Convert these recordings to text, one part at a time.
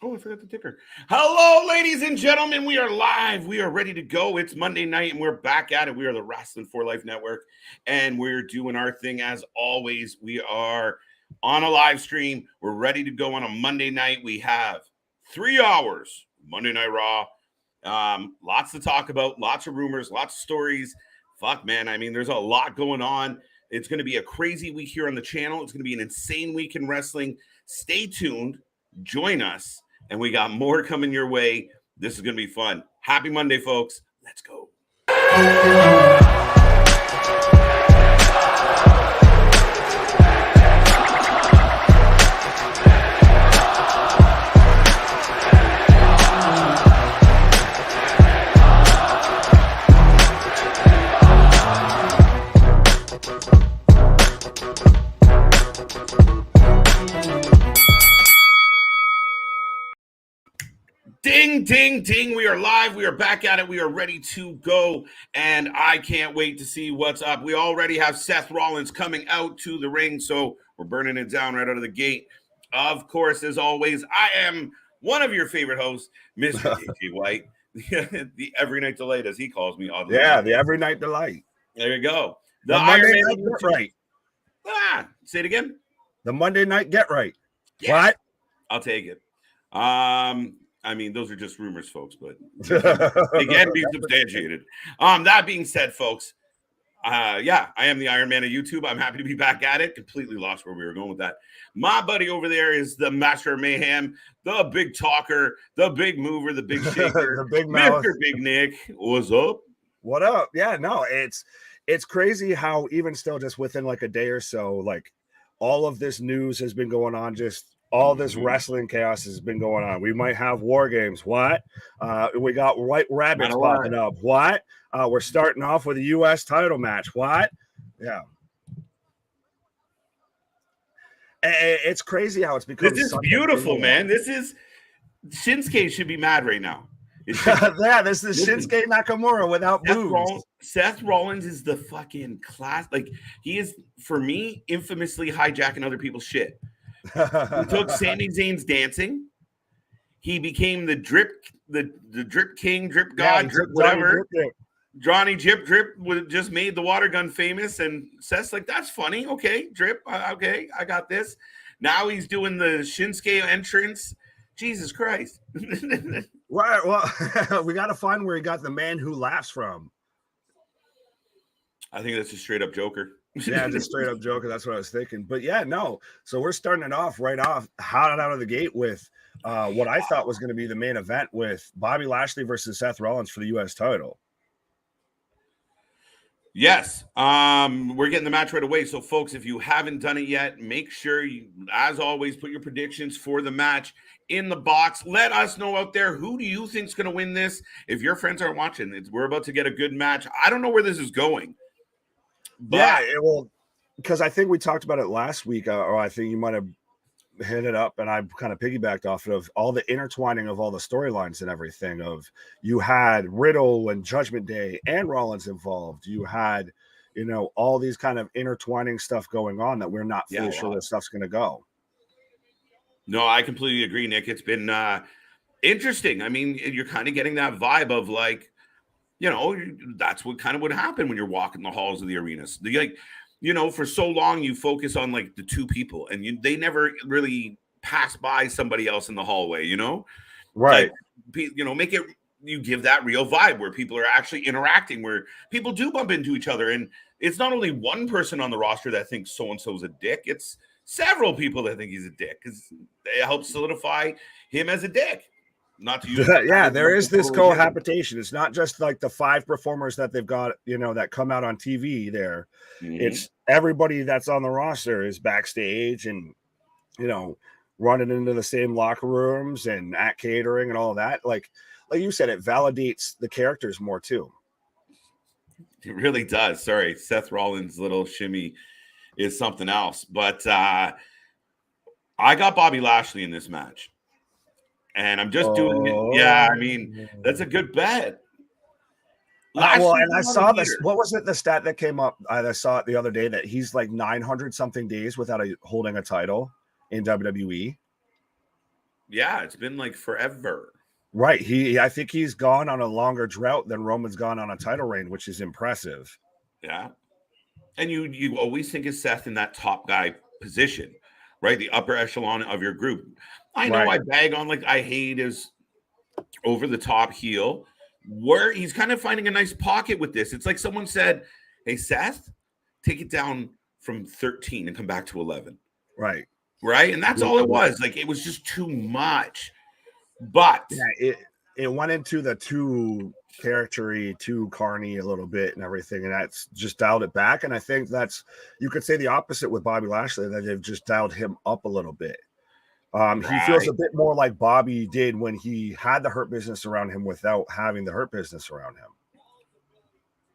Oh, I forgot the ticker. Hello, ladies and gentlemen. We are live. We are ready to go. It's Monday night, and we're back at it. We are the Wrasslin for Life Network, and we're doing our thing as always. We are on a live stream. We're ready to go on a Monday night. We have 3 hours, Monday Night Raw. Lots to talk about, lots of rumors, lots of stories. Fuck, man. I mean, there's a lot going on. It's going to be a crazy week here on the channel. It's going to be an insane week in wrestling. Stay tuned. Join us. And we got more coming your way. This is going to be fun. Happy Monday, folks. Let's go. Ding, ding, ding. We are live. We are back at it. We are ready to go. And I can't wait to see what's up. We already have Seth Rollins coming out to the ring. So we're burning it down right out of the gate. Of course, as always, I am one of your favorite hosts, Mr. DJ White. The Every Night Delight, as he calls me. Yeah, the Every Night Delight. There you go. The Monday Night Get Right. Say it again. The Monday Night Get Right. Yes. What? I'll take it. I mean, those are just rumors, folks, but they can be substantiated. That being said, folks, I am the Iron Man of YouTube. I'm happy to be back at it. Completely lost where we were going with that. My buddy over there is the Master of Mayhem, the big talker, the big mover, the big shaker, the big mouth. Mr. Big Nick. What's up? What up? Yeah, no, it's crazy how even still just within like a day or so, like all of this news has been going on. Just all this wrestling chaos has been going on. We might have war games. What? We got White Rabbits popping up. What? We're starting off with a U.S. title match. What? Yeah. It's crazy how it's become. This is beautiful, man. This is Shinsuke should be mad right now. Yeah, this is Shinsuke Nakamura without boobs. Seth Rollins is the fucking class. Like, he is, for me, infamously hijacking other people's shit. He took Sami Zayn's dancing. He became the drip king, drip god, drip whatever. Johnny Drip just made the water gun famous, and Seth's like, that's funny. Okay, drip. Okay, I got this. Now he's doing the Shinsuke entrance. Jesus Christ. Right. Well, we got to find where he got the man who laughs from. I think that's a straight up Joker. Yeah, just straight up Joker. That's what I was thinking. But yeah, no. So we're starting it off hot out of the gate with what I thought was going to be the main event with Bobby Lashley versus Seth Rollins for the U.S. title. Yes. We're getting the match right away. So, folks, if you haven't done it yet, make sure you, as always, put your predictions for the match in the box. Let us know out there, who do you think is going to win this? If your friends aren't watching, we're about to get a good match. I don't know where this is going. But yeah, it will, because I think we talked about it last week, or I think you might have hit it up, and I kind of piggybacked off of all the intertwining of all the storylines and everything. Of you had Riddle and Judgment Day and Rollins involved. You had, all these kind of intertwining stuff going on that we're not fully sure where stuff's going to go. No, I completely agree, Nick. It's been interesting. I mean, you're kind of getting that vibe of like, that's what kind of would happen when you're walking the halls of the arenas. For so long you focus on like the two people, and they never really pass by somebody else in the hallway. Right? Make it. You give that real vibe where people are actually interacting, where people do bump into each other, and it's not only one person on the roster that thinks so and so's a dick. It's several people that think he's a dick because it helps solidify him as a dick. Not to use there is this cohabitation. It's not just like the 5 performers that they've got, that come out on TV there. Mm-hmm. It's everybody that's on the roster is backstage and, running into the same locker rooms and at catering and all that. Like you said, it validates the characters more too. It really does. Sorry, Seth Rollins' little shimmy is something else. But I got Bobby Lashley in this match. And I'm just doing it. Yeah, I mean, that's a good bet. And I saw this. What was it? The stat that came up? I saw it the other day that he's like 900 something days without holding a title in WWE. Yeah, it's been like forever. Right. I think he's gone on a longer drought than Roman's gone on a title reign, which is impressive. Yeah. And you always think of Seth in that top guy position, right? The upper echelon of your group. I know Right. I bag on like I hate his over the top heel, where he's kind of finding a nice pocket with this. It's like someone said, "Hey Seth, take it down from 13 and come back to 11." Right. Right? And that's all it was. Like it was just too much. But yeah, it went into the too charactery, too carny a little bit and everything, and that's just dialed it back. And I think that's, you could say the opposite with Bobby Lashley, that they've just dialed him up a little bit. He feels a bit more like Bobby did when he had the Hurt Business around him without having the Hurt Business around him.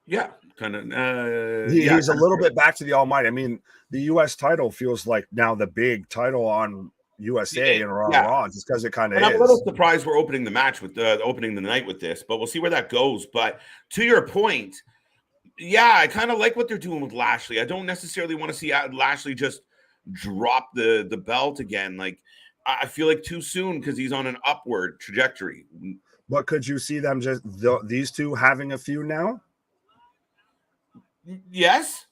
Yeah, kind of. He's a little bit back to the Almighty. I mean, the U.S. title feels like now the big title on USA and Raw, just because it kind of is. I'm a little surprised we're opening the match with opening the night with this, but we'll see where that goes. But to your point, yeah, I kind of like what they're doing with Lashley. I don't necessarily want to see Lashley just drop the belt again. Like I feel like too soon because he's on an upward trajectory. But could you see them just these two having a feud now? Yes,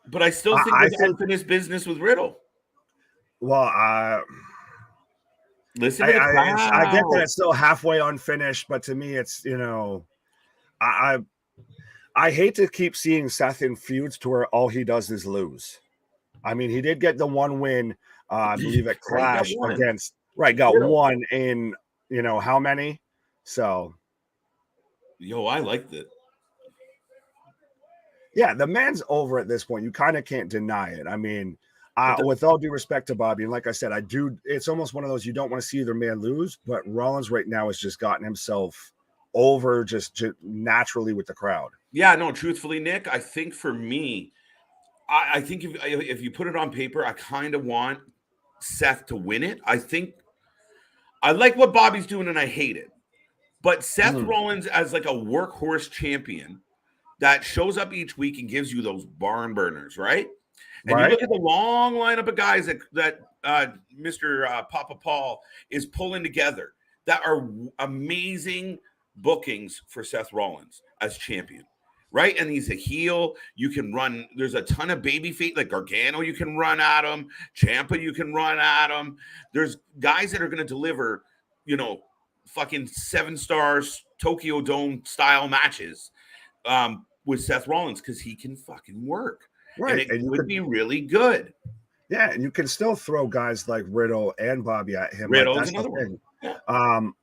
but I still think there's unfinished business with Riddle. Well, listen, I get that it's still halfway unfinished, but to me, it's, you know, I hate to keep seeing Seth in feuds to where all he does is lose. I mean, he did get the one win, I believe, at Clash against got Riddle. One in, you know, how many? So, I liked it. Yeah, the man's over at this point. You kind of can't deny it. I mean, with all due respect to Bobby, and like I said, it's almost one of those you don't want to see either man lose, but Rollins right now has just gotten himself over just naturally with the crowd. Yeah, no, truthfully, Nick, I think for me, I think if you put it on paper, I kind of want Seth to win it. I think I like what Bobby's doing and I hate it. But Seth Rollins as like a workhorse champion that shows up each week and gives you those barn burners, right? And you look at the long lineup of guys that Mr. Papa Paul is pulling together that are amazing bookings for Seth Rollins as champion, right? And he's a heel. You can run. There's a ton of baby feet like Gargano. You can run at him. Ciampa. You can run at him. There's guys that are going to deliver, you know, fucking 7 stars Tokyo Dome style matches with Seth Rollins because he can fucking work. Right. And it would be really good. Yeah, and you can still throw guys like Riddle and Bobby at him. Riddle's another one. Yeah.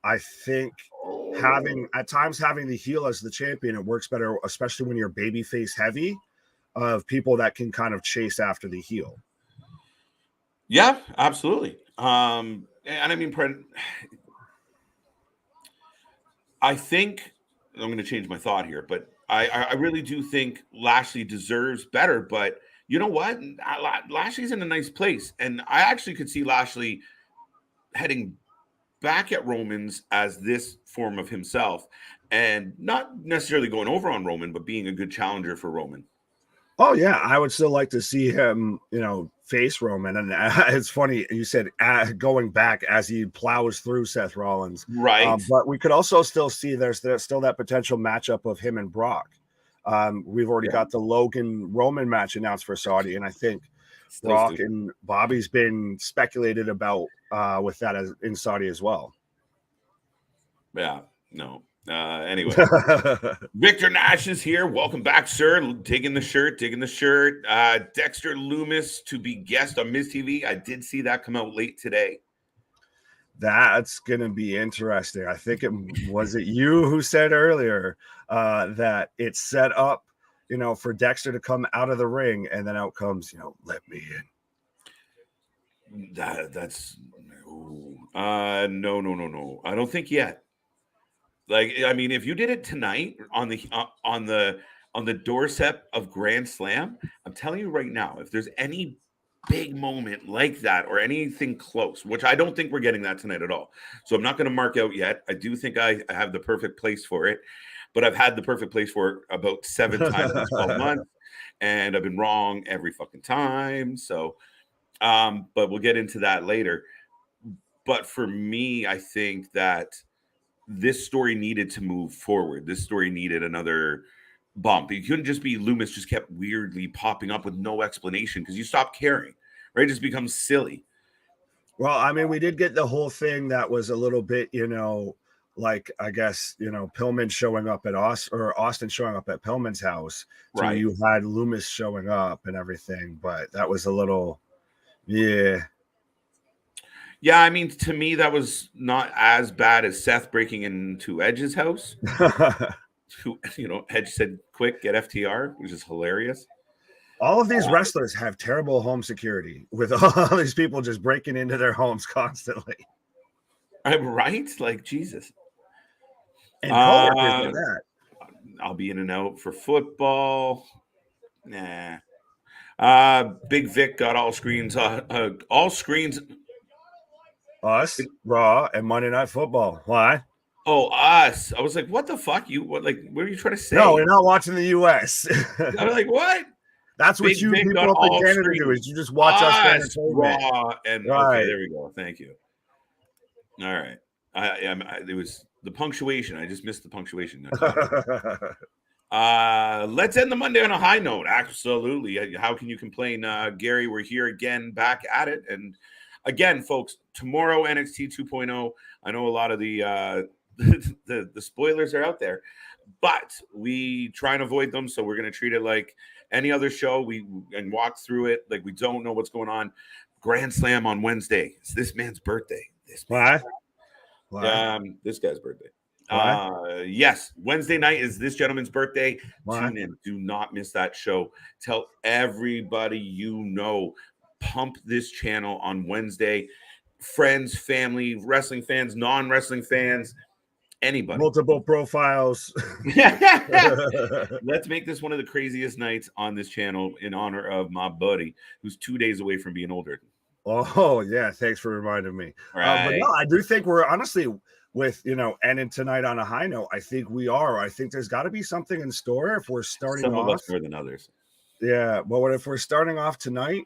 I think having the heel as the champion, it works better, especially when you're babyface heavy, of people that can kind of chase after the heel. Yeah, absolutely. And I mean, I think I'm going to change my thought here, but I really do think Lashley deserves better. But you know what? Lashley's in a nice place. And I actually could see Lashley heading back at Roman's as this form of himself and not necessarily going over on Roman, but being a good challenger for Roman. Oh, yeah. I would still like to see him, you know, face Roman. And it's funny, you said going back as he plows through Seth Rollins. Right. But we could also still see there's still that potential matchup of him and Brock. We've already got the Logan Roman match announced for Saudi. And I think Brock and Bobby's been speculated about with that in Saudi as well. Yeah, no. Anyway, Victor Nash is here. Welcome back, sir. Digging the shirt. Dexter Loomis to be guest on Miz TV. I did see that come out late today. That's gonna be interesting. I think it you who said earlier that it's set up, you know, for Dexter to come out of the ring, and then out comes, you know, let me in. That's no. I don't think yet. Like, I mean, if you did it tonight on the doorstep of Grand Slam, I'm telling you right now, if there's any big moment like that or anything close, which I don't think we're getting that tonight at all. So I'm not going to mark out yet. I do think I have the perfect place for it, but I've had the perfect place for it about 7 times in 12 months, and I've been wrong every fucking time. So, but we'll get into that later. But for me, I think that this story needed to move forward. This story needed another bump. It couldn't just be Loomis just kept weirdly popping up with no explanation because you stop caring, right? It just becomes silly. Well, I mean, we did get the whole thing that was a little bit, like I guess, Pillman showing up at Austin showing up at Pillman's house. So Right. you had Loomis showing up and everything, but that was a little, yeah. Yeah, I mean, to me, that was not as bad as Seth breaking into Edge's house. Who, Edge said, "Quick, get FTR," which is hilarious. All of these wrestlers have terrible home security with all these people just breaking into their homes constantly. I'm right, like Jesus. And coworkers at that. I'll be in and out for football. Nah. Big Vic got all screens. All screens. Us, Raw, and Monday Night Football. Why? Oh, us. I was like, what the fuck? What are you trying to say? No, we're not watching the US. I was like, what? That's what you people up in Canada do, is you just watch us Raw and right. Okay, there we go. Thank you. All right. It was the punctuation. I just missed the punctuation. Let's end the Monday on a high note. Absolutely. How can you complain? Gary, we're here again, back at it. And again, folks, tomorrow NXT 2.0. I know a lot of the spoilers are out there, but we try and avoid them. So we're going to treat it like any other show. And walk through it like we don't know what's going on. Grand Slam on Wednesday. It's this man's birthday. Why? This guy's birthday. Yes, Wednesday night is this gentleman's birthday. Tune in. Do not miss that show. Tell everybody pump this channel on Wednesday. Friends, family, wrestling fans, non-wrestling fans, anybody. Multiple profiles. Let's make this one of the craziest nights on this channel in honor of my buddy who's 2 days away from being older. Oh, yeah. Thanks for reminding me. Right. But no, I do think we're honestly with, ending tonight on a high note. I think we are. I think there's got to be something in store if we're starting off. Some of us more than others. Yeah. Well, if we're starting off tonight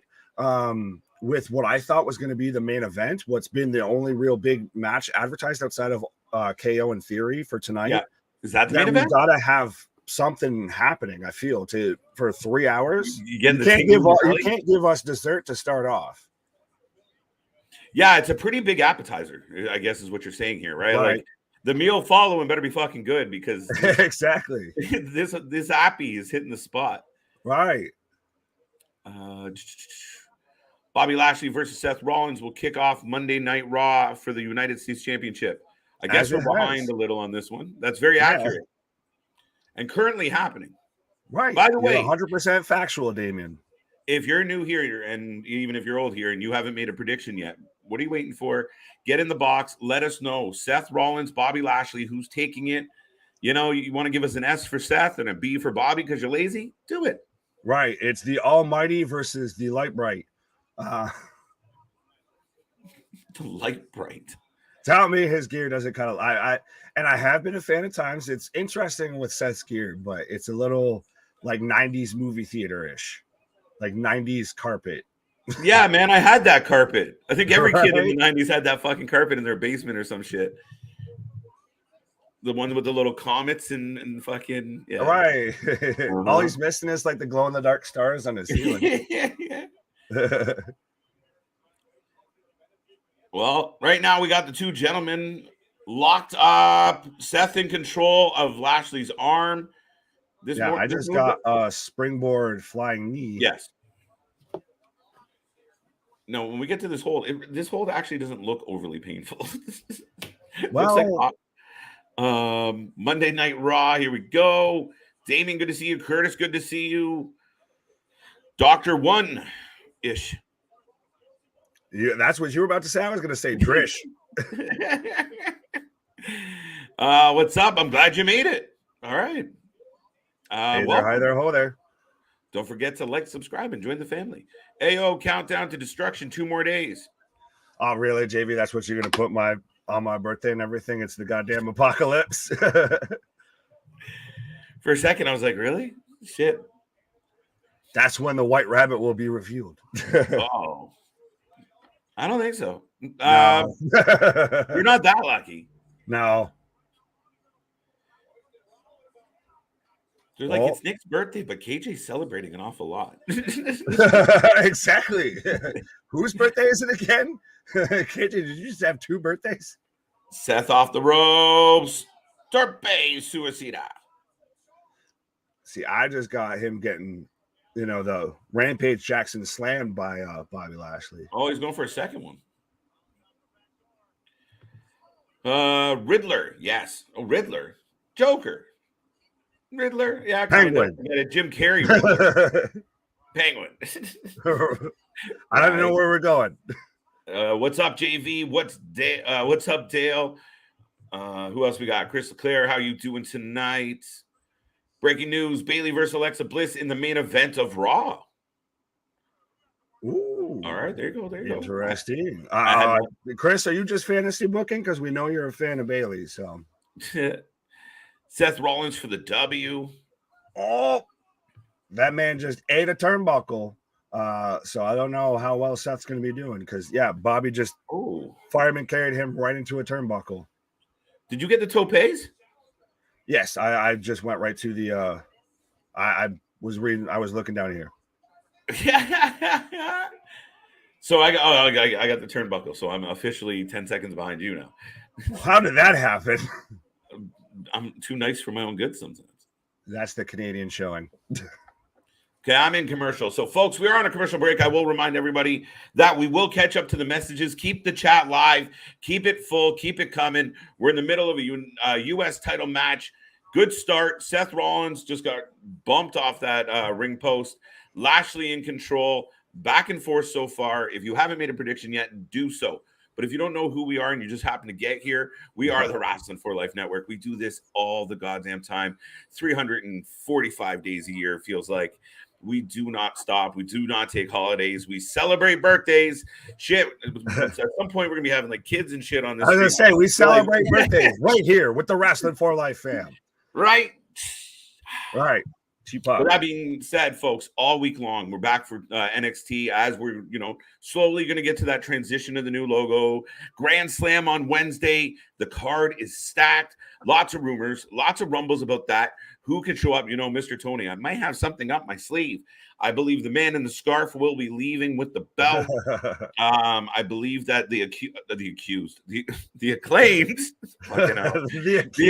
with what I thought was going to be the main event, what's been the only real big match advertised outside of KO and Theory for tonight. Yeah. Is that the main event? We've got to have something happening, I feel, for 3 hours. You can't give us dessert to start off. Yeah, it's a pretty big appetizer, I guess is what you're saying here, right? Like the meal following better be fucking good because exactly this appy is hitting the spot. Right. Bobby Lashley versus Seth Rollins will kick off Monday Night Raw for the United States Championship. I guess we're behind a little on this one. That's very accurate and currently happening. Right. By the way, 100% factual, Damien. If you're new here, and even if you're old here and you haven't made a prediction yet, what are you waiting for? Get in the box. Let us know. Seth Rollins, Bobby Lashley, who's taking it? You want to give us an S for Seth and a B for Bobby because you're lazy? Do it. Right. It's the Almighty versus the Light Bright. The Light Bright. Tell me his gear doesn't kind of. I have been a fan at times. It's interesting with Seth's gear, but it's a little like 90s movie theater-ish. Like 90s carpet. Yeah, man, I had that carpet. I think every kid in the 90s had that fucking carpet in their basement or some shit. The ones with the little comets and fucking right. All he's missing is like the glow in the dark stars on his ceiling. Well, right now we got the two gentlemen locked up. Seth in control of Lashley's arm. I just got a springboard flying knee. Yes. No, when we get to this hold, this hold actually doesn't look overly painful. Well, looks like Monday Night Raw. Here we go. Damien, good to see you. Curtis, good to see you. Dr. One-ish. Yeah, that's what you were about to say. I was going to say Trish. What's up? I'm glad you made it. All right. Hey there, hi there, ho there. Don't forget to like, subscribe, and join the family. AO, countdown to destruction, 2 more days. Oh, really, JV? That's what you're going to put on my birthday and everything? It's the goddamn apocalypse. For a second, I was like, really? Shit. That's when the White Rabbit will be revealed. Oh. I don't think so. No. You're not that lucky. No. They're like, it's Nick's birthday, but KJ's celebrating an awful lot. Exactly. Whose birthday is it again? KJ, did you just have 2 birthdays? Seth off the ropes. Torpe Suicida. See, I just got him getting, the Rampage Jackson slammed by Bobby Lashley. Oh, he's going for a second one. Riddler, yes. Oh, Riddler. Joker. Riddler, yeah. Penguin. Jim Carrey. Riddler. Penguin. I don't know where we're going. What's up, JV? What's up, Dale? Who else we got? Chris Leclerc, how you doing tonight? Breaking news: Bayley versus Alexa Bliss in the main event of Raw. Ooh. All right, there you go. Interesting. Chris, are you just fantasy booking? Because we know you're a fan of Bayley. So Seth Rollins for the W. Oh, that man just ate a turnbuckle. So I don't know how well Seth's going to be doing because, Bobby just fireman carried him right into a turnbuckle. Did you get the topes? Yes, I just went right to the. I was looking down here. So I got the turnbuckle. So I'm officially 10 seconds behind you now. How did that happen? I'm too nice for my own good sometimes. That's the Canadian showing. Okay, I'm in commercial. So, folks, we are on a commercial break. I will remind everybody that we will catch up to the messages. Keep the chat live. Keep it full. Keep it coming. We're in the middle of a U.S. title match. Good start. Seth Rollins just got bumped off that ring post. Lashley in control. Back and forth so far. If you haven't made a prediction yet, do so. But if you don't know who we are and you just happen to get here, we are the Wrasslin for Life Network. We do this all the goddamn time, 345 days a year, it feels like. We do not stop. We do not take holidays. We celebrate birthdays. Shit. At some point, we're going to be having like kids and shit on this. I was going to say, we celebrate birthdays right here with the Wrasslin for Life fam. Right. Right. With that being said, folks, all week long, we're back for NXT as we're, slowly going to get to that transition to the new logo. Grand Slam on Wednesday. The card is stacked. Lots of rumors, lots of rumbles about that. Who could show up? Mr. Tony, I might have something up my sleeve. I believe the man in the scarf will be leaving with the belt. I believe that the acclaimed, the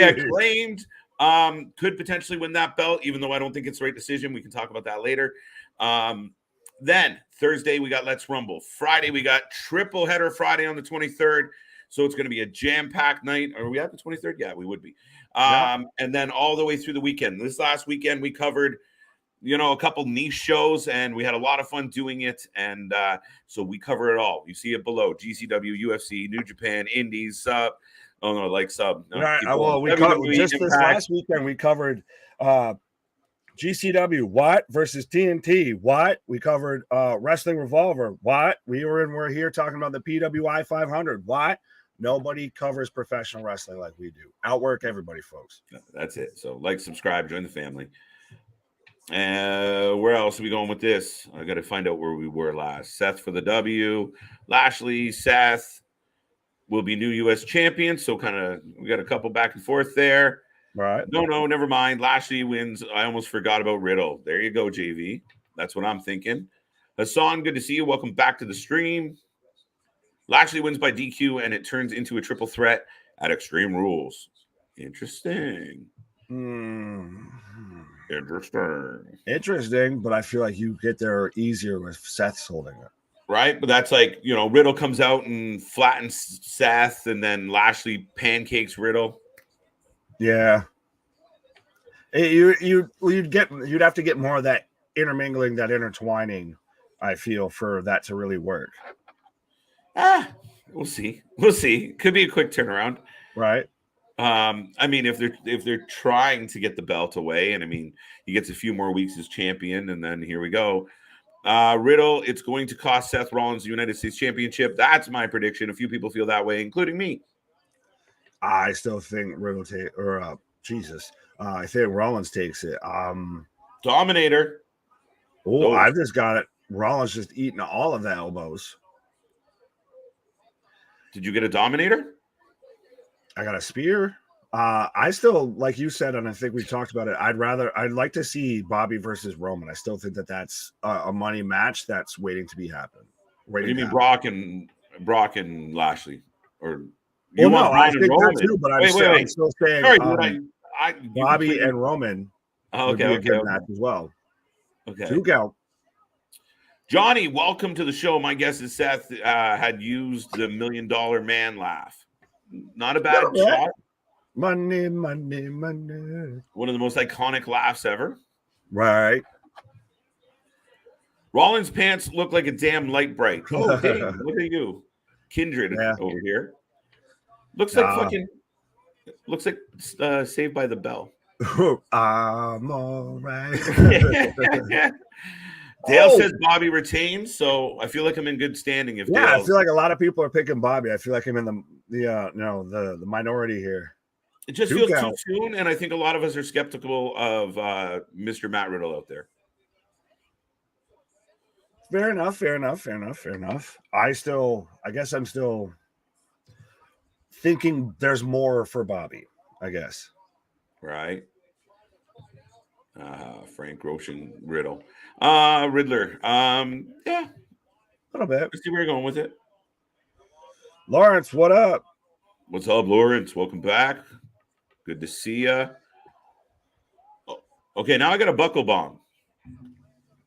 acclaimed could potentially win that belt, even though I don't think it's the right decision. We can talk about that later. Then Thursday, we got Let's Rumble. Friday, we got triple header Friday on the 23rd. So it's going to be a jam-packed night. Are we at the 23rd? Yeah, we would be. And then all the way through the weekend. This last weekend, we covered, a couple niche shows, and we had a lot of fun doing it. And so we cover it all. You see it below. GCW, UFC, New Japan, Indies, sub. Oh, no, like sub. No, right. Well, we covered just this last weekend. We covered GCW, what versus TNT, what we covered Wrestling Revolver, what we're here talking about the PWI 500, what nobody covers professional wrestling like we do. Outwork everybody, folks. That's it. So like, subscribe, join the family. Where else are we going with this? I got to find out where we were last. Seth for the W. Lashley, Seth will be new U.S. champion. So we got a couple back and forth there. Right. No, never mind. Lashley wins. I almost forgot about Riddle. There you go, JV. That's what I'm thinking. Hassan, good to see you. Welcome back to the stream. Lashley wins by DQ, and it turns into a triple threat at Extreme Rules. Interesting. Interesting, but I feel like you get there easier with Seth's holding it. Right? But that's like, Riddle comes out and flattens Seth, and then Lashley pancakes Riddle. Yeah. You'd have to get more of that intermingling, that intertwining, I feel, for that to really work. We'll see. Could be a quick turnaround. Right. I mean, if they're trying to get the belt away, and I mean, he gets a few more weeks as champion, and then here we go. Riddle, it's going to cost Seth Rollins the United States Championship. That's my prediction. A few people feel that way, including me. I still think Riddle I think Rollins takes it. Dominator. I've just got it. Rollins just eating all of the elbows. Did you get a Dominator? I got a spear. I still, like you said, and I think we talked about it. I'd like to see Bobby versus Roman. I still think that's a money match that's waiting to be happen. What do you mean Brock and Lashley? Or you want Braun and Roman? That too, but I'm still saying sorry, Bobby and Roman would be a good match as well. Okay. 2 count. Johnny, welcome to the show. My guess is Seth had used the $1 Million Man laugh. Not a bad shot. Money. One of the most iconic laughs ever. Right. Rollins' pants look like a damn light bright. Oh, damn. Look at you. Kindred over here. Looks like Saved by the Bell. I'm all right. Dale says Bobby retains, so I feel like I'm in good standing. I feel like a lot of people are picking Bobby. I feel like I'm in the minority here. It just feels too soon, and I think a lot of us are skeptical of Mr. Matt Riddle out there. Fair enough. I guess I'm still thinking there's more for Bobby, I guess. Right. Frank Roshan Riddle. Riddler. Yeah. A little bit. Let's see where you're going with it. Lawrence, what up? What's up, Lawrence? Welcome back. Good to see you. Oh, okay, now I got a buckle bomb.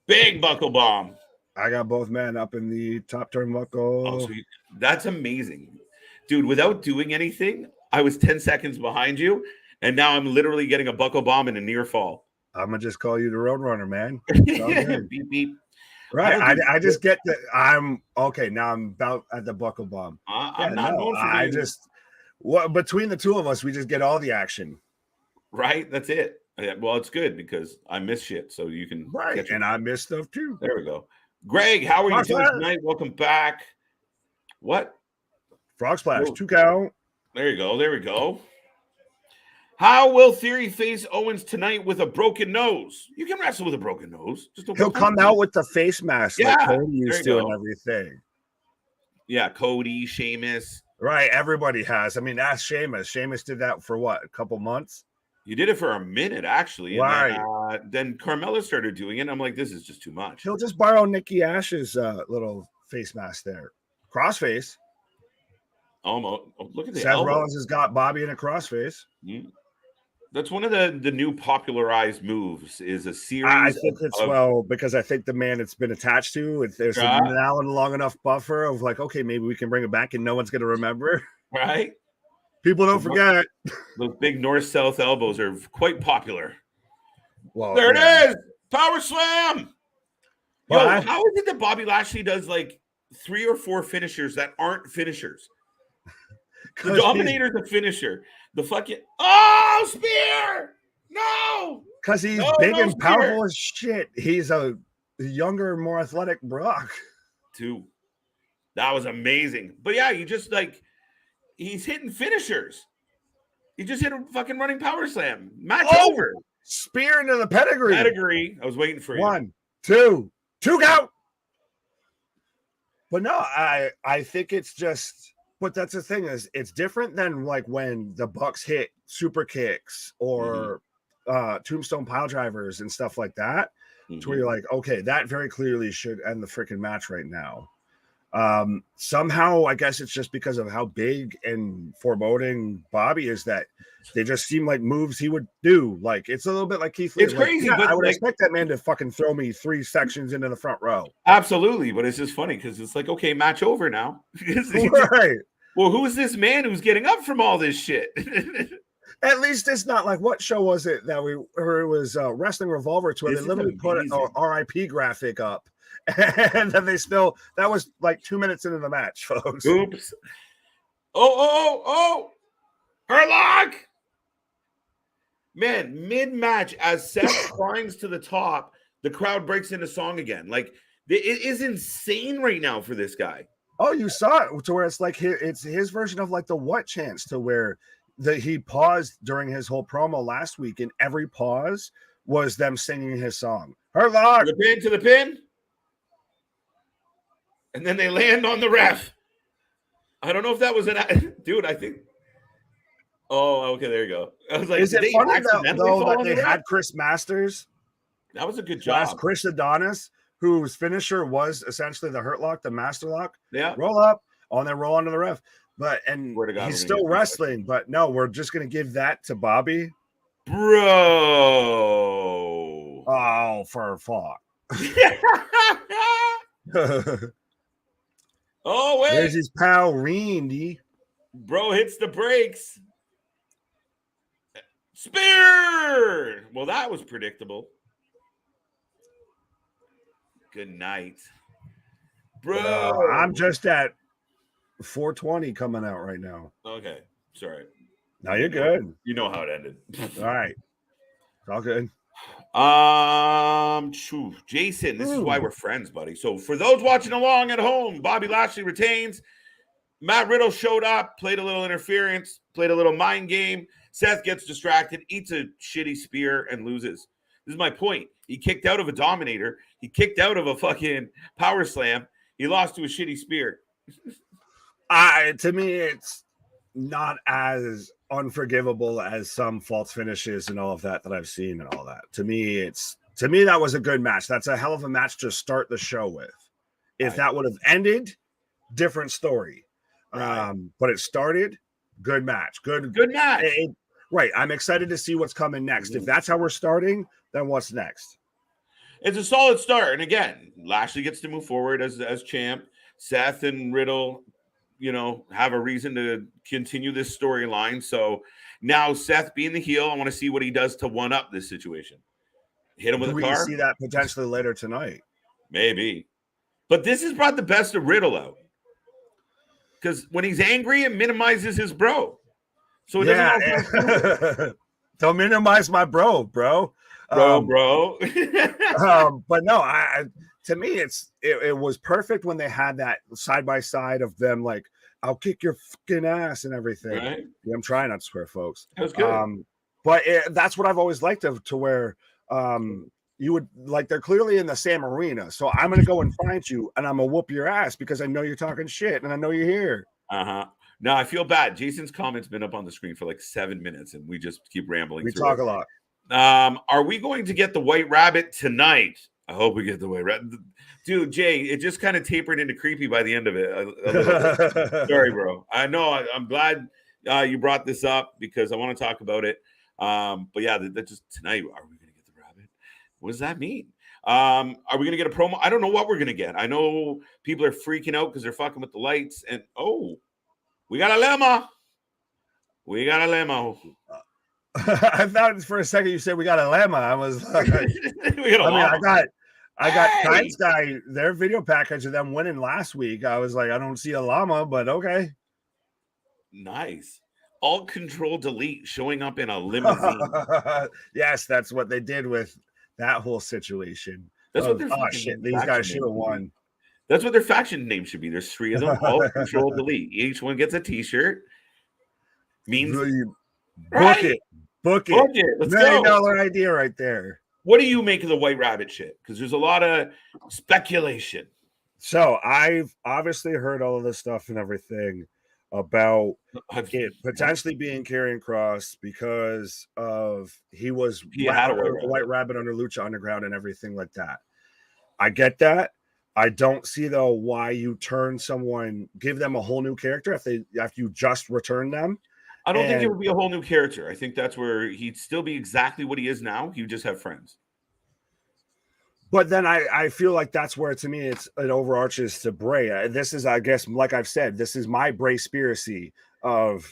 Big buckle bomb. I got both men up in the top turnbuckle. Oh, so that's amazing. Dude, without doing anything, I was 10 seconds behind you, and now I'm literally getting a buckle bomb in a near fall. I'm going to just call you the Roadrunner, man. Beep, beep. Right. I just get that. I'm okay. Now I'm about at the buckle bomb. I'm not going for you. Between the two of us, we just get all the action. Right. That's it. Well, it's good because I miss shit. So you can. Right. And I miss stuff too. There we go. Greg, how are you doing tonight? Welcome back. What? Frog splash. 2 count. There you go. There we go. How will Theory face Owens tonight with a broken nose? You can wrestle with a broken nose. He'll come out with the face mask like Cody used to and everything. Yeah, Cody, Sheamus. Right, everybody has. I mean, ask Sheamus. Sheamus did that for what, a couple months? He did it for a minute, actually. Right. And then Carmella started doing it. I'm like, this is just too much. He'll just borrow Nikki Ash's little face mask there. Crossface. Almost. Oh, look at the Seth Rollins has got Bobby in a crossface. Mm-hmm. That's one of the new popularized moves is a series. I think because I think the man it's been attached to, there's now a long enough buffer of like, okay, maybe we can bring it back and no one's going to remember. Right. People don't forget. Those big north-south elbows are quite popular. Well, there it is. Power slam. Yo, how is it that Bobby Lashley does like 3 or 4 finishers that aren't finishers? The Dominator's a finisher. The fucking spear! No, because he's big and powerful as shit. He's a younger, more athletic Brock. Too. That was amazing. But yeah, you just like he's hitting finishers. He just hit a fucking running power slam. Match over. Spear into the pedigree. I was waiting for you. 1, 2 count. But no, I think it's just. But that's the thing is it's different than like when the Bucks hit super kicks or tombstone pile drivers and stuff like that, to where you're like, okay, that very clearly should end the freaking match right now. Somehow, I guess it's just because of how big and foreboding Bobby is that they just seem like moves he would do. Like it's a little bit like Keith Lee. It's crazy, but I would expect that man to fucking throw me 3 sections into the front row. Absolutely, but it's just funny because it's like, okay, match over now. Right. Well, who's this man who's getting up from all this shit? At least it's not like what show was it that it was Wrestling Revolver to where they literally put an RIP graphic up, and then that was like 2 minutes into the match, folks. Oops! Oh! Herlock! Man, mid-match as Seth climbs to the top, the crowd breaks into song again. Like it is insane right now for this guy. Oh, you saw it to where it's like it's his version of like the what chance to where he paused during his whole promo last week, and every pause was them singing his song. Herlock! To the pin. And then they land on the ref. I don't know if that was an dude. I think. Oh, okay. There you go. I was like, Is did it they funny accidentally though fall that on they the ref? had Chris Masters That was a good slash job. Chris Adonis, whose finisher was essentially the hurt lock, the master lock? Yeah. Roll up, on then roll onto the ref. And Swear to God, he's we're gonna still get wrestling, but no, we're just gonna give that to Bobby. Bro. Oh, for fuck. Oh, wait. There's his pal Randy. Bro hits the brakes. Spear. Well, that was predictable. Good night. Bro. I'm just at 420 coming out right now. Okay. Sorry. No, you're good. You know how it ended. All right. It's all good. Jason, this is why we're friends, buddy. So for those watching along at home, Bobby Lashley retains. Matt Riddle showed up, played a little interference, played a little mind game. Seth gets distracted, eats a shitty spear, and loses. This is my point. He kicked out of a Dominator. He kicked out of a fucking power slam. He lost to a shitty spear. To me, it's not as unforgivable as some false finishes and all of that I've seen and all that. To me, that was a good match. That's a hell of a match to start the show with. If that would have ended, different story. Right. But it started, good match. Good match. Right. I'm excited to see what's coming next. If that's how we're starting, then what's next? It's a solid start. And again, Lashley gets to move forward as champ. Seth and Riddle, have a reason to continue this storyline. So now Seth being the heel, I want to see what he does to one up this situation. Hit him with a car. We see that potentially later tonight. Maybe. But this has brought the best of Riddle out. Because when he's angry, it minimizes his bro. So it doesn't don't minimize my bro. Bro. But no, to me, it was perfect when they had that side by side of them, like, I'll kick your fucking ass and everything. Right? Yeah, I'm trying not to swear, folks. That was good. But that's what I've always liked to where you would, like, they're clearly in the same arena. So I'm going to go and find you and I'm going to whoop your ass because I know you're talking shit and I know you're here. No, I feel bad. Jason's comment's been up on the screen for like 7 minutes and we just keep rambling. We talk a lot. Are we going to get the White Rabbit tonight? I hope we get the White Rabbit. Dude, Jay, it just kind of tapered into creepy by the end of it. A little bit. Sorry, bro. I know. I'm glad you brought this up because I want to talk about it. But yeah, that just tonight. Are we going to get the rabbit? What does that mean? Are we going to get a promo? I don't know what we're going to get. I know people are freaking out because they're fucking with the lights. And we got a lemma. We got a lemma. I thought for a second you said we got a lemma. I was like, I got Kind Sky, their video package of them winning last week. I was like, I don't see a llama, but okay. Nice. Alt Control Delete showing up in a limousine. Yes, that's what they did with that whole situation. That's what they're these guys should have won. That's what their faction name should be. There's 3 of them. Alt Control Delete. Each one gets a t-shirt. Means Book it. Let's $1 million idea right there. What do you make of the White Rabbit shit? Because there's a lot of speculation. So I've obviously heard all of this stuff and everything about it potentially being Karrion Kross because of he had a White Rabbit under Lucha Underground and everything like that. I get that. I don't see though why you give them a whole new character after you just return them. I don't think it would be a whole new character. I think that's where he'd still be exactly what he is now. He would just have friends. But then I feel like that's where, to me, it overarches to Bray. This is, I guess, like I've said, this is my Bray-spiracy of.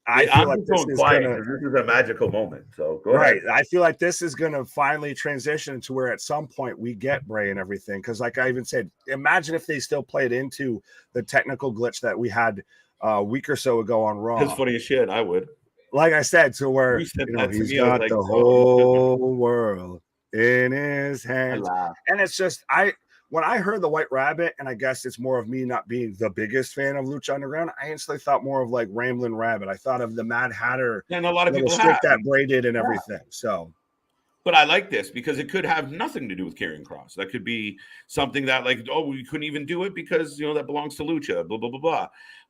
I feel like this is a magical moment. So go ahead. I feel like this is going to finally transition to where at some point we get Bray and everything. Because, like I even said, imagine if they still played into the technical glitch that we had a week or so ago on Raw. That's funny as shit. I would. Like I said, to where he's got the whole world in his hands. And it's just, when I heard the White Rabbit, and I guess it's more of me not being the biggest fan of Lucha Underground, I instantly thought more of like Ramblin' Rabbit. I thought of the Mad Hatter and a lot of people that Bray did and everything. So, but I like this because it could have nothing to do with Karrion Kross. That could be something that, like, we couldn't even do it because that belongs to Lucha. Blah blah blah blah.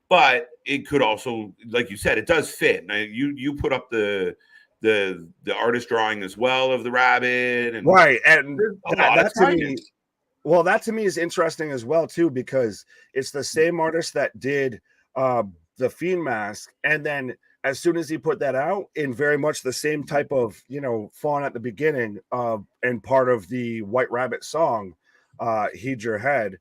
but it could also, like you said, it does fit. Now, you put up the artist drawing as well of the rabbit, and right, and there's a lot of that to me, tie-ins. well, that to me is interesting as well too, because it's the same artist that did the Fiend mask, and then as soon as he put that out in very much the same type of font at the beginning and part of the White Rabbit song, Heed Your Head,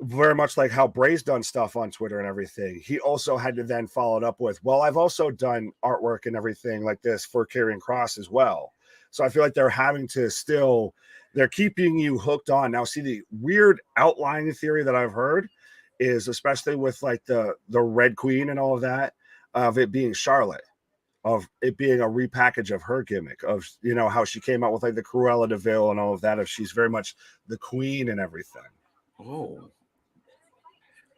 very much like how Bray's done stuff on Twitter and everything. He also had to then follow it up with, well, I've also done artwork and everything like this for Karrion Kross as well. So I feel like they're having to still, they're keeping you hooked on. Now, see, the weird outlining theory that I've heard is, especially with like the Red Queen and all of that, of it being Charlotte, of it being a repackage of her gimmick, of how she came out with like the Cruella de Vil and all of that, if she's very much the queen and everything. Oh,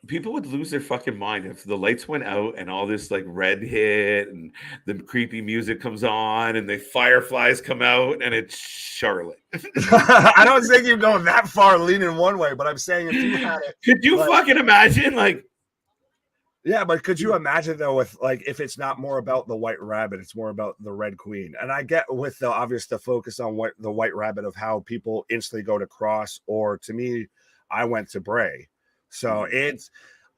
people would lose their fucking mind if the lights went out and all this like red hit and the creepy music comes on and the fireflies come out and it's Charlotte. I don't think you go that far leaning one way, but I'm saying if you had it, could you fucking imagine? Like, yeah, but could you imagine though, with like, if it's not more about the White Rabbit, it's more about the Red Queen. And I get with the obvious the focus on the White Rabbit of how people instantly go to Cross, or to me, I went to Bray. So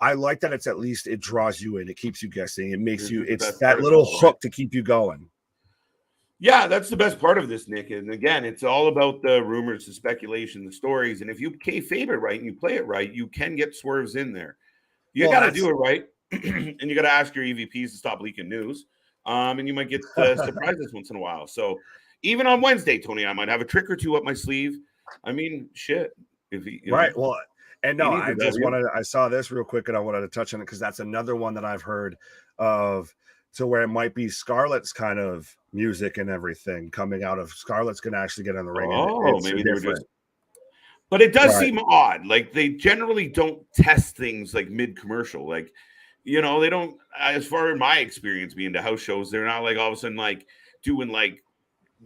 I like that it's at least it draws you in, it keeps you guessing, it makes you, it's that little hook to keep you going. Yeah, that's the best part of this, Nick. And again, it's all about the rumors, the speculation, the stories. And if you kayfabe it right and you play it right, you can get swerves in there. You got to do it right, and you got to ask your EVPs to stop leaking news. And you might get surprises once in a while. So even on Wednesday, Tony, I might have a trick or two up my sleeve. I mean, shit. If right. Well, and no, I just wanted, I saw this real quick and I wanted to touch on it because that's another one that I've heard of, to where it might be Scarlett's kind of music and everything coming out of Scarlett's going to actually get on the ring. Oh, maybe they were just. But it does seem odd. Like they generally don't test things like mid-commercial. Like, they don't, as far as my experience being to house shows, they're not like all of a sudden like doing like,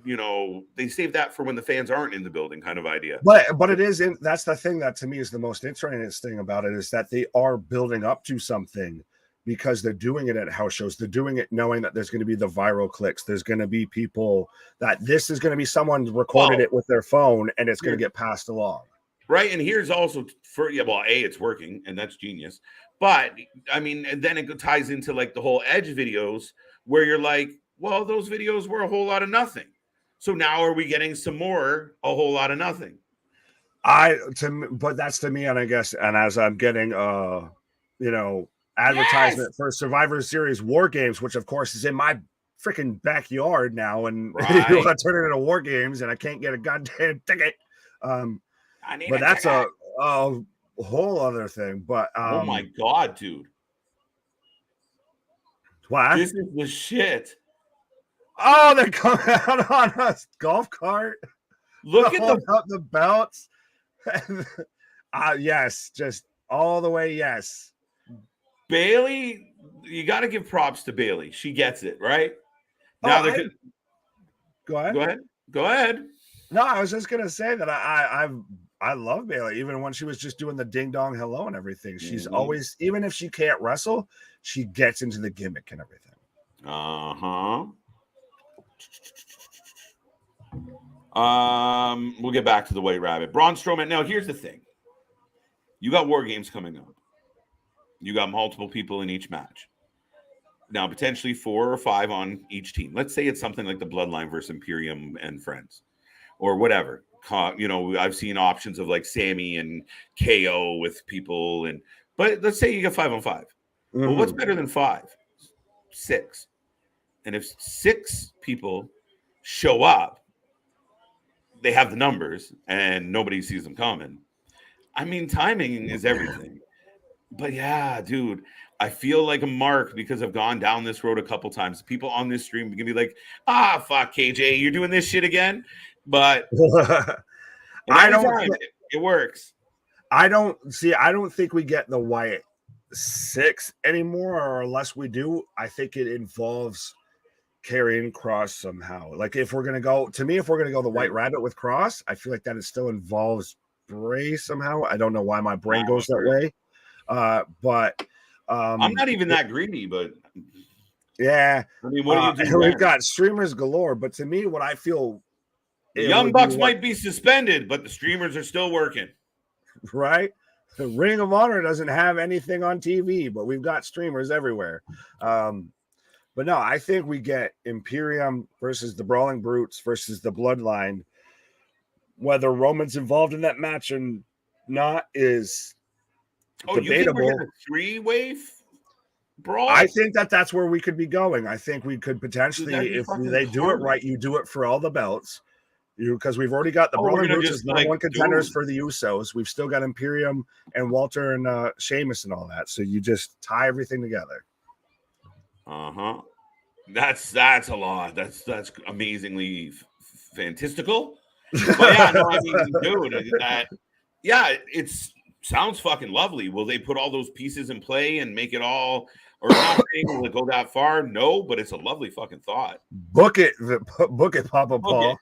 they save that for when the fans aren't in the building kind of idea. But it is, that's the thing that to me is the most interesting about it, is that they are building up to something because they're doing it at house shows. They're doing it knowing that there's going to be the viral clicks. There's going to be people that this is going to be someone recorded it with their phone and it's going to get passed along. Right. And here's also it's working and that's genius. But I mean, and then it ties into like the whole Edge videos where you're like, well, those videos were a whole lot of nothing. So now are we getting some more, a whole lot of nothing? But that's to me, and I guess, and as I'm getting, advertisement for Survivor Series War Games, which of course is in my freaking backyard now, and you want to turn it into War Games, and I can't get a goddamn ticket. But that's a whole other thing. But oh my god, dude! What? This is the shit. Oh, they're coming out on a golf cart. Look at the belts. Yes, just all the way. Yes. Bayley, you got to give props to Bayley. She gets it, right? Now they're Go ahead. Go ahead. No, I was just gonna say that I love Bayley, even when she was just doing the ding dong hello and everything. She's always, even if she can't wrestle, she gets into the gimmick and everything. We'll get back to the White Rabbit. Braun Strowman. Now, here's the thing. You got War Games coming up. You got multiple people in each match. Now, potentially 4 or 5 on each team. Let's say it's something like the Bloodline versus Imperium and Friends or whatever. I've seen options of like Sammy and KO with people. But let's say you get 5 on 5. Well, what's better than 5? 6. And if 6 people show up, they have the numbers and nobody sees them coming. I mean, timing is everything. But yeah, dude, I feel like a mark because I've gone down this road a couple times. People on this stream can be like, fuck, KJ, you're doing this shit again. But it works. I don't think we get the Wyatt 6 anymore, or unless we do, I think it involves Karrion Kross somehow. Like if we're gonna go the White Rabbit with Kross, I feel like that it still involves Bray somehow. I don't know why my brain goes that way. But I'm not even that greedy, but yeah. I mean, what do you do? We've got streamers galore, but to me, what I feel The Young Bucks might be suspended, but the streamers are still working. Right? The Ring of Honor doesn't have anything on TV, but we've got streamers everywhere. But no, I think we get Imperium versus the Brawling Brutes versus the Bloodline. Whether Roman's involved in that match or not is debatable. You think we're getting a three-way brawl? I think that's where we could be going. I think we could potentially, if they do it right, you do it for all the belts. Because we've already got the Brawling Brutes as number one contenders for the Usos. We've still got Imperium and Walter and Sheamus and all that. So you just tie everything together. That's a lot. That's amazingly fantastical. But yeah, no, I mean, dude, it sounds fucking lovely. Will they put all those pieces in play and make it all, or not? Will it go that far? No, but it's a lovely fucking thought. Book it, Papa Paul.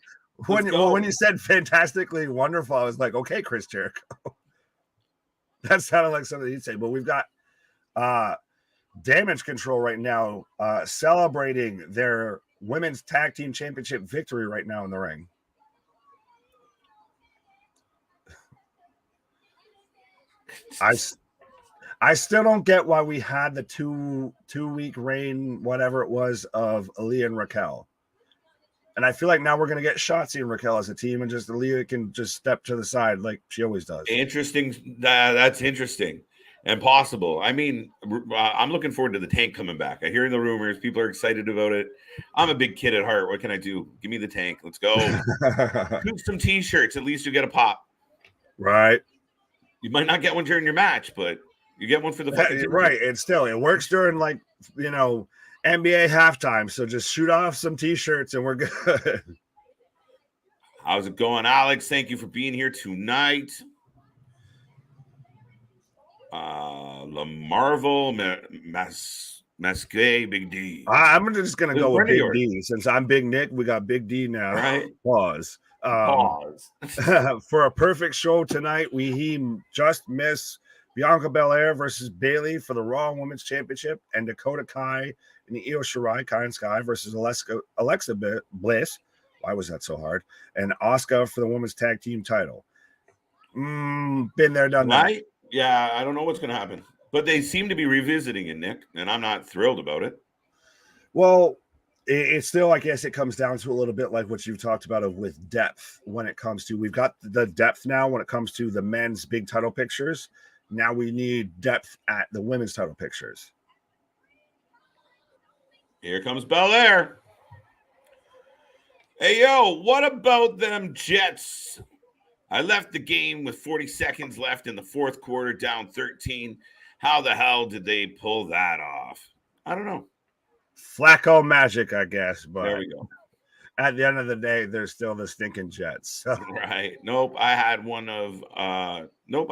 When you said fantastically wonderful, I was like, okay, Chris Jericho. That sounded like something you'd say. But we've got Damage Control right now celebrating their women's tag team championship victory right now in the ring. I still don't get why we had the two-week reign, whatever it was, of Aaliyah and Raquel. And I feel like now we're going to get Shotzi and Raquel as a team, and just Aaliyah can just step to the side like she always does. Interesting. That's interesting and possible. I mean, I'm looking forward to the Tank coming back. I hear the rumors. People are excited about it. I'm a big kid at heart. What can I do? Give me the Tank. Let's go. Do some T-shirts. At least you get a pop. Right. You might not get one during your match, but you get one for the fucking right. And still, it works during NBA halftime. So just shoot off some T-shirts and we're good. How's it going, Alex? Thank you for being here tonight. La Marvel Masque Big D. I'm just gonna go with Big D since I'm Big Nick. We got Big D now. Right. Pause. For a perfect show tonight, we just miss Bianca Belair versus Bayley for the Raw Women's Championship, and Dakota Kai and Io Shirai, Kai and Sky versus Alexa Bliss. Why was that so hard? And Asuka for the Women's Tag Team title. Been there, done that. Yeah, I don't know what's going to happen. But they seem to be revisiting it, Nick, and I'm not thrilled about it. Well, it's still, I guess it comes down to a little bit like what you've talked about with depth when it comes to, we've got the depth now when it comes to the men's big title pictures. Now we need depth at the women's title pictures. Here comes Belair. Hey, yo, what about them Jets? I left the game with 40 seconds left in the fourth quarter, down 13. How the hell did they pull that off? I don't know. Flacco magic, I guess. But there we go. At the end of the day, they're still the stinking Jets. So. Right. Nope. I had I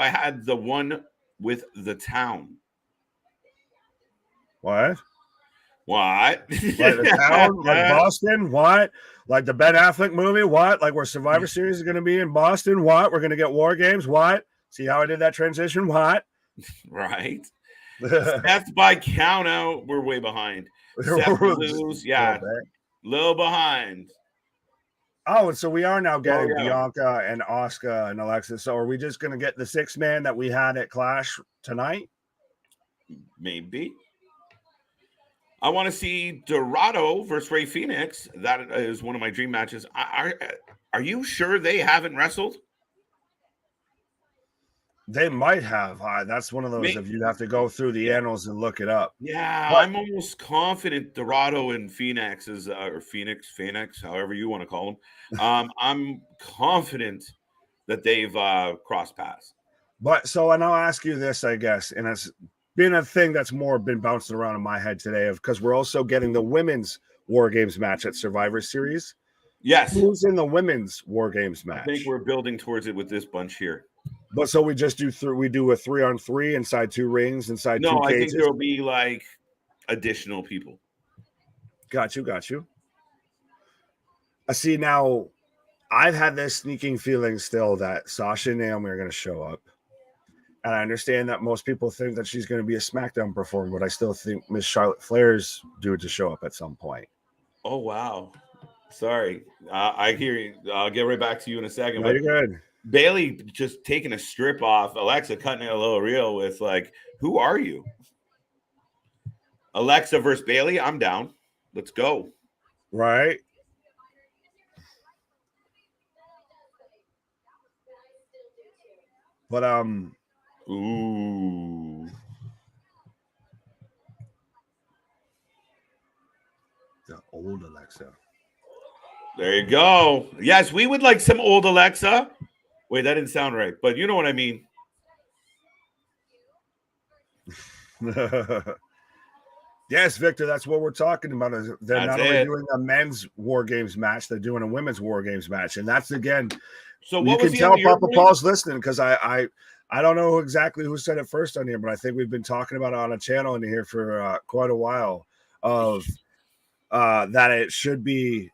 had the one with the town. What? What? Like the town? Like Boston? What? Like the Ben Affleck movie? What? Like where Survivor Series is going to be in Boston? What? We're going to get War Games? What? See how I did that transition? What? Right. Seth by count out, we're way behind. Seth lose, yeah, little behind. Oh, and so we are now getting Bianca and Asuka and Alexa. So are we just going to get the 6-man that we had at Clash tonight? Maybe. I want to see Dorado versus Rey Fenix. That is one of my dream matches. Are you sure they haven't wrestled? They might have. That's one of those if you'd have to go through the annals and look it up. Yeah, but I'm almost confident Dorado and Phoenix is or Phoenix, however you want to call them. I'm confident that they've crossed paths. But and I'll ask you this, I guess, and it's been a thing that's more been bouncing around in my head today, because we're also getting the women's War Games match at Survivor Series. Yes, who's in the women's War Games match? I think we're building towards it with this bunch here. But so we just do we do a 3-on-3 inside 2 rings, inside 2 cages? No, I think there'll be like additional people. Got you. I see now. I've had this sneaking feeling still that Sasha and Naomi are going to show up. And I understand that most people think that she's going to be a SmackDown performer, but I still think Miss Charlotte Flair's due to show up at some point. Oh, wow. Sorry. I hear you. I'll get right back to you in a second. No, But you're good. Bayley just taking a strip off. Alexa cutting it a little real with like, who are you? Alexa versus Bayley. I'm down. Let's go. Right. But ooh. The old Alexa. There you go. Yes, we would like some old Alexa. Wait, that didn't sound right, but you know what I mean. Yes, Victor, that's what we're talking about. They're That's not only doing a men's War Games match, they're doing a women's War Games match. And that's, again, so you can tell Papa Paul's listening, because I don't know exactly who said it first on here, but I think we've been talking about it on a channel in here for quite a while, of that it should be,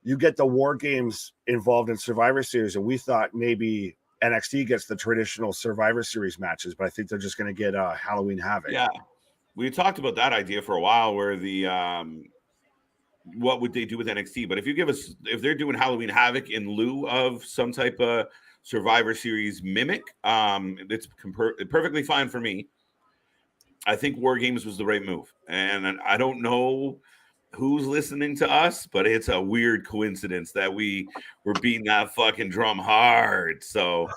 you get the War Games involved in Survivor Series, and we thought maybe NXT gets the traditional Survivor Series matches, but I think they're just going to get Halloween Havoc. Yeah, we talked about that idea for a while, where the what would they do with NXT? But if they're doing Halloween Havoc in lieu of some type of Survivor Series mimic, it's perfectly fine for me. I think War Games was the right move, and I don't know who's listening to us, but it's a weird coincidence that we were beating that fucking drum hard. So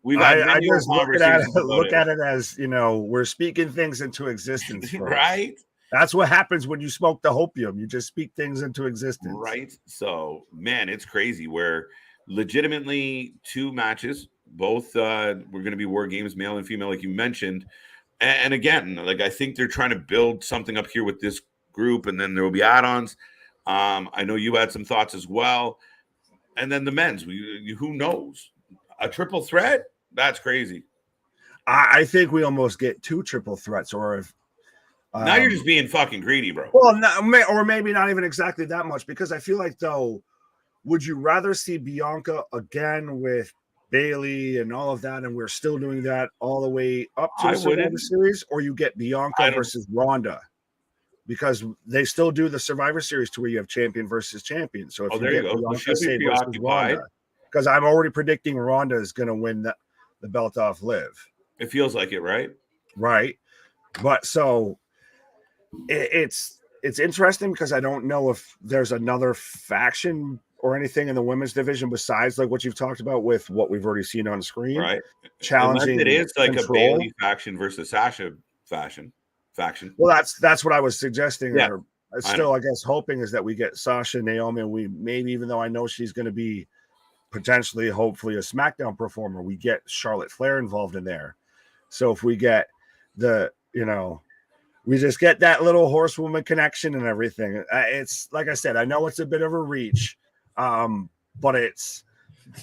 we've had I just look at it as, we're speaking things into existence. Right? That's what happens when you smoke the hopium. You just speak things into existence. Right. So, man, it's crazy where legitimately 2 matches, both we're going to be War Games, male and female, like you mentioned. And again, like, I think they're trying to build something up here with this group, and then there will be add-ons. I know you had some thoughts as well. And then the men's, who knows? A triple threat? That's crazy. I think we almost get 2 triple threats, or if now you're just being fucking greedy, bro. Well, or maybe not even exactly that much, because I feel like, though, would you rather see Bianca again with Bayley and all of that, and we're still doing that all the way up to the Survivor Series, or you get Bianca versus Ronda? Because they still do the Survivor Series to where you have champion versus champion. So if you get Bianca versus Ronda, because I'm already predicting Ronda is going to win the belt off Liv. It feels like it, right? Right. But so it's interesting, because I don't know if there's another faction or anything in the women's division besides like what you've talked about with what we've already seen on screen. Right. Challenging. Unless it is like Control. A Bayley faction versus Sasha faction. Well, that's what I was suggesting. Yeah, or still, I guess, hoping is that we get Sasha, Naomi, and we maybe, even though I know she's going to be potentially, hopefully, a SmackDown performer, we get Charlotte Flair involved in there. So if we get we just get that little horsewoman connection and everything. It's like I said, I know it's a bit of a reach, but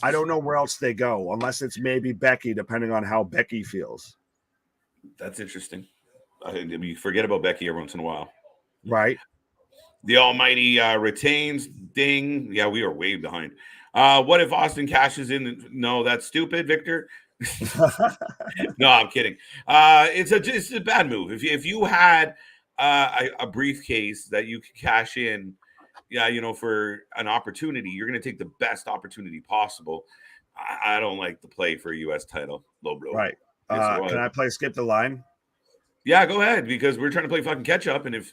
I don't know where else they go, unless it's maybe Becky, depending on how Becky feels. That's interesting. You forget about Becky every once in a while. Right. The Almighty retains. Ding. Yeah, we are way behind. What if Austin cashes in? No, that's stupid, Victor. No, I'm kidding. It's a bad move. If you had a briefcase that you could cash in, for an opportunity, you're going to take the best opportunity possible. I don't like the play for a U.S. title, low blow. Right. Can I play skip the line? Yeah, go ahead, because we're trying to play fucking catch up. And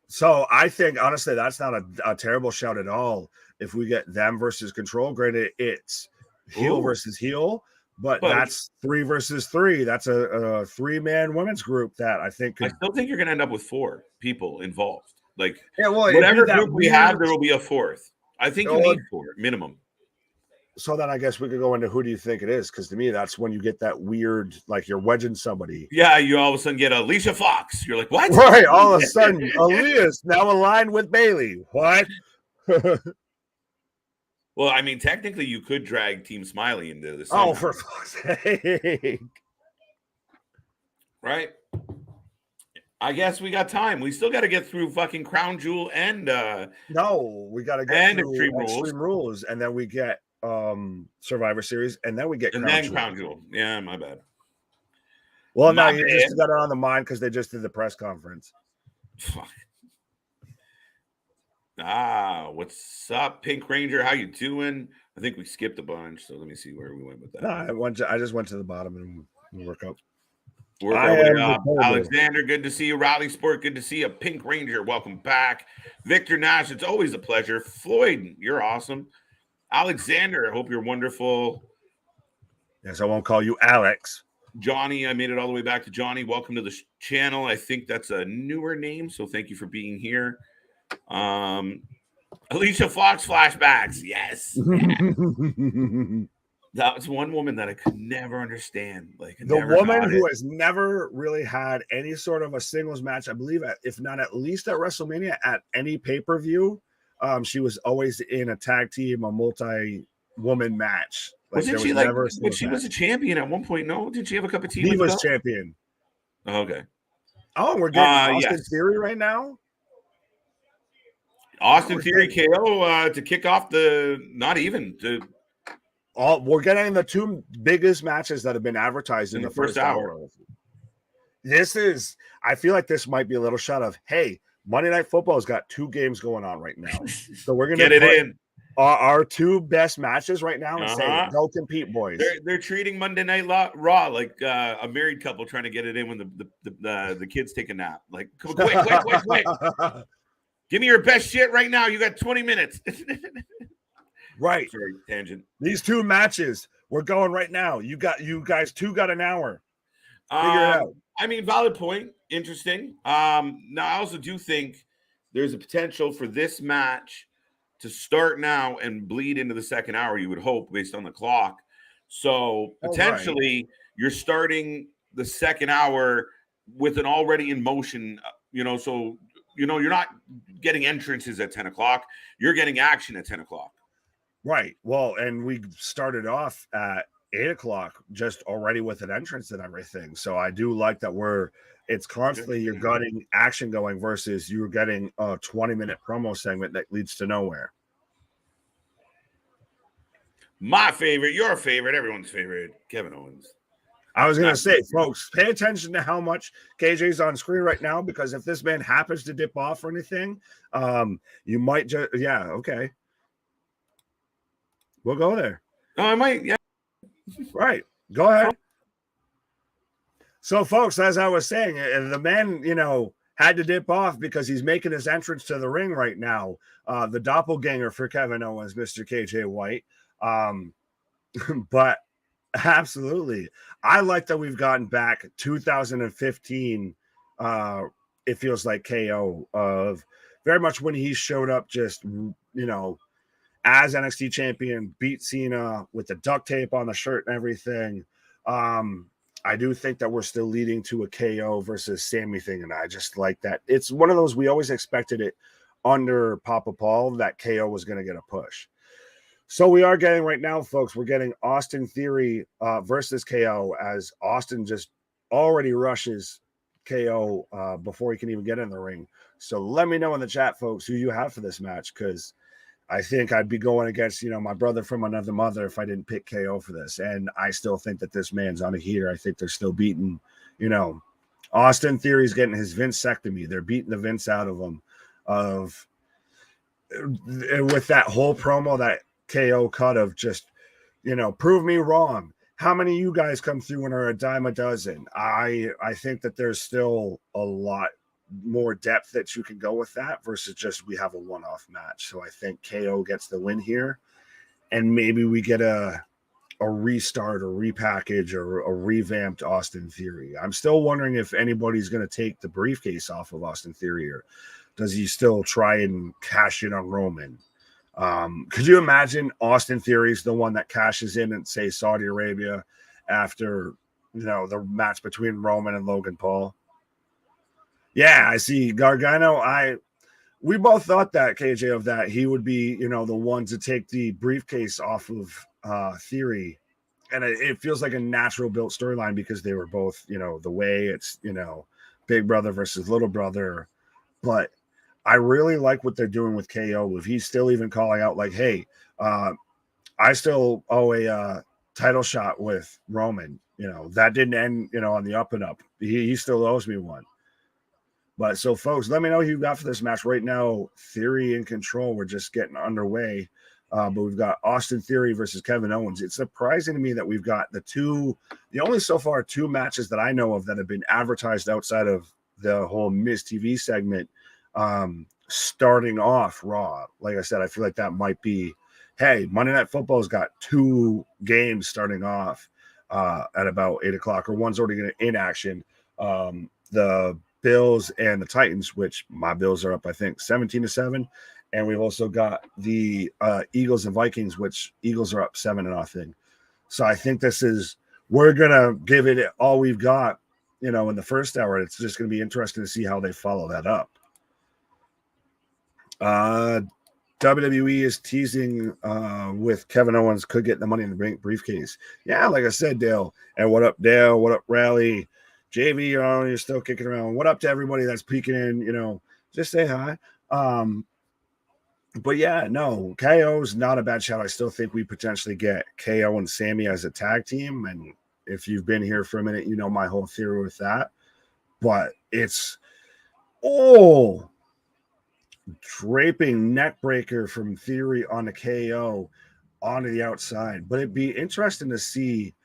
so I think, honestly, that's not a terrible shout at all. If we get them versus Control, granted, it's heel versus heel, but that's 3 versus 3. That's a 3-man women's group that I think I still think you're going to end up with 4 people involved. Like, well, whatever group we have, there will be a 4th. I think you need 4 minimum. So then I guess we could go into who do you think it is? Because to me, that's when you get that weird, like you're wedging somebody. Yeah, you all of a sudden get Alicia Fox. You're like, what? Right. All of a sudden, Aaliyah's now aligned with Bayley. What? Well, I mean, technically, you could drag Team Smiley into this. Oh, for fuck's sake. Right. I guess we got time. We still got to get through fucking Crown Jewel and no, we got to get through Extreme Rules, and then we get Survivor Series, and then we get Crown Jewel. Yeah, my bad. Well, no, you just got it on the mind because they just did the press conference. Fuck. What's up, Pink Ranger? How you doing? I think we skipped a bunch, so let me see where we went with that. No, I just went to the bottom and we'll work up. Work our way up. Alexander, good to see you. Raleigh Sport, good to see you. Pink Ranger, welcome back. Victor Nash, it's always a pleasure. Floyd, you're awesome. Alexander, I hope you're wonderful. Yes, I won't call you Alex. Johnny, I made it all the way back to Johnny. Welcome to the channel. I think that's a newer name, so thank you for being here. Alicia Fox flashbacks. Yes. That was one woman that I could never understand. Like the woman who has never really had any sort of a singles match, I believe, if not at least at WrestleMania, at any pay-per-view. She was always in a tag team, a multi-woman match. Like, wasn't she like? But she was a champion at one point. No, did she have a cup of tea? Divas champion. Oh, okay. Oh, we're getting Austin Theory right now. Austin Theory KO to kick off the we're getting the two biggest matches that have been advertised in the first hour. I feel like this might be a little shot of, hey, Monday Night Football's got two games going on right now. So we're going to get it in. Our two best matches right now and say, go compete, boys. They're treating Monday Night Raw like a married couple trying to get it in when the kids take a nap. Like, quick. Give me your best shit right now. You got 20 minutes. Right. Sorry, tangent. These two matches, we're going right now. You guys got an hour. Figure it out. I mean, valid point. Interesting. Now, I also do think there's a potential for this match to start now and bleed into the second hour, you would hope, based on the clock. So potentially you're starting the second hour with an already in motion, so, you're not getting entrances at 10 o'clock. You're getting action at 10 o'clock. Right. Well, and we started off at 8 o'clock just already with an entrance and everything. So I do like that it's constantly you're getting action going versus you're getting a 20-minute promo segment that leads to nowhere. My favorite, your favorite, everyone's favorite, Kevin Owens. I was going to say, folks, pay attention to how much KJ's on screen right now, because if this man happens to dip off or anything, you might just, okay. We'll go there. Oh, I might, yeah. Right. Go ahead. So, folks, as I was saying, the man, had to dip off because he's making his entrance to the ring right now. The doppelganger for Kevin Owens, Mr. KJ White. But absolutely, I like that we've gotten back 2015. It feels like KO of very much when he showed up, just as NXT champion, beat Cena with the duct tape on the shirt and everything. I do think that we're still leading to a KO versus Sammy thing, and I just like that. It's one of those, we always expected it under Papa Paul that KO was going to get a push. So we are getting right now, folks, we're getting Austin Theory versus KO, as Austin just already rushes KO before he can even get in the ring. So let me know in the chat, folks, who you have for this match, because I think I'd be going against, my brother from another mother if I didn't pick KO for this. And I still think that this man's on a heater. I think they're still beating, Austin Theory's getting his Vincectomy. They're beating the Vince out of him with that whole promo that KO cut of just, prove me wrong. How many of you guys come through and are a dime a dozen? I think that there's still a lot more depth that you can go with that versus just we have a one-off match. So I think KO gets the win here, and maybe we get a restart or repackage or a revamped Austin Theory. I'm still wondering if anybody's going to take the briefcase off of Austin Theory, or does he still try and cash in on Roman? Could you imagine Austin Theory's the one that cashes in and say Saudi Arabia after, the match between Roman and Logan Paul? Yeah, I see Gargano. We both thought that, KJ, of that he would be, the one to take the briefcase off of Theory. And it feels like a natural built storyline because they were both, the way it's, big brother versus little brother. But I really like what they're doing with KO. If he's still even calling out like, hey, I still owe a title shot with Roman. That didn't end, on the up and up. He still owes me one. But so, folks, let me know who you got for this match right now. Theory and Control. We're just getting underway. But we've got Austin Theory versus Kevin Owens. It's surprising to me that we've got the only so far 2 matches that I know of that have been advertised outside of the whole Miz TV segment starting off Raw. Like I said, I feel like that might be, hey, Monday Night Football's got 2 games starting off at about 8 o'clock, or one's already in action. The Bills and the Titans, which my Bills are up, I think, 17-7. And we've also got the Eagles and Vikings, which Eagles are up 7-0. So I think we're going to give it all we've got, in the first hour. It's just going to be interesting to see how they follow that up. WWE is teasing with Kevin Owens could get the Money in the Bank briefcase. Yeah, like I said, Dale. And what up, Dale? What up, Rally? JV, you're still kicking around. What up to everybody that's peeking in? Just say hi. But yeah, no, KO's not a bad shout. I still think we potentially get KO and Sammy as a tag team. And if you've been here for a minute, you know my whole theory with that. But it's draping neck breaker from Theory on the KO onto the outside. But it'd be interesting to see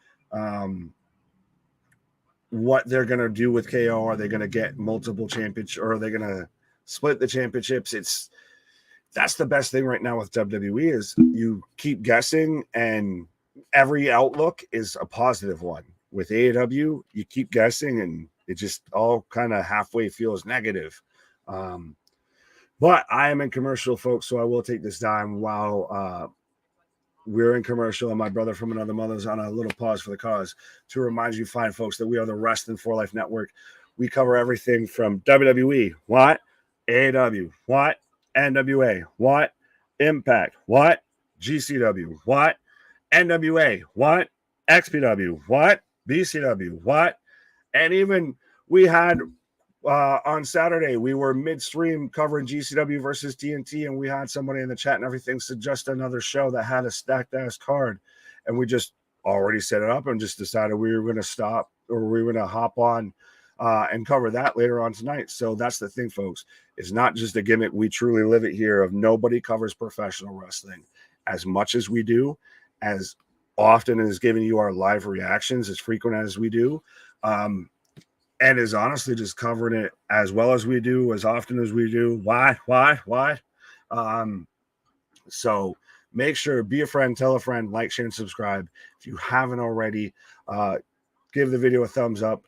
what they're going to do with KO. Are they going to get multiple championships, or are they going to split the championships? That's the best thing right now with WWE is you keep guessing, and every outlook is a positive one. With AEW, you keep guessing, and it just all kind of halfway feels negative. But I am in commercial, folks, so I will take this time while we're in commercial, and my brother from another mother's on a little pause for the cause to remind you, fine folks, that we are the Wrasslin for Life Network. We cover everything from WWE, what? AEW, what? NWA, what? Impact, what? GCW, what? NWA, what? XPW, what? BCW, what? And even we had on Saturday, we were midstream covering GCW versus TNT, and we had somebody in the chat and everything suggest another show that had a stacked ass card, and we just already set it up and just decided we were going to stop, or we were going to hop on and cover that later on tonight. So that's the thing, folks. It's not just a gimmick. We truly live it here. Of nobody covers professional wrestling as much as we do, as often as giving you our live reactions, as frequent as we do. And is honestly just covering it as well as we do, as often as we do. Why? So make sure, be a friend, tell a friend, like, share, and subscribe. If you haven't already, give the video a thumbs up.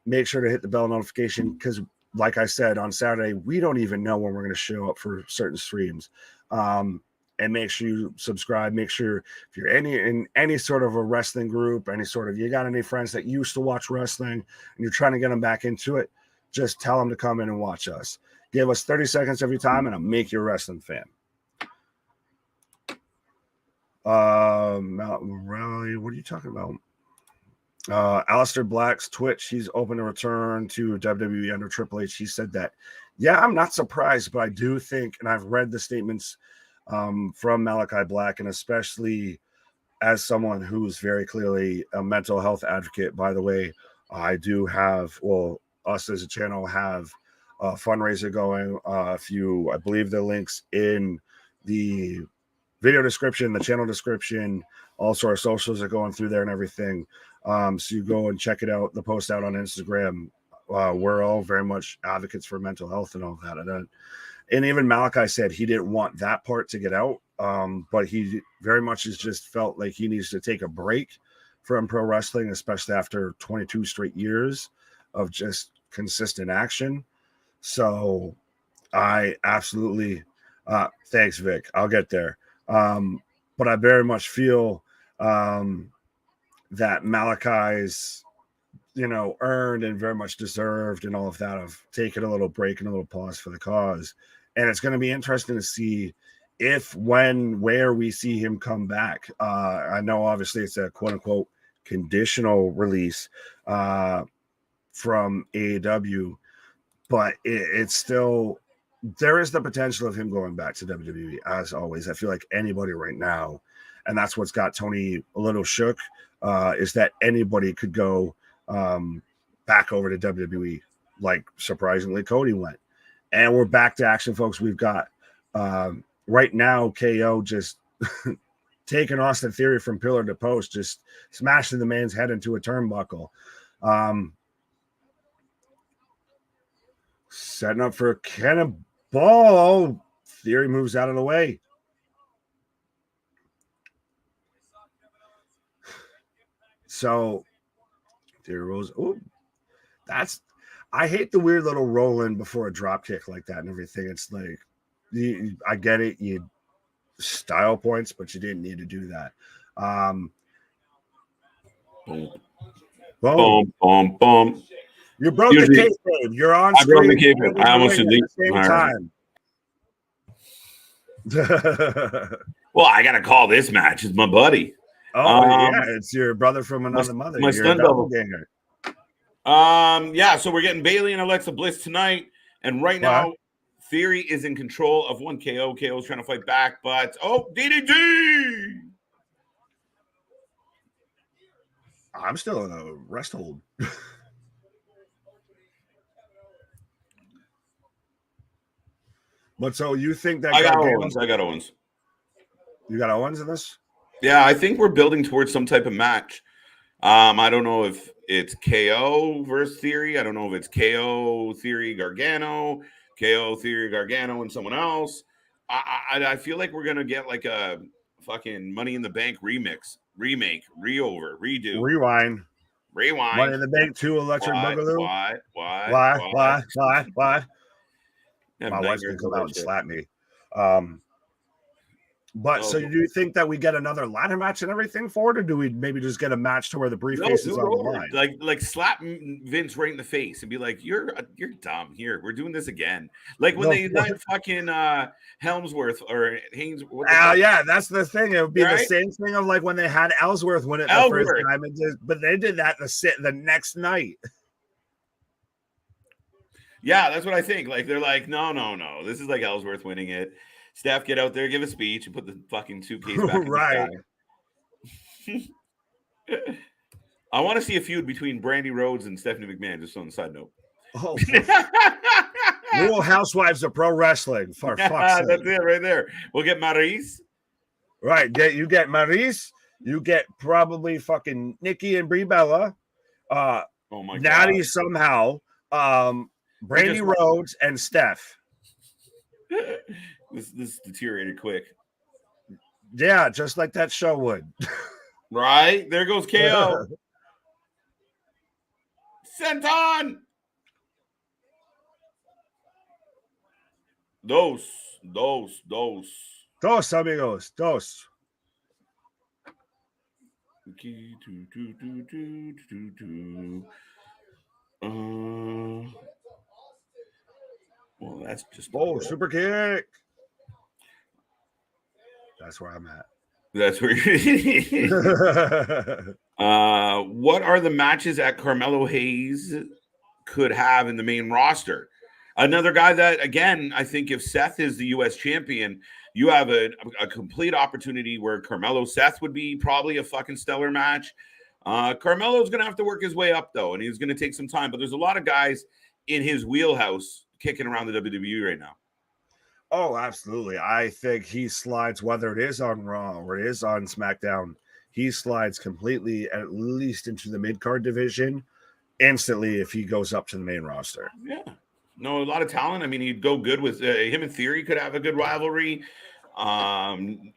Make sure to hit the bell notification, because like I said, on Saturday, we don't even know when we're going to show up for certain streams. And make sure you subscribe. Make sure if you're in any sort of a wrestling group, you got any friends that used to watch wrestling and you're trying to get them back into it, just tell them to come in and watch us. Give us 30 seconds every time, and I'll make you a wrestling fan. Mountain Rally, what are you talking about? Aleister Black's Twitch, he's open to return to WWE under Triple H. He said that. Yeah, I'm not surprised, but I do think, and I've read the statements from Malachi Black, and especially as someone who's very clearly a mental health advocate. By the way, I do have, us as a channel have a fundraiser going. I believe the links in the video description, the channel description, also our socials are going through there and everything. So you go and check it out, the post out on Instagram. We're all very much advocates for mental health and all that. And even Malachi said he didn't want that part to get out, but he very much has just felt like he needs to take a break from pro wrestling, especially after 22 straight years of just consistent action. So I absolutely, thanks, Vic. I'll get there. But I very much feel that Malachi's, earned and very much deserved and all of that of taking a little break and a little pause for the cause. And it's going to be interesting to see if, when, where we see him come back. I know obviously it's a quote unquote conditional release from AEW, but it's still, there is the potential of him going back to WWE as always. I feel like anybody right now and that's what's got Tony a little shook. Is that anybody could go back over to WWE? Like surprisingly, Cody went, and we're back to action, folks. We've got right now KO just taking Austin Theory from pillar to post, just smashing the man's head into a turnbuckle. Setting up for a cannonball. Theory moves out of the way. So Theory rolls. Oh, I hate the weird little roll in before a drop kick like that and everything. It's like, I get it. You style points, but you didn't need to do that. Boom. Boom. Boom, boom, boom. You broke the kayfabe. You're on I broke screen. the kayfabe. I almost should leave. Same time. Well, I got to call this match. It's my buddy. Oh, yeah. It's your brother from another mother. My You're stun double. ganger. Yeah, so we're getting Bayley and Alexa Bliss tonight. And right now, Theory is in control of one KO. KO's trying to fight back, but DDT! I'm still in a rest hold. But so you think that I got Owens. You got Owens in this? Yeah, I think we're building towards some type of match. I don't know if it's KO versus Theory. I don't know if it's KO, Theory, Gargano, KO, Theory, Gargano, and someone else. I feel like we're gonna get like a fucking Money in the Bank remake, redo, rewind. Money in the Bank 2 Electric Boogaloo. Why? My wife's gonna come out and slap me. But so do you think that we get another ladder match and everything for it, or do we maybe just get a match to where the briefcase is on the line? Like slap Vince right in the face and be like, "You're dumb. Here, we're doing this again." Like when they let fucking Helmsworth or Haynes. Yeah, that's the thing. It would be the same thing of like when they had Ellsworth win it the first time, but they did that the next night. Yeah, that's what I think. Like they're like, no. This is like Ellsworth winning it. Steph, get out there, give a speech, and put the fucking suitcase back right. in the sky. I want to see a feud between Brandy Rhodes and Stephanie McMahon, just on the side note. Oh, Real Housewives of Pro Wrestling, for fuck's sake. That's it right there. We'll get Maryse. Right. You get Maryse. You get probably fucking Nikki and Brie Bella. Oh, my God. Natty somehow. Brandy Rhodes and Steph. This deteriorated quick. Yeah, just like that show would. Right? There goes KO. Senton! Dos. Dos, amigos. Dos. Well, that's just super kick. That's where I'm at. That's where what are the matches that Carmelo Hayes could have in the main roster? Another guy that, again, I think if Seth is the U.S. champion, you have a complete opportunity where Seth would be probably a fucking stellar match. Carmelo's going to have to work his way up, though, and he's going to take some time. But there's a lot of guys in his wheelhouse kicking around the WWE right now. Oh, absolutely. I think he slides, whether it is on Raw or it is on SmackDown, he slides completely at least into the mid-card division instantly if he goes up to the main roster. Yeah. No, a lot of talent. I mean, he'd go good with him and Theory could have a good rivalry.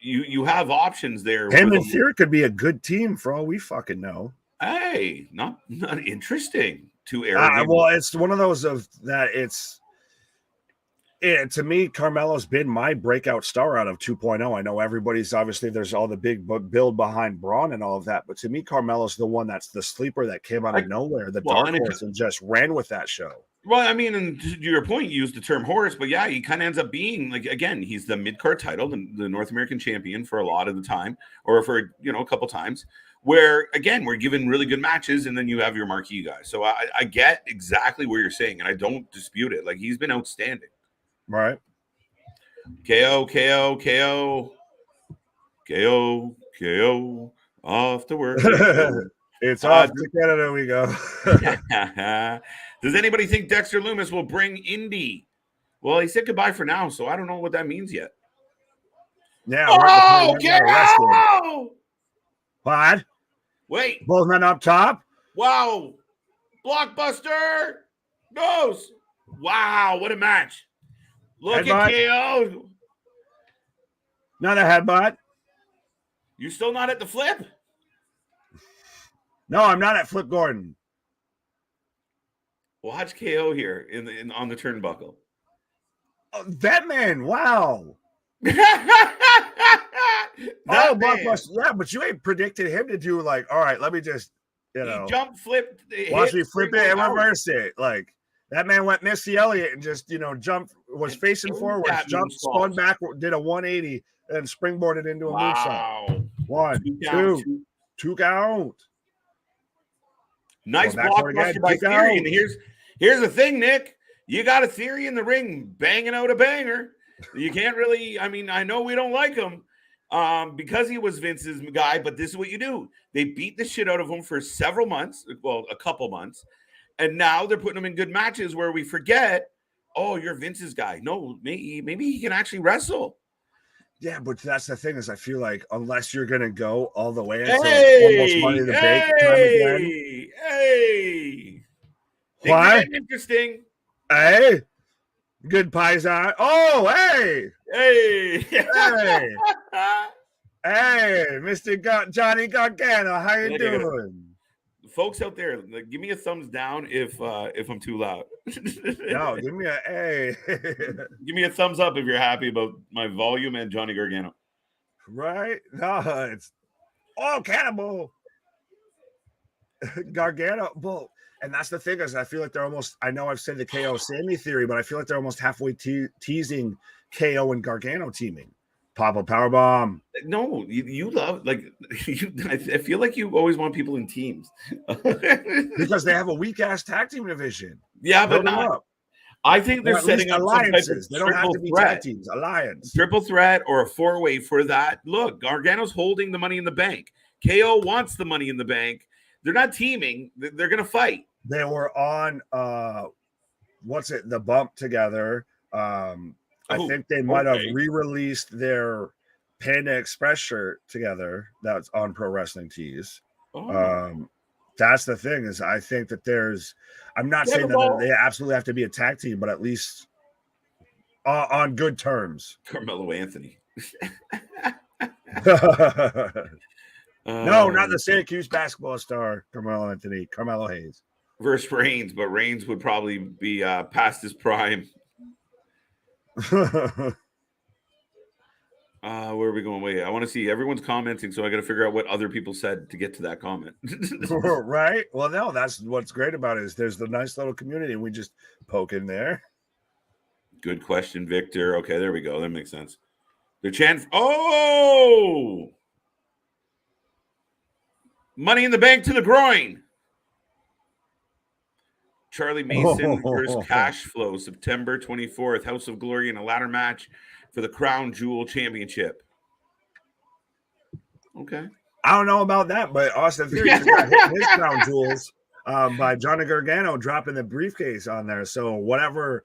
You have options there. Him and Theory could be a good team for all we fucking know. Hey, not interesting. Too arrogant. Well, it's one of those of that to me, Carmelo's been my breakout star out of 2.0. I know everybody's obviously there's all the big build behind Braun and all of that, but to me, Carmelo's the one that's the sleeper that came out of nowhere, the dark horse, and just ran with that show. Well, I mean, and to your point, you used the term horse, but yeah, he kind of ends up being like, again, he's the mid-card title, the North American champion for a lot of the time, or for a couple times, where again we're given really good matches, and then you have your marquee guys. So I get exactly what you're saying, and I don't dispute it. Like he's been outstanding. Right. KO. KO off to work. They go. It's off to Canada we go. Does anybody think Dexter Loomis will bring Indy? Well, he said goodbye for now, so I don't know what that means yet. Yeah. Oh, KO! What? Wait. Both men up top? Wow. Blockbuster goes. Wow, what a match. Look at KO. Another headbutt. You still not at the flip? No, I'm not at Flip Gordon. Watch KO here on the turnbuckle. Oh, that man, wow. Blockbuster. Yeah, but you ain't predicted him to do like, all right, let me just, he jump, flip, watch me flip it and reverse it. Like that man went Missy Elliott and just, jumped, was facing forward, jumped, spun back, did a 180 and springboarded into a moonsault. 1, 2 count. Nice blockbuster by Theory. And here's the thing, Nick. You got a Theory in the ring banging out a banger. You can't really, I know we don't like him because he was Vince's guy, but this is what you do. They beat the shit out of him for several months, well, a couple months, and now they're putting him in good matches where we forget, oh, you're Vince's guy. No, maybe he can actually wrestle. Yeah, but that's the thing is I feel like unless you're going to go all the way until almost Money in the Bank time again. What? Interesting. Hey. Good Paisan. Oh, hey. Hey, Mr. Johnny Gargano, how you doing? Folks out there, give me a thumbs down if I'm too loud. No, give me a hey. Give me a thumbs up if you're happy about my volume and Johnny Gargano. Right? No, it's cannibal. Gargano, well, and that's the thing is I feel like they're almost, I know I've said the KO Sammy theory, but I feel like they're almost halfway teasing KO and Gargano teaming. Pop-up powerbomb. No, you love, like, I feel like you always want people in teams. Because they have a weak-ass tag team division. Yeah, but not. I think they're setting up alliances. Some type of they don't have to be tag teams. Alliance. Triple threat or a four-way for that. Look, Gargano's holding the Money in the Bank. KO wants the Money in the Bank. They're not teaming. They're going to fight. They were on, the bump together. I think they might have re-released their Panda Express shirt together. That's on Pro Wrestling Tees. That's the thing is I think that I'm not saying that they absolutely have to be a tag team, but at least on good terms. Carmelo Anthony. No, not the Syracuse basketball star, Carmelo Anthony, Carmelo Hayes. Versus Reigns, but Reigns would probably be past his prime. Where are we going? Wait, I want to see everyone's commenting, so I got to figure out what other people said to get to that comment. Right? Well, no, that's what's great about it is there's the nice little community, and we just poke in there. Good question, Victor. Okay, there we go. That makes sense. The chant. Oh, Money in the Bank to the groin. Charlie Mason versus Cash Flow, September 24th. House of Glory in a ladder match for the Crown Jewel Championship. Okay. I don't know about that, but Austin Theory just got hit his Crown Jewels by Johnny Gargano dropping the briefcase on there. So whatever,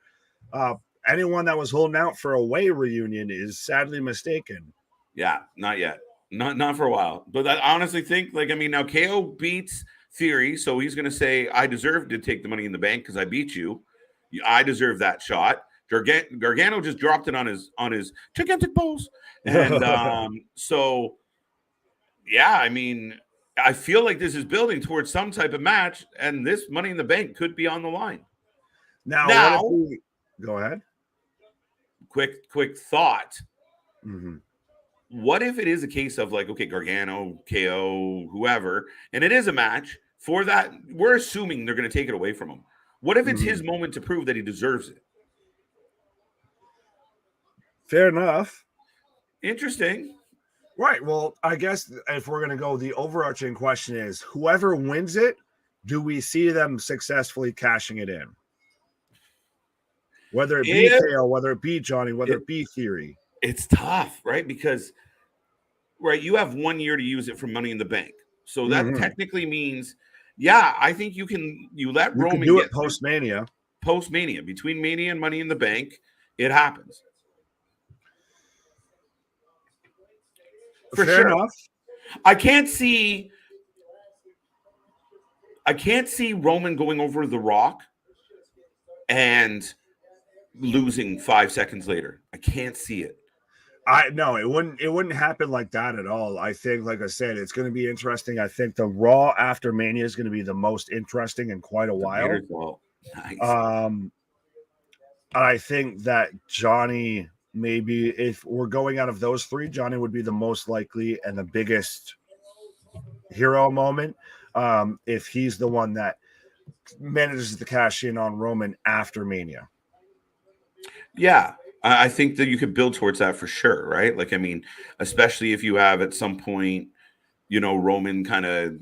anyone that was holding out for a way reunion is sadly mistaken. Yeah, not yet. Not for a while. But I honestly think, now KO beats Theory, so he's going to say, I deserve to take the Money in the Bank because I beat you. I deserve that shot. Gargano just dropped it on his gigantic balls. And so, yeah, I feel like this is building towards some type of match, and this Money in the Bank could be on the line. Now go ahead. Quick thought. Mm-hmm. What if it is a case of Gargano, KO, whoever, and it is a match for that? We're assuming they're going to take it away from him. What if it's his moment to prove that he deserves it? Fair enough. Interesting. Right. Well, I guess if we're going to go, the overarching question is whoever wins it, do we see them successfully cashing it in? Whether it be KO, whether it be Johnny, whether it be Theory. It's tough, right? Because right, you have 1 year to use it for Money in the Bank. So that Mhm. technically means, yeah, I think you let You could Roman do it get post Mania. post Mania, between Mania and Money in the Bank, it happens. For Fair sure. enough. I can't see Roman going over The Rock and losing 5 seconds later. I can't see it. It wouldn't happen like that at all. I think, like I said, it's going to be interesting. I think the Raw after Mania is going to be the most interesting in quite a while. Nice. I think that Johnny, maybe if we're going out of those three, Johnny would be the most likely and the biggest hero moment. If he's the one that manages to cash in on Roman after Mania. Yeah, I think that you could build towards that for sure, right? Like, I mean, especially if you have at some point, Roman kind of,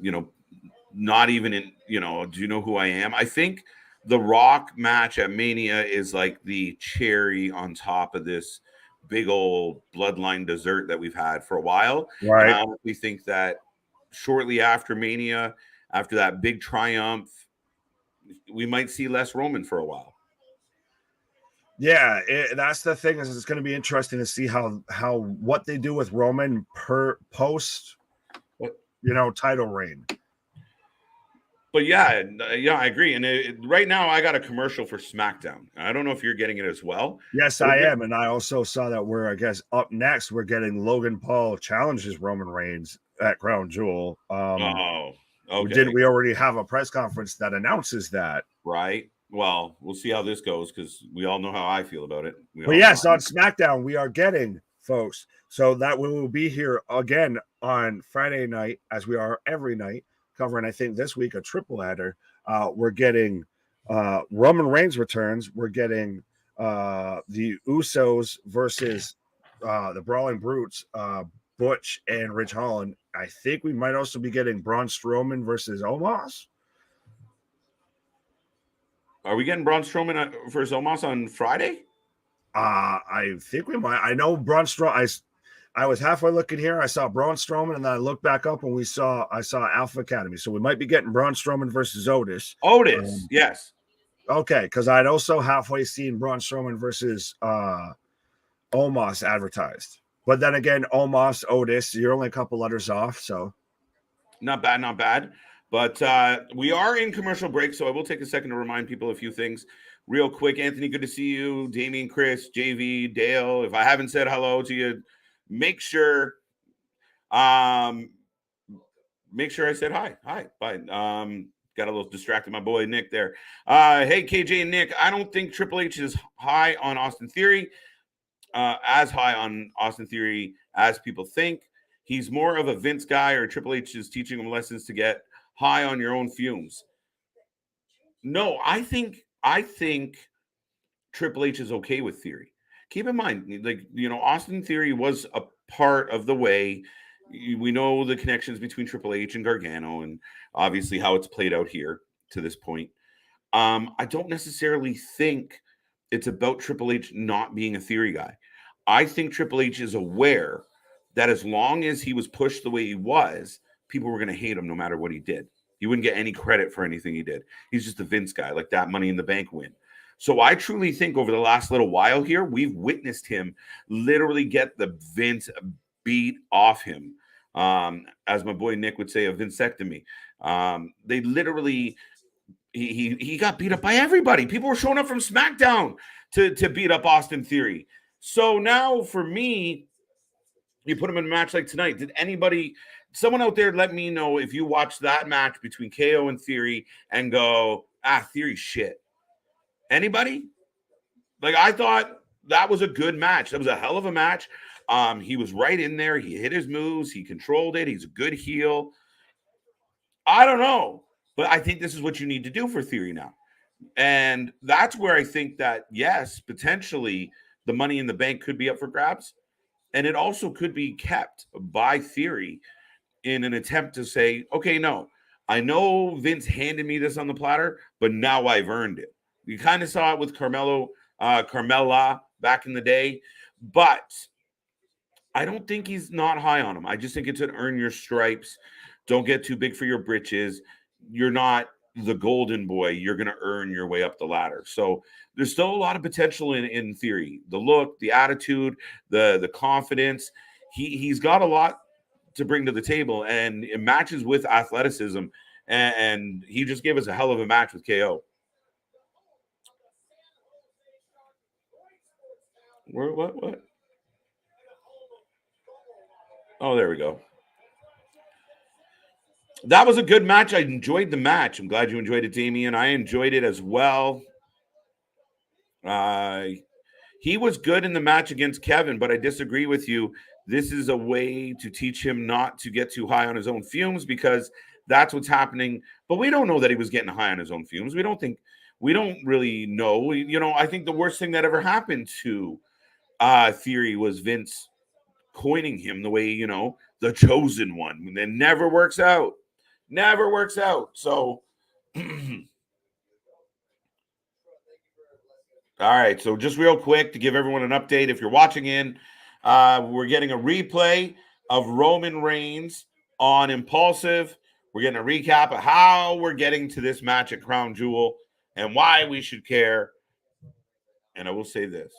not even in, do you know who I am? I think the Rock match at Mania is like the cherry on top of this big old bloodline dessert that we've had for a while. And Right. I honestly think that shortly after Mania, after that big triumph, we might see less Roman for a while. Yeah, that's the thing, is it's going to be interesting to see how what they do with Roman per post, title reign. But yeah, I agree. And right now, I got a commercial for SmackDown. I don't know if you're getting it as well. Yes, I am, and I also saw that I guess up next we're getting Logan Paul challenges Roman Reigns at Crown Jewel. Oh, okay. We already have a press conference that announces that? Right. Well, we'll see how this goes, because we all know how I feel about it. But yes, on SmackDown we are getting, folks, so that we will be here again on Friday night, as we are every night, covering, I think this week, a triple header. We're getting Roman Reigns returns. We're getting the Usos versus the Brawling Brutes, Butch and Ridge Holland. I think we might also be getting Braun Strowman versus Omos. Are we getting Braun Strowman versus Omos on Friday? I think we might. I know Braun Strowman. I was halfway looking here. I saw Braun Strowman, and then I looked back up, and I saw Alpha Academy. So we might be getting Braun Strowman versus Otis. Yes. Okay, because I'd also halfway seen Braun Strowman versus Omos advertised. But then again, Omos, Otis, you're only a couple letters off, so not bad. But we are in commercial break, so I will take a second to remind people a few things real quick. Anthony, good to see you. Damien, Chris, JV, Dale. If I haven't said hello to you, make sure I said hi. Bye. Got a little distracted, my boy Nick there. Hey, KJ and Nick, I don't think Triple H is high on Austin Theory, as high on Austin Theory as people think. He's more of a Vince guy, or Triple H is teaching him lessons to get high on your own fumes. No, I think Triple H is okay with Theory. Keep in mind, Austin Theory was a part of the way. We know the connections between Triple H and Gargano, and obviously how it's played out here to this point. I don't necessarily think it's about Triple H not being a Theory guy. I think Triple H is aware that as long as he was pushed the way he was, people were going to hate him no matter what he did. He wouldn't get any credit for anything he did. He's just a Vince guy, like that Money in the Bank win. So I truly think over the last little while here, we've witnessed him literally get the Vince beat off him. As my boy Nick would say, a Vincectomy. They literally, he got beat up by everybody. People were showing up from SmackDown to beat up Austin Theory. So now for me, you put him in a match like tonight. Did someone out there, let me know if you watched that match between KO and Theory and go, Theory shit. Anybody? Like, I thought that was a good match. That was a hell of a match. He was right in there. He hit his moves. He controlled it. He's a good heel. I don't know, but I think this is what you need to do for Theory now. And that's where I think that, yes, potentially the Money in the Bank could be up for grabs. And it also could be kept by Theory in an attempt to say, okay, no, I know Vince handed me this on the platter, but now I've earned it. You kind of saw it with Carmella back in the day. But I don't think he's not high on him. I just think it's an earn your stripes. Don't get too big for your britches. You're not the golden boy. You're going to earn your way up the ladder. So there's still a lot of potential in theory. The look, the attitude, the confidence. He's got a lot to bring to the table, and it matches with athleticism. And he just gave us a hell of a match with KO. What? Oh, there we go. That was a good match. I enjoyed the match. I'm glad you enjoyed it, Damien. I enjoyed it as well. He was good in the match against Kevin, but I disagree with you. This is a way to teach him not to get too high on his own fumes, because that's what's happening. But we don't know that he was getting high on his own fumes. We don't really know. I think the worst thing that ever happened to Theory was Vince coining him the way, the chosen one. It never works out. Never works out. So, all right. So just real quick to give everyone an update. If you're watching in, we're getting a replay of Roman Reigns on Impulsive. We're getting a recap of how we're getting to this match at Crown Jewel and why we should care. And I will say this.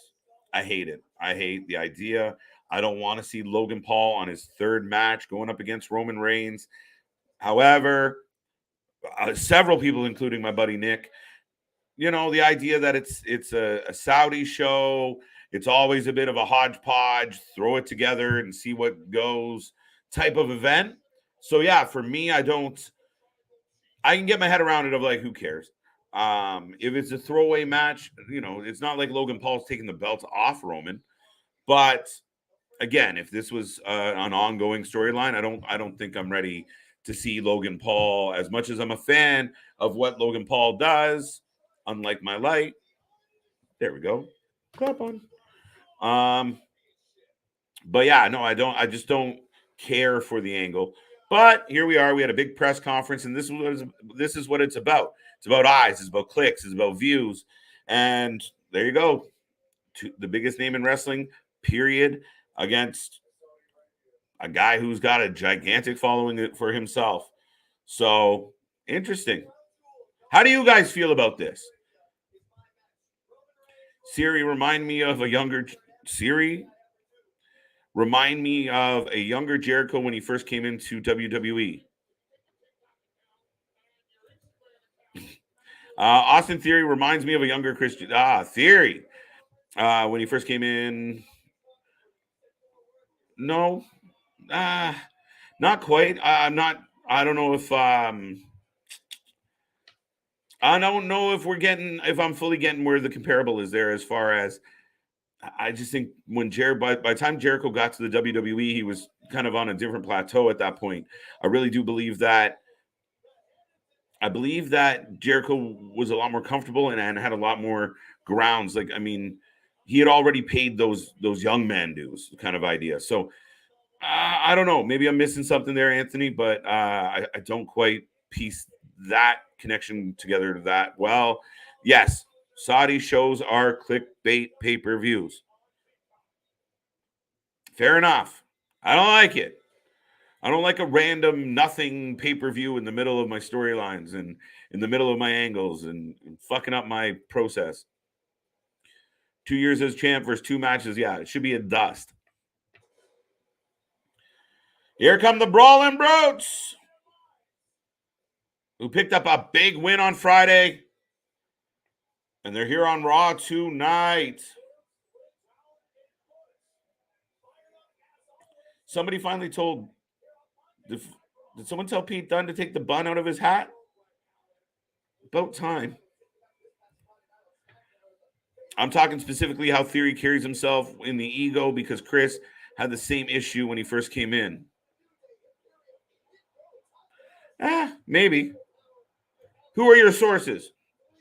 I hate it. I hate the idea. I don't want to see Logan Paul on his third match going up against Roman Reigns. However, several people, including my buddy Nick, the idea that it's a Saudi show, it's always a bit of a hodgepodge, throw it together and see what goes type of event. So yeah, for me, I can get my head around it of like, who cares? If it's a throwaway match, it's not like Logan Paul's taking the belts off Roman. But again, if this was an ongoing storyline, I don't think I'm ready to see Logan Paul. As much as I'm a fan of what Logan Paul does, unlike my light. There we go. Clap on. But yeah, no, I just don't care for the angle. But here we are. We had a big press conference, and this is what it's about. It's about eyes. It's about clicks. It's about views. And there you go. The biggest name in wrestling, period, against a guy who's got a gigantic following for himself. So, interesting. How do you guys feel about this? Siri, remind me of a younger Jericho when he first came into WWE. Austin Theory reminds me of a younger Christian. Theory. When he first came in. No. Not quite. I don't know if I don't know if I'm fully getting where the comparable is there, as far as I just think when by the time Jericho got to the WWE, he was kind of on a different plateau at that point. I really do believe that. I believe that Jericho was a lot more comfortable and had a lot more grounds. Like, I mean, he had already paid those young man dues kind of idea. So I don't know. Maybe I'm missing something there, Anthony, but I don't quite piece that connection together that well. Yes, Saudi shows are clickbait pay-per-views. Fair enough. I don't like it. I don't like a random nothing pay-per-view in the middle of my storylines and in the middle of my angles and fucking up my process. 2 years as champ versus 2 matches. Yeah, it should be a dust. Here come the Brawling Brutes, who picked up a big win on Friday. And they're here on Raw tonight. Somebody finally told... Did someone tell Pete Dunne to take the bun out of his hat? About time. I'm talking specifically how Theory carries himself in the ego, because Chris had the same issue when he first came in. Maybe. Who are your sources?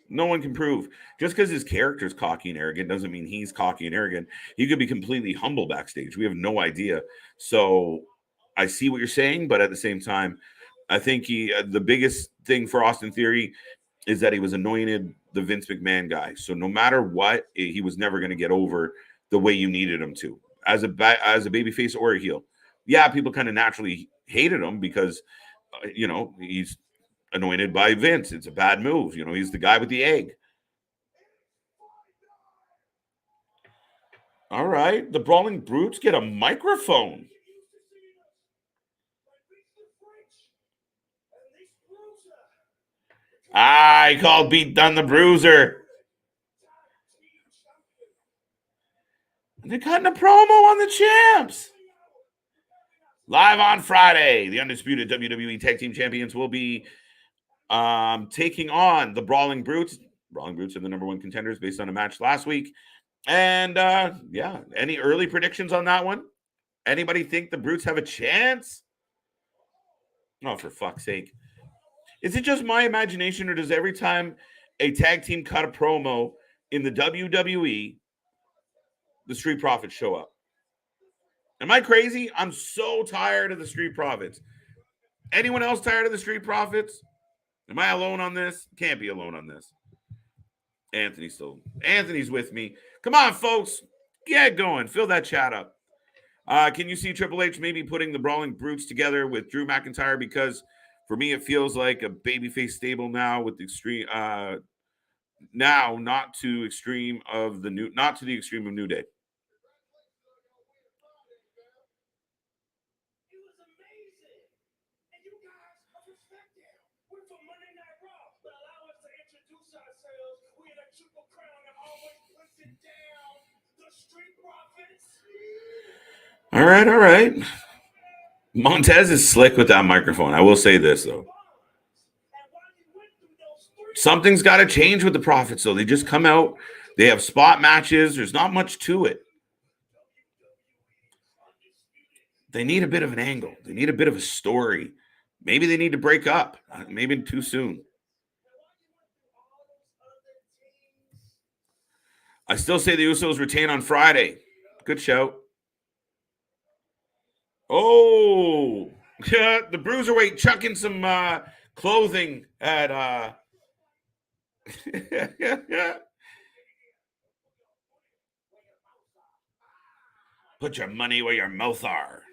No one can prove. Just because his character's cocky and arrogant doesn't mean he's cocky and arrogant. He could be completely humble backstage. We have no idea. So I see what you're saying, but at the same time, I think the biggest thing for Austin Theory is that he was anointed the Vince McMahon guy. So no matter what, he was never going to get over the way you needed him to. as a babyface or a heel. Yeah, people kind of naturally hated him because he's anointed by Vince. It's a bad move. He's the guy with the egg. All right, the Brawling Brutes get a microphone. I called Pete Dunne the Bruiser. They're cutting a promo on the champs. Live on Friday, the undisputed WWE Tag Team Champions will be taking on the Brawling Brutes. Brawling Brutes are the number one contenders based on a match last week. And any early predictions on that one? Anybody think the Brutes have a chance? Oh, for fuck's sake. Is it just my imagination, or does every time a tag team cut a promo in the WWE, the Street Profits show up? Am I crazy? I'm so tired of the Street Profits. Anyone else tired of the Street Profits? Am I alone on this? Can't be alone on this. Anthony's with me. Come on, folks. Get going. Fill that chat up. Can you see Triple H maybe putting the Brawling Brutes together with Drew McIntyre? Because for me, it feels like a babyface stable now with the extreme. Now, not to the extreme of New Day. All right. Montez is slick with that microphone. I will say this, though. Something's got to change with the Profits, though. They just come out. They have spot matches. There's not much to it. They need a bit of an angle. They need a bit of a story. Maybe they need to break up. Maybe too soon. I still say the Usos retain on Friday. Good shout. Oh, the Bruiserweight chucking some clothing at Put your money where your mouth are.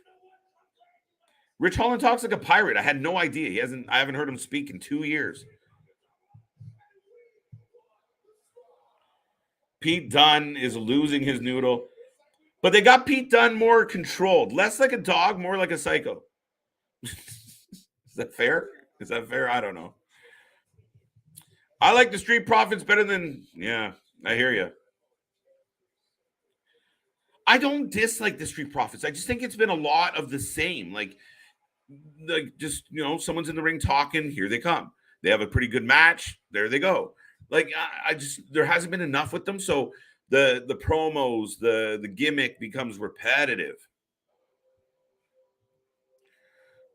Rich Holland talks like a pirate. I had no idea. I haven't heard him speak in 2 years. Pete Dunne is losing his noodle. But they got Pete Dunne more controlled. Less like a dog, more like a psycho. Is that fair? I don't know. I like the Street Profits better than... Yeah, I hear you. I don't dislike the Street Profits. I just think it's been a lot of the same. Like just, someone's in the ring talking. Here they come. They have a pretty good match. There they go. Like, there hasn't been enough with them. So the promos, the gimmick becomes repetitive.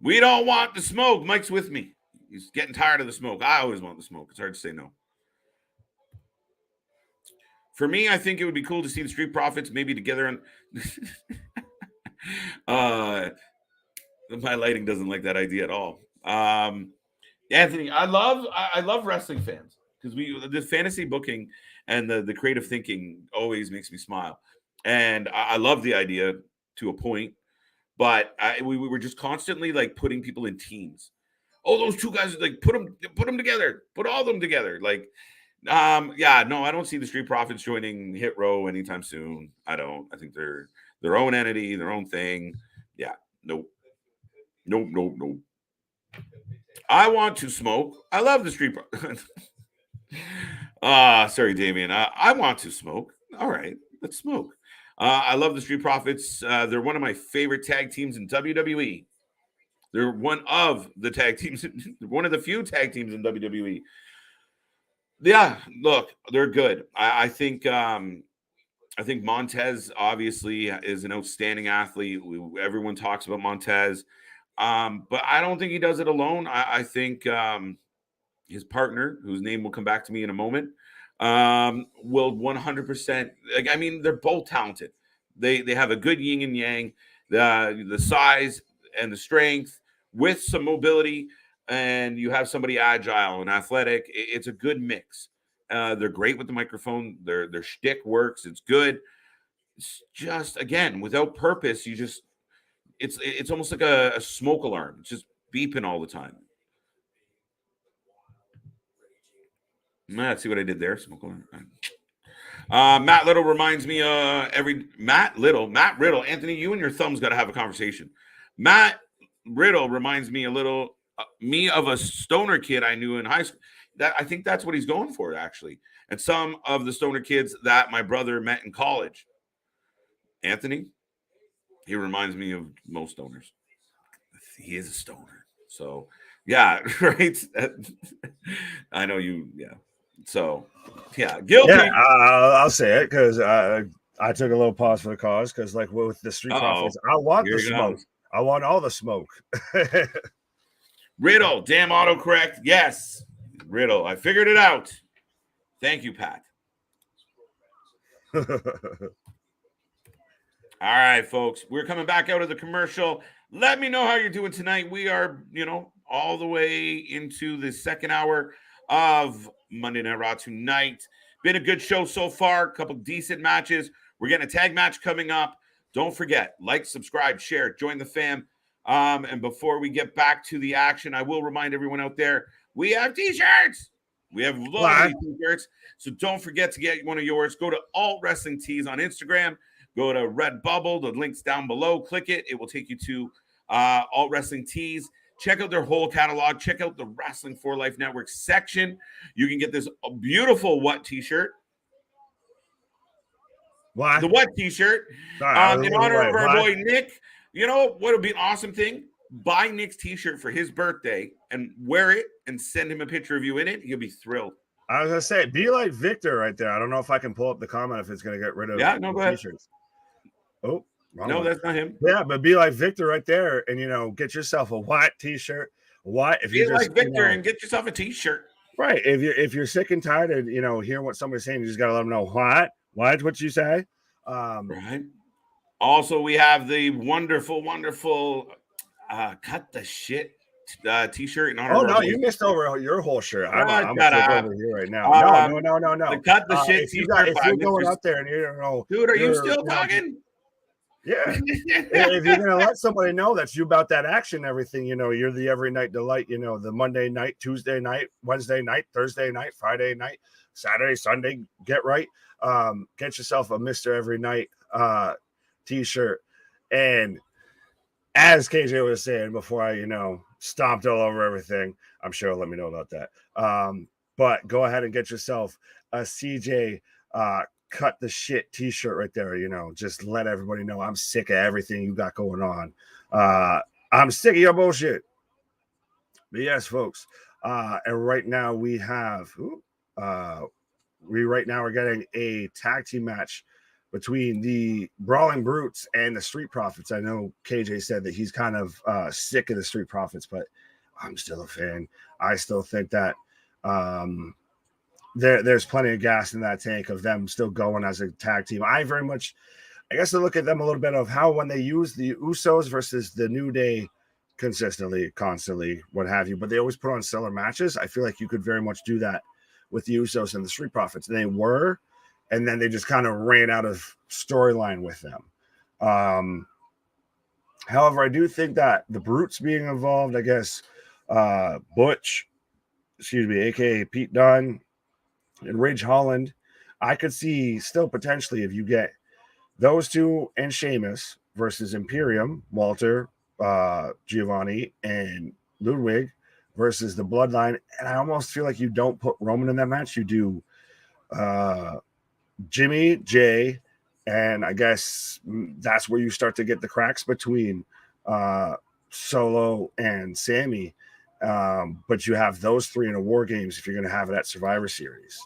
We don't want the smoke. Mike's with me. He's getting tired of the smoke. I always want the smoke. It's hard to say no. For me, I think it would be cool to see the Street Profits maybe together on... my lighting doesn't like that idea at all. Anthony, I love wrestling fans because the fantasy booking and the creative thinking always makes me smile. And I love the idea to a point, but we were just constantly like putting people in teams. Oh, those two guys, like put them together, put all of them together. Like, I don't see the Street Profits joining Hit Row anytime soon. I don't. I think they're their own entity, their own thing. Yeah, nope. I want to smoke. I love the Street Profits. Sorry, Damien. I want to smoke. All right, let's smoke. I love the Street Profits. They're one of my favorite tag teams in WWE. They're one of the tag teams, one of the few tag teams in WWE. Yeah, look, they're good. I think Montez obviously is an outstanding athlete. Everyone talks about Montez, but I don't think he does it alone. I think his partner, whose name will come back to me in a moment, will 100%. I mean, they're both talented. They have a good yin and yang, the size and the strength with some mobility, and you have somebody agile and athletic. It's a good mix. They're great with the microphone. Their shtick works. It's good. it's just, again, without purpose. You just, it's almost like a smoke alarm. It's just beeping all the time. Let's see what I did there. Smoke alarm. Matt Little reminds me Matt Riddle. Anthony, you and your thumbs got to have a conversation. Matt Riddle reminds me a little me of a stoner kid I knew in high school. That I think that's what he's going for, actually. And some of the stoner kids that my brother met in college. Anthony, he reminds me of most stoners. He is a stoner. So, yeah, right. I know you. Yeah. So, yeah, guilty. Yeah, I'll say it because I took a little pause for the cause because, like, with the Street Profits, I want the smoke. Goes. I want all the smoke. Riddle, damn autocorrect. Yes, Riddle. I figured it out. Thank you, Pat. All right, folks. We're coming back out of the commercial. Let me know how you're doing tonight. We are, all the way into the second hour of Monday Night Raw tonight. Been a good show so far. A couple decent matches. We're getting a tag match coming up. Don't forget, like, subscribe, share, join the fam. And before we get back to the action, I will remind everyone out there, we have t-shirts. We have lovely t-shirts. So don't forget to get one of yours. Go to Alt Wrestling Tees on Instagram. Go to Redbubble. The link's down below. Click it. It will take you to Alt Wrestling Tees. Check out their whole catalog. Check out the Wrestling for Life Network section. You can get this beautiful What t-shirt. What? The What t-shirt. In honor of our boy Nick. You know what would be an awesome thing? Buy Nick's t-shirt for his birthday and wear it and send him a picture of you in it. He'll be thrilled. I was going to say, be like Victor right there. I don't know if I can pull up the comment if it's going to get rid of the t-shirts. Oh, no, that's not him. Yeah, but be like Victor right there and, get yourself a What t-shirt. What if you like Victor and get yourself a t-shirt. Right. If you're sick and tired of, hearing what somebody's saying, you just got to let them know what you say. Right. Also, we have the wonderful Cut the Shit t-shirt. You missed over your whole shirt. I'm over here right now. No. The Cut the Shit t-shirt. If you're going out there and you don't know, dude, are you still talking? Yeah. If you're gonna let somebody know that you about that action, everything, you're the every night delight. The Monday night, Tuesday night, Wednesday night, Thursday night, Friday night, Saturday, Sunday. Get right. Get yourself a Mr. Every Night t-shirt. And as KJ was saying before I, stomped all over everything, I'm sure he'll let me know about that. But go ahead and get yourself a CJ Cut the Shit t-shirt right there. Just let everybody know I'm sick of everything you got going on. I'm sick of your bullshit. But yes, folks. And right now we have right now we're getting a tag team match between the Brawling Brutes and the Street Profits. I know KJ said that he's kind of sick of the Street Profits, but I'm still a fan. I still think that there's plenty of gas in that tank of them still going as a tag team. I guess I look at them a little bit of how when they use the Usos versus the New Day consistently, constantly, what have you, but they always put on stellar matches. I feel like you could very much do that with the Usos and the Street Profits. They were, and then they just kind of ran out of storyline with them. However, I do think that the Brutes being involved, I guess, Butch, aka Pete Dunne and Ridge Holland, I could see still potentially if you get those two and Sheamus versus Imperium, Walter, Giovanni, and Ludwig versus the Bloodline. And I almost feel like you don't put Roman in that match. You do Jimmy, Jay, and I guess that's where you start to get the cracks between Solo and Sammy. But you have those three in a War Games if you're going to have it at Survivor Series.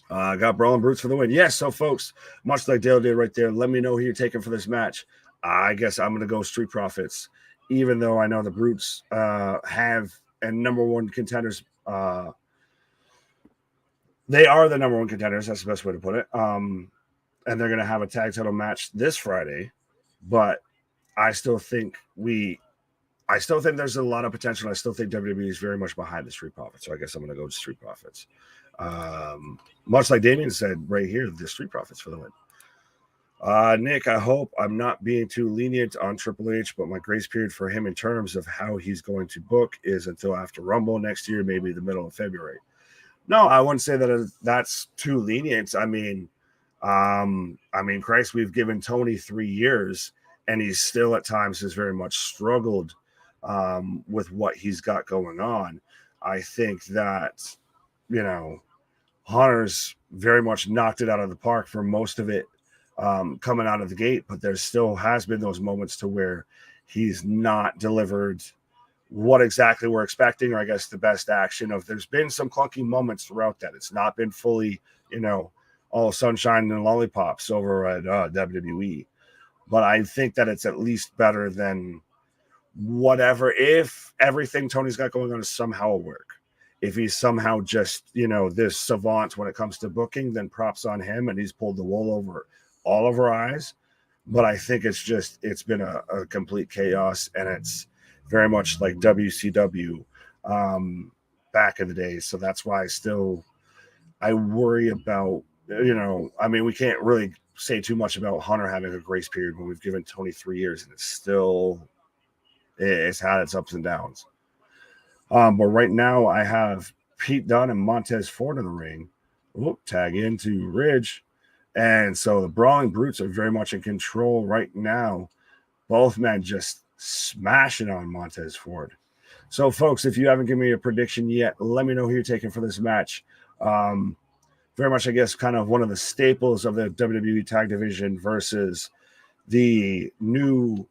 Got Brawling Brutes for the win. Yes, so folks, much like Dale did right there, let me know who you're taking for this match. I guess I'm going to go Street Profits, even though I know the Brutes have and number one contenders. They are the number one contenders. That's the best way to put it. And they're going to have a tag title match this Friday. But I still think there's a lot of potential. I still think WWE is very much behind the Street Profits. So I guess I'm going to go to Street Profits. Much like Damien said right here, the Street Profits for the win. Nick, I hope I'm not being too lenient on Triple H, but my grace period for him in terms of how he's going to book is until after Rumble next year, maybe the middle of February. No, I wouldn't say that that's too lenient. I mean, Christ, we've given Tony 3 years, and he's still at times has very much struggled with what he's got going on. I think that, you know, Hunter's very much knocked it out of the park for most of it coming out of the gate, but there still has been those moments to where he's not delivered what exactly we're expecting, or I guess the best action of. There's been some clunky moments throughout that. It's not been fully, all sunshine and lollipops over at WWE. But I think that it's at least better than whatever, if everything Tony's got going on is somehow a work. If he's somehow just, this savant when it comes to booking, then props on him, and he's pulled the wool over all of our eyes. But I think it's been a complete chaos, and it's very much like WCW back in the day. So that's why I worry about, we can't really say too much about Hunter having a grace period when we've given Tony 3 years, and it's had its ups and downs. But right now I have Pete Dunne and Montez Ford in the ring. Tag into Ridge. And so the Brawling Brutes are very much in control right now. Both men just smashing on Montez Ford. So, folks, if you haven't given me a prediction yet, let me know who you're taking for this match. Very much, I guess, kind of one of the staples of the WWE Tag Division versus the new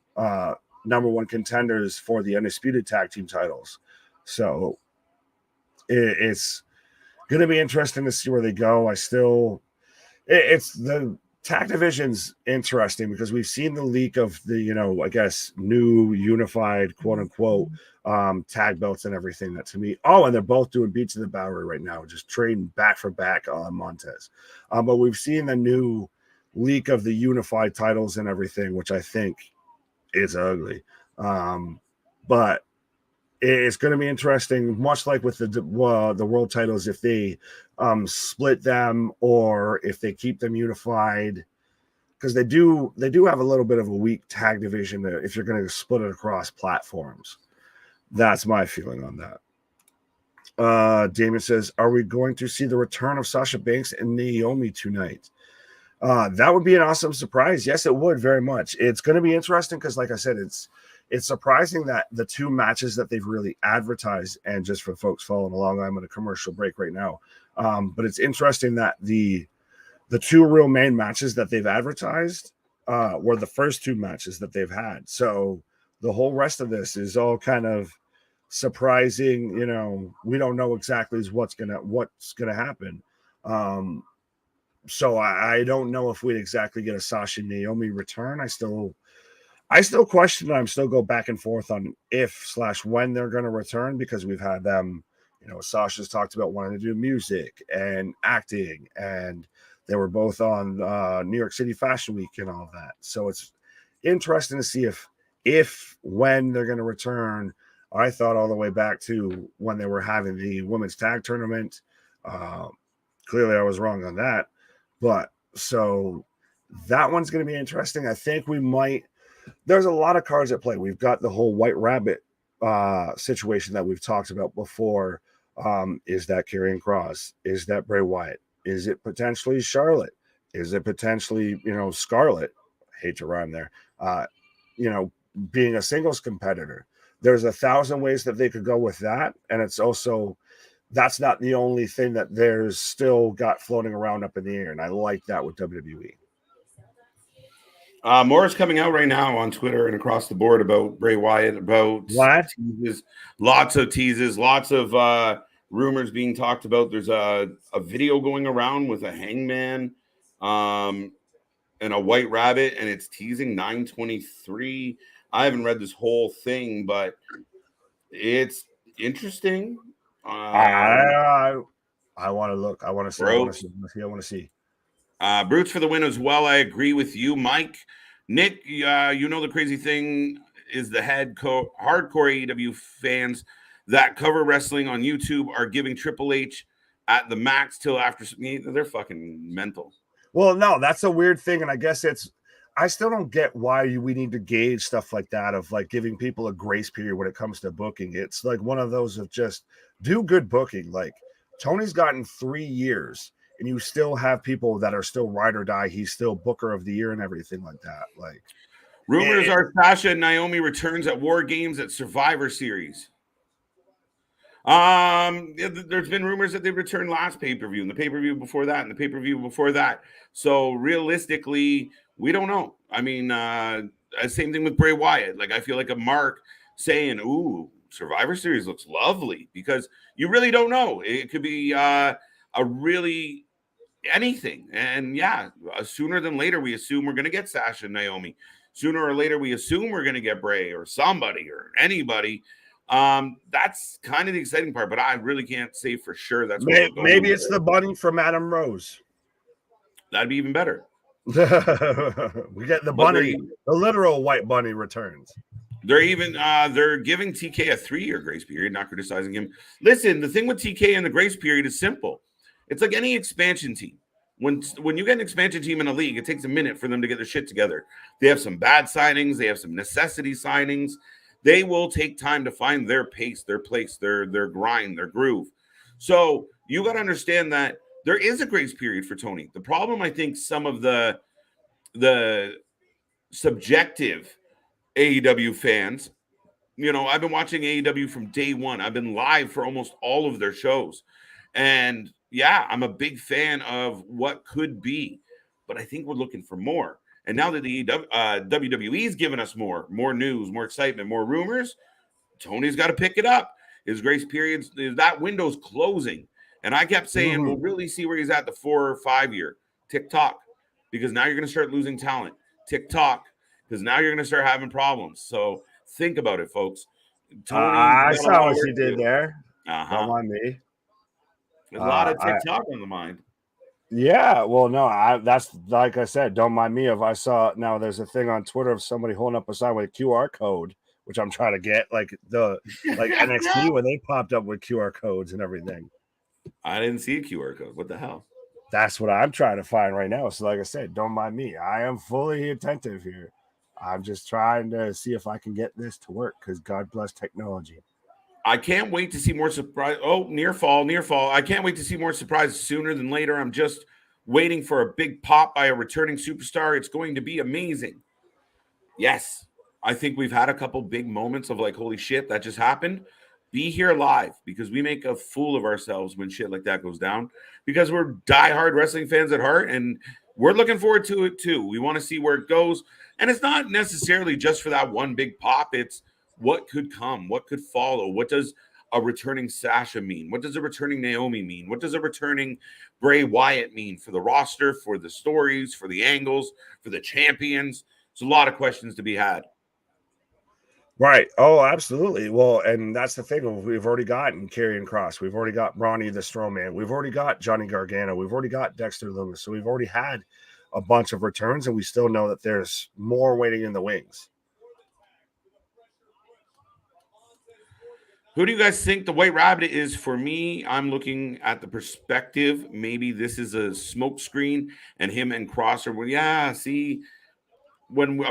number one contenders for the Undisputed Tag Team titles. So it's going to be interesting to see where they go. It's the tag division's interesting because we've seen the leak of the, I guess, new unified quote unquote tag belts and everything. That to me, and they're both doing Beats of the Bowery right now, just trading back for back on Montez. But we've seen the new leak of the unified titles and everything, which I think is ugly. But it's going to be interesting, much like with the world titles, if they split them or if they keep them unified, because they do have a little bit of a weak tag division if you're going to split it across platforms. That's my feeling on that. Damon says, are we going to see the return of Sasha Banks and Naomi tonight? That would be an awesome surprise. Yes, it would, very much. It's going to be interesting because, like I said, it's surprising that the two matches that they've really advertised, and just for folks following along, I'm on a commercial break right now. But it's interesting that the two real main matches that they've advertised were the first two matches that they've had. So the whole rest of this is all kind of surprising. We don't know exactly what's gonna happen. So I don't know if we'd exactly get a Sasha and Naomi return. I still question, and I'm still go back and forth on if/when they're going to return, because we've had them, Sasha's talked about wanting to do music and acting, and they were both on New York City Fashion Week and all that. So it's interesting to see when they're going to return. I thought all the way back to when they were having the women's tag tournament. Clearly I was wrong on that, but so that one's going to be interesting. I think there's a lot of cards at play. We've got the whole White Rabbit situation that we've talked about before. Is that Karrion Kross? Is that Bray Wyatt? Is it potentially Charlotte? Is it potentially, Scarlett? Hate to rhyme there. Being a singles competitor. There's 1,000 ways that they could go with that. And it's also, that's not the only thing that there's still got floating around up in the air. And I like that with WWE. More is coming out right now on Twitter and across the board about Bray Wyatt, about what? Teases, lots of teases, lots of rumors being talked about. There's a video going around with a hangman and a white rabbit, and it's teasing 9/23. I haven't read this whole thing, but it's interesting. I want to look. I want to see. I want to see. Brutes for the win as well. I agree with you, Mike. Nick, the crazy thing is the hardcore AEW fans that cover wrestling on YouTube are giving Triple H at the max till after. They're fucking mental. Well, no, that's a weird thing, and I guess I still don't get why we need to gauge stuff like that of like giving people a grace period when it comes to booking. It's like one of those of just do good booking. Like Tony's gotten 3 years, and you still have people that are still ride or die. He's still Booker of the Year and everything like that. Like rumors are Sasha and Naomi returns at War Games at Survivor Series. There's been rumors that they returned last pay-per-view and the pay-per-view before that and the pay-per-view before that. So realistically, we don't know. I mean, same thing with Bray Wyatt. Like, I feel like a mark saying, ooh, Survivor Series looks lovely, because you really don't know. It could be a really anything. And yeah, sooner than later, we assume we're going to get Sasha and Naomi. Sooner or later, we assume we're going to get Bray or somebody or anybody. That's kind of the exciting part, but I really can't say for sure. That's maybe it's the bunny from Adam Rose. That'd be even better. We get the bunny, the literal white bunny returns. They're even they're giving TK a 3-year grace period, not criticizing him. Listen, the thing with TK and the grace period is simple. It's like any expansion team. When you get an expansion team in a league, it takes a minute for them to get their shit together. They have some bad signings, they have some necessity signings. They will take time to find their pace, their place, their grind, their groove. So you got to understand that there is a grace period for Tony. The problem, I think, some of the subjective AEW fans, I've been watching AEW from day one. I've been live for almost all of their shows. And yeah, I'm a big fan of what could be, but I think we're looking for more. And now that the WWE's given us more news, more excitement, more rumors, Tony's got to pick it up. His grace periods, that window's closing. And I kept saying, we'll really see where he's at the 4 or 5 year. Tick-tock, because now you're going to start losing talent. Tick-tock, because now you're going to start having problems. So think about it, folks. I saw what you did there. Don't mind me. There's a lot of tick-tock on the mind. Yeah, well, no, that's like I said, don't mind me if I saw. Now there's a thing on Twitter of somebody holding up a sign with a QR code, which I'm trying to get, like NXT when they popped up with QR codes and everything. I didn't see a QR code. What the hell? That's what I'm trying to find right now. So like I said, don't mind me. I am fully attentive here. I'm just trying to see if I can get this to work, because God bless technology. I can't wait to see more surprise. Oh, near fall. I can't wait to see more surprises sooner than later. I'm just waiting for a big pop by a returning superstar. It's going to be amazing. Yes, I think we've had a couple big moments of like, holy shit, that just happened. Be here live, because we make a fool of ourselves when shit like that goes down, because we're diehard wrestling fans at heart, and we're looking forward to it too. We want to see where it goes. And it's not necessarily just for that one big pop. It's what could come, what could follow. What does a returning Sasha mean? What does a returning Naomi mean? What does a returning Bray Wyatt mean for the roster, for the stories, for the angles, for the champions? It's a lot of questions to be had. Right. Oh, absolutely. Well, and that's the thing. We've already gotten Karrion Kross. We've already got Brawny the Strowman. We've already got Johnny Gargano. We've already got Dexter Loomis. So we've already had a bunch of returns, and we still know that there's more waiting in the wings. Who do you guys think the White Rabbit is? For me, I'm looking at the perspective. Maybe this is a smoke screen, and him and Kross are, well, yeah, see, when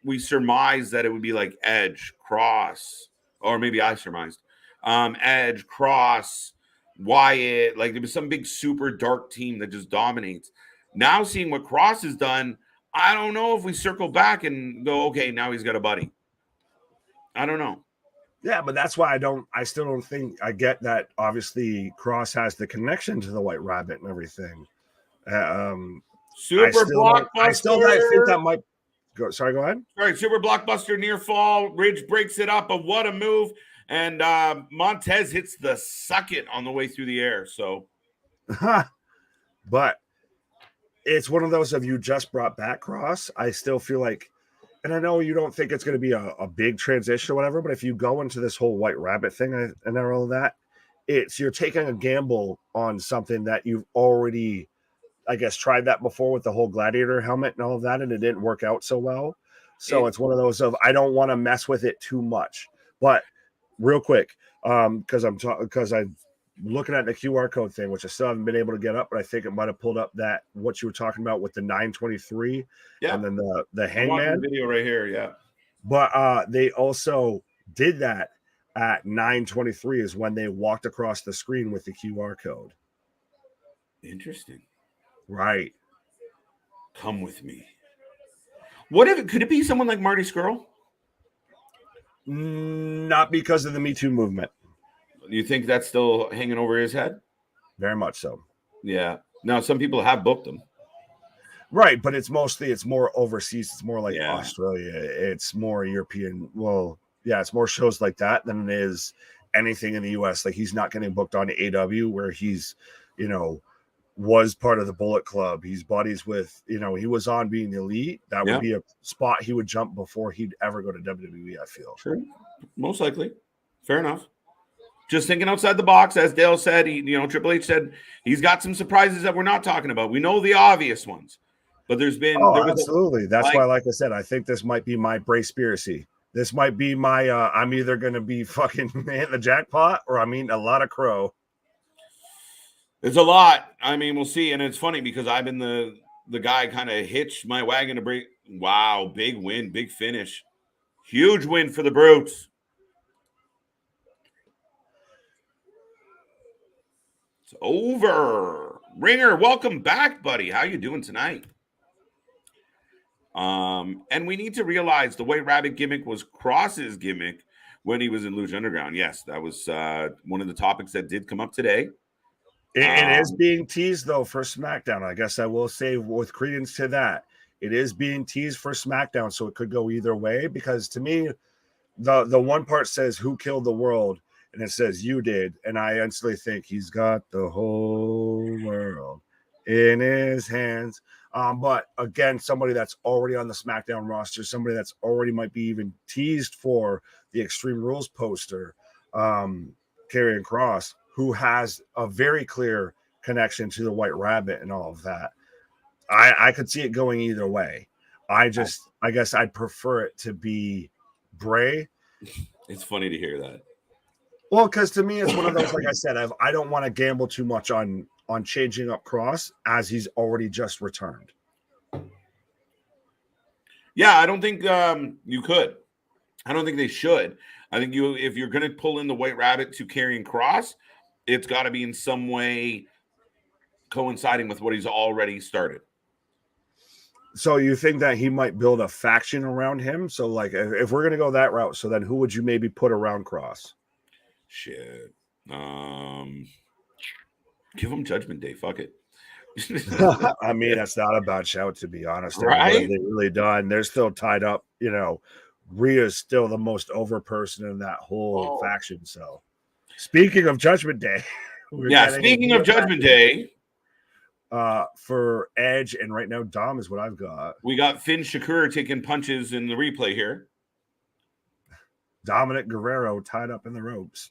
we surmised that it would be like Edge, Kross, or maybe I surmised Edge, Kross, Wyatt, like there was some big super dark team that just dominates. Now seeing what Kross has done, I don't know if we circle back and go, okay, now he's got a buddy. I don't know. Yeah, but that's why I still don't think I get that. Obviously, Kross has the connection to the White Rabbit and everything. Super blockbuster. I still think that might go. Sorry, go ahead. All right, super blockbuster near fall. Ridge breaks it up, but what a move. And Montez hits the suck it on the way through the air. So, but it's one of those of you just brought back Kross. I still feel like, and I know you don't think it's going to be a big transition or whatever, but if you go into this whole White Rabbit thing and all of that, you're taking a gamble on something that you've already, I guess, tried that before with the whole gladiator helmet and all of that, and it didn't work out so well. So it's one of those of, I don't want to mess with it too much. But real quick, because I looking at the QR code thing, which I still haven't been able to get up, but I think it might have pulled up that what you were talking about with the 923 and then the I'm watching hangman the video right here. Yeah. But they also did that at 923 is when they walked across the screen with the QR code. Interesting. Right. Come with me. What if could it be someone like Marty Scurll? Not because of the Me Too movement. You think that's still hanging over his head? Very much so. Yeah. Now, some people have booked him. Right, but it's more overseas. It's more like Australia. It's more European. Well, yeah, it's more shows like that than it is anything in the US. Like he's not getting booked on AW where he's, was part of the Bullet Club. He's buddies with, he was on Being the Elite. That would be a spot he would jump before he'd ever go to WWE, I feel. Sure. Most likely. Fair enough. Just thinking outside the box, as Dale said, Triple H said he's got some surprises that we're not talking about. We know the obvious ones. But there's been absolutely. That's why, like I said, I think this might be my Brayspiracy. This might be my I'm either gonna be fucking hitting the jackpot or I'm eating a lot of crow. It's a lot. I mean, we'll see. And it's funny because I've been the guy kind of hitched my wagon to break. Wow, big win, big finish. Huge win for the Brutes. It's over. Ringer, welcome back, buddy. How you doing tonight? And we need to realize the White Rabbit gimmick was Cross's gimmick when he was in Lucha Underground. Yes, that was one of the topics that did come up today. It is being teased, though, for SmackDown. I guess I will say with credence to that, it is being teased for SmackDown, so it could go either way. Because to me, the one part says who killed the world, and it says you did, and I instantly think he's got the whole world in his hands. But again, somebody that's already on the SmackDown roster, somebody that's already might be even teased for the Extreme Rules poster, Karrion Kross, who has a very clear connection to the White Rabbit and all of that. I could see it going either way. I guess I'd prefer it to be Bray. It's funny to hear that. Well, because to me, it's one of those, like I said, I don't want to gamble too much on changing up Kross as he's already just returned. Yeah, I don't think you could. I don't think they should. I think if you're going to pull in the White Rabbit to Karrion Kross, it's got to be in some way coinciding with what he's already started. So you think that he might build a faction around him? So like if we're going to go that route, so then who would you maybe put around Kross? Shit. Give him Judgment Day. Fuck it. I mean, that's not a bad shout, to be honest. Right? What have they really done? They're still tied up. Rhea's still the most over person in that whole faction. So speaking of Judgment Day. Speaking of Judgment Day. For Edge, and right now Dom is what I've got. We got Finn Shakur taking punches in the replay here. Dominic Guerrero tied up in the ropes.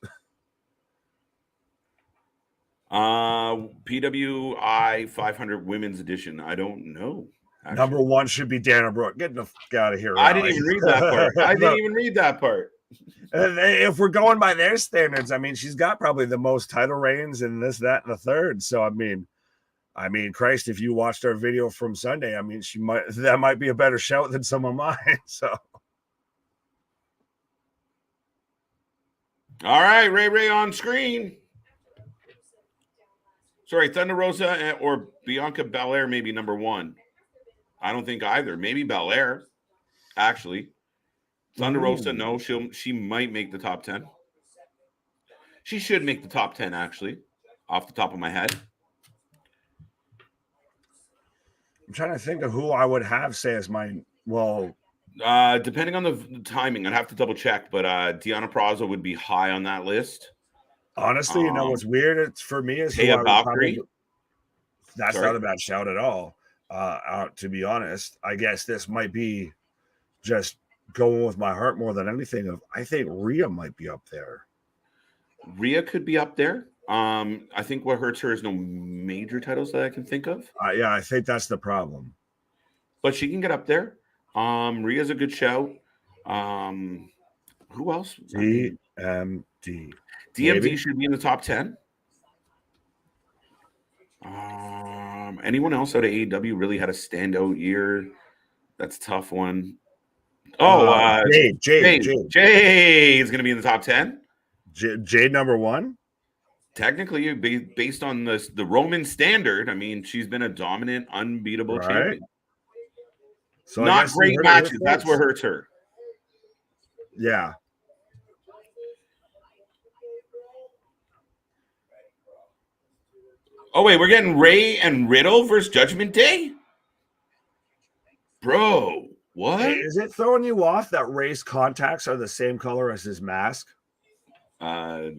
PWI 500 Women's Edition. I don't know. Actually. Number one should be Dana Brooke. Get the fuck out of here. I didn't even read that part. If we're going by their standards, I mean, she's got probably the most title reigns and this, that, and the third. So, I mean, Christ, if you watched our video from Sunday, I mean, that might be a better shout than some of mine. So, all right, Ray on screen. Sorry, Thunder Rosa or Bianca Belair maybe number one. I don't think either. Maybe Belair, actually. Thunder Rosa, no, she might make the top 10. She should make the top 10, actually, off the top of my head. I'm trying to think of who I would have say as my, depending on the timing, I'd have to double check, but Deonna Purrazzo would be high on that list. Honestly, what's weird? It's for me is Taya Valkyrie. That's not a bad shout at all. To be honest, I guess this might be just going with my heart more than anything. I think Rhea might be up there. Rhea could be up there. I think what hurts her is no major titles that I can think of. Yeah, I think that's the problem. But she can get up there. Rhea's a good shout. Who else? DMD. DMD should be in the top 10. Anyone else out of AEW really had a standout year? That's a tough one. Oh, Jade is going to be in the top 10. Jade number 1. Technically, based on the Roman standard, I mean, she's been a dominant, unbeatable champion. So not great matches. That's what hurts her. Yeah. Oh, wait, we're getting Ray and Riddle versus Judgment Day? Bro, what? Hey, is it throwing you off that Ray's contacts are the same color as his mask? I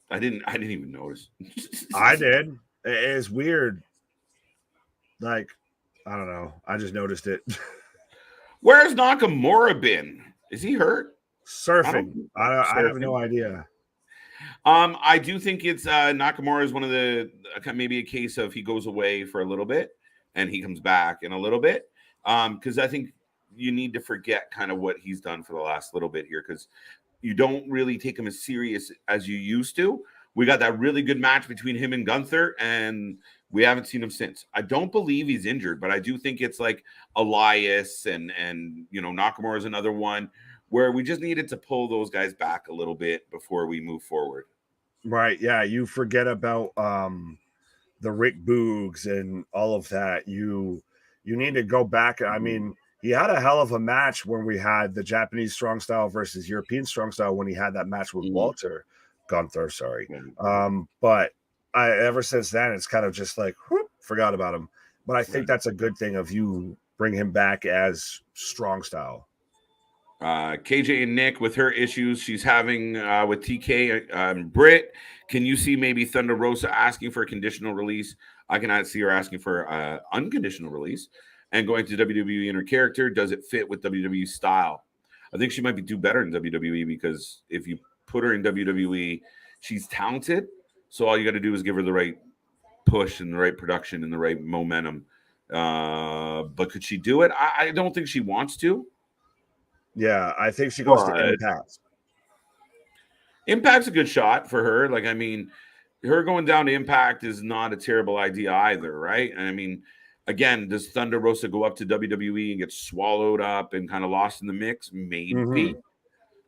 didn't even notice. I did. It's weird. Like, I don't know. I just noticed it. Where's Nakamura been? Is he hurt? Surfing. I have no idea. I do think it's Nakamura is one of the maybe a case of he goes away for a little bit and he comes back in a little bit. Because I think you need to forget kind of what he's done for the last little bit here, because you don't really take him as serious as you used to. We got that really good match between him and Gunther, and we haven't seen him since. I don't believe he's injured, but I do think it's like Elias and Nakamura is another one where we just needed to pull those guys back a little bit before we move forward. Right. Yeah. You forget about the Rick Boogs and all of that. You need to go back. I mean, he had a hell of a match when we had the Japanese strong style versus European strong style when he had that match with Gunther, sorry. But ever since then, it's kind of just like, whoop, forgot about him. But I think that's a good thing of you bring him back as strong style. KJ and Nick with her issues she's having with TK. Britt, can you see maybe Thunder Rosa asking for a conditional release? I cannot see her asking for unconditional release and going to WWE in her character. Does it fit with WWE style? I think she might do better in WWE, because if you put her in WWE, she's talented. So all you got to do is give her the right push and the right production and the right momentum. But could she do it? I don't think she wants to. Yeah, I think she goes to Impact. Impact's a good shot for her. Like, I mean, her going down to Impact is not a terrible idea either, right? I mean, again, does Thunder Rosa go up to WWE and get swallowed up and kind of lost in the mix? Maybe.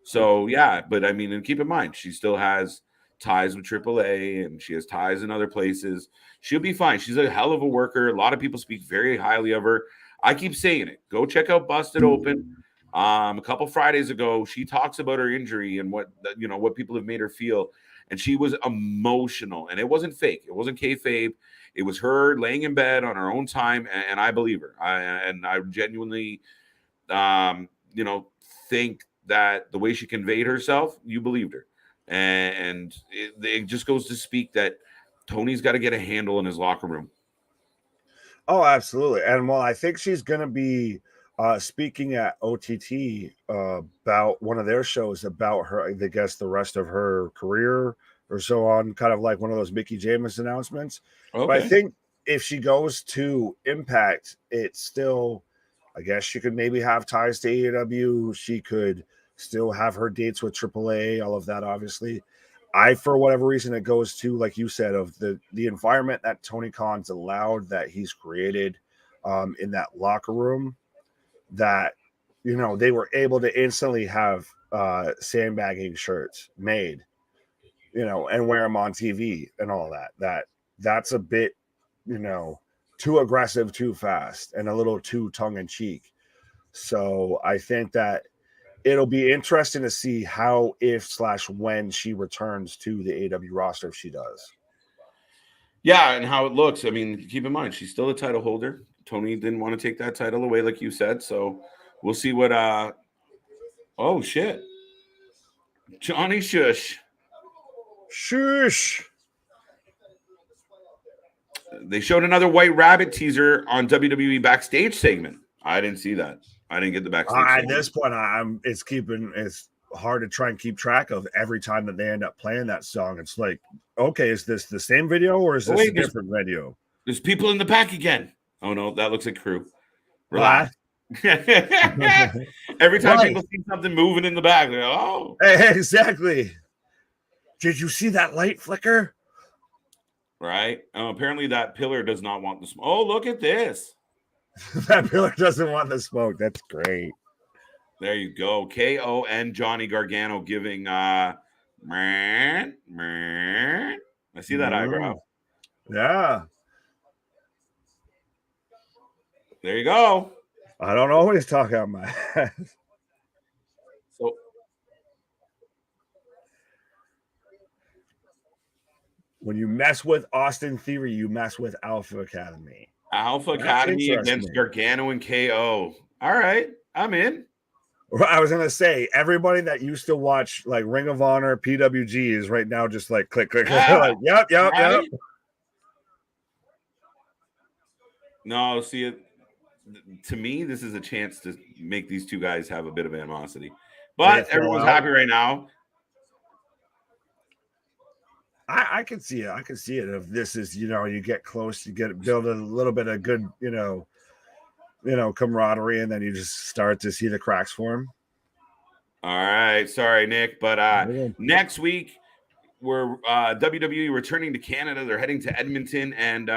So, yeah, but I mean, and keep in mind, she still has ties with AAA and she has ties in other places. She'll be fine. She's a hell of a worker. A lot of people speak very highly of her. I keep saying it. Go check out Busted Open. A couple Fridays ago, she talks about her injury and what people have made her feel. And she was emotional, and it wasn't fake. It wasn't kayfabe. It was her laying in bed on her own time, and I believe her. I genuinely, think that the way she conveyed herself, you believed her. And it just goes to speak that Tony's got to get a handle in his locker room. Oh, absolutely. And well, I think she's going to be speaking at OTT about one of their shows about her, I guess, the rest of her career or so on, kind of like one of those Mickie James announcements. Okay. But I think if she goes to Impact, it's still, I guess she could maybe have ties to AEW. She could still have her dates with AAA, all of that, obviously. For whatever reason, it goes to, like you said, of the environment that Tony Khan's allowed, that he's created in that locker room, that, they were able to instantly have sandbagging shirts made, and wear them on TV and all that. That's a bit, too aggressive, too fast, and a little too tongue-in-cheek. So I think that it'll be interesting to see how, when she returns to the AEW roster, if she does. Yeah, and how it looks. I mean, keep in mind, she's still a title holder. Tony didn't want to take that title away, like you said. So we'll see what oh shit. Johnny Shush. Shush. They showed another White Rabbit teaser on WWE backstage segment. I didn't see that. I didn't get the backstage at this point, it's hard to try and keep track of every time that they end up playing that song. It's like, okay, is this the same video or is this a different video? There's people in the back again. Oh no, that looks like crew. Relax. Every time people see something moving in the back, they're like, oh. Exactly. Did you see that light flicker? Right? Apparently that pillar does not want the smoke. Oh, look at this. That pillar doesn't want the smoke. That's great. There you go. KO and Johnny Gargano giving man. I see that eyebrow. Yeah. There you go. I don't always talk out my ass. So when you mess with Austin Theory, you mess with Alpha Academy. Alpha Academy against Gargano and KO. All right, I'm in. I was gonna say everybody that used to watch like Ring of Honor, PWG is right now just like click. Like, yep. No, see it. To me, this is a chance to make these two guys have a bit of animosity. But everyone's happy right now. I can see it. I can see it. If this is, you get close, you build a little bit of good, camaraderie, and then you just start to see the cracks form. All right. Sorry, Nick. But next week, we're WWE returning to Canada. They're heading to Edmonton. And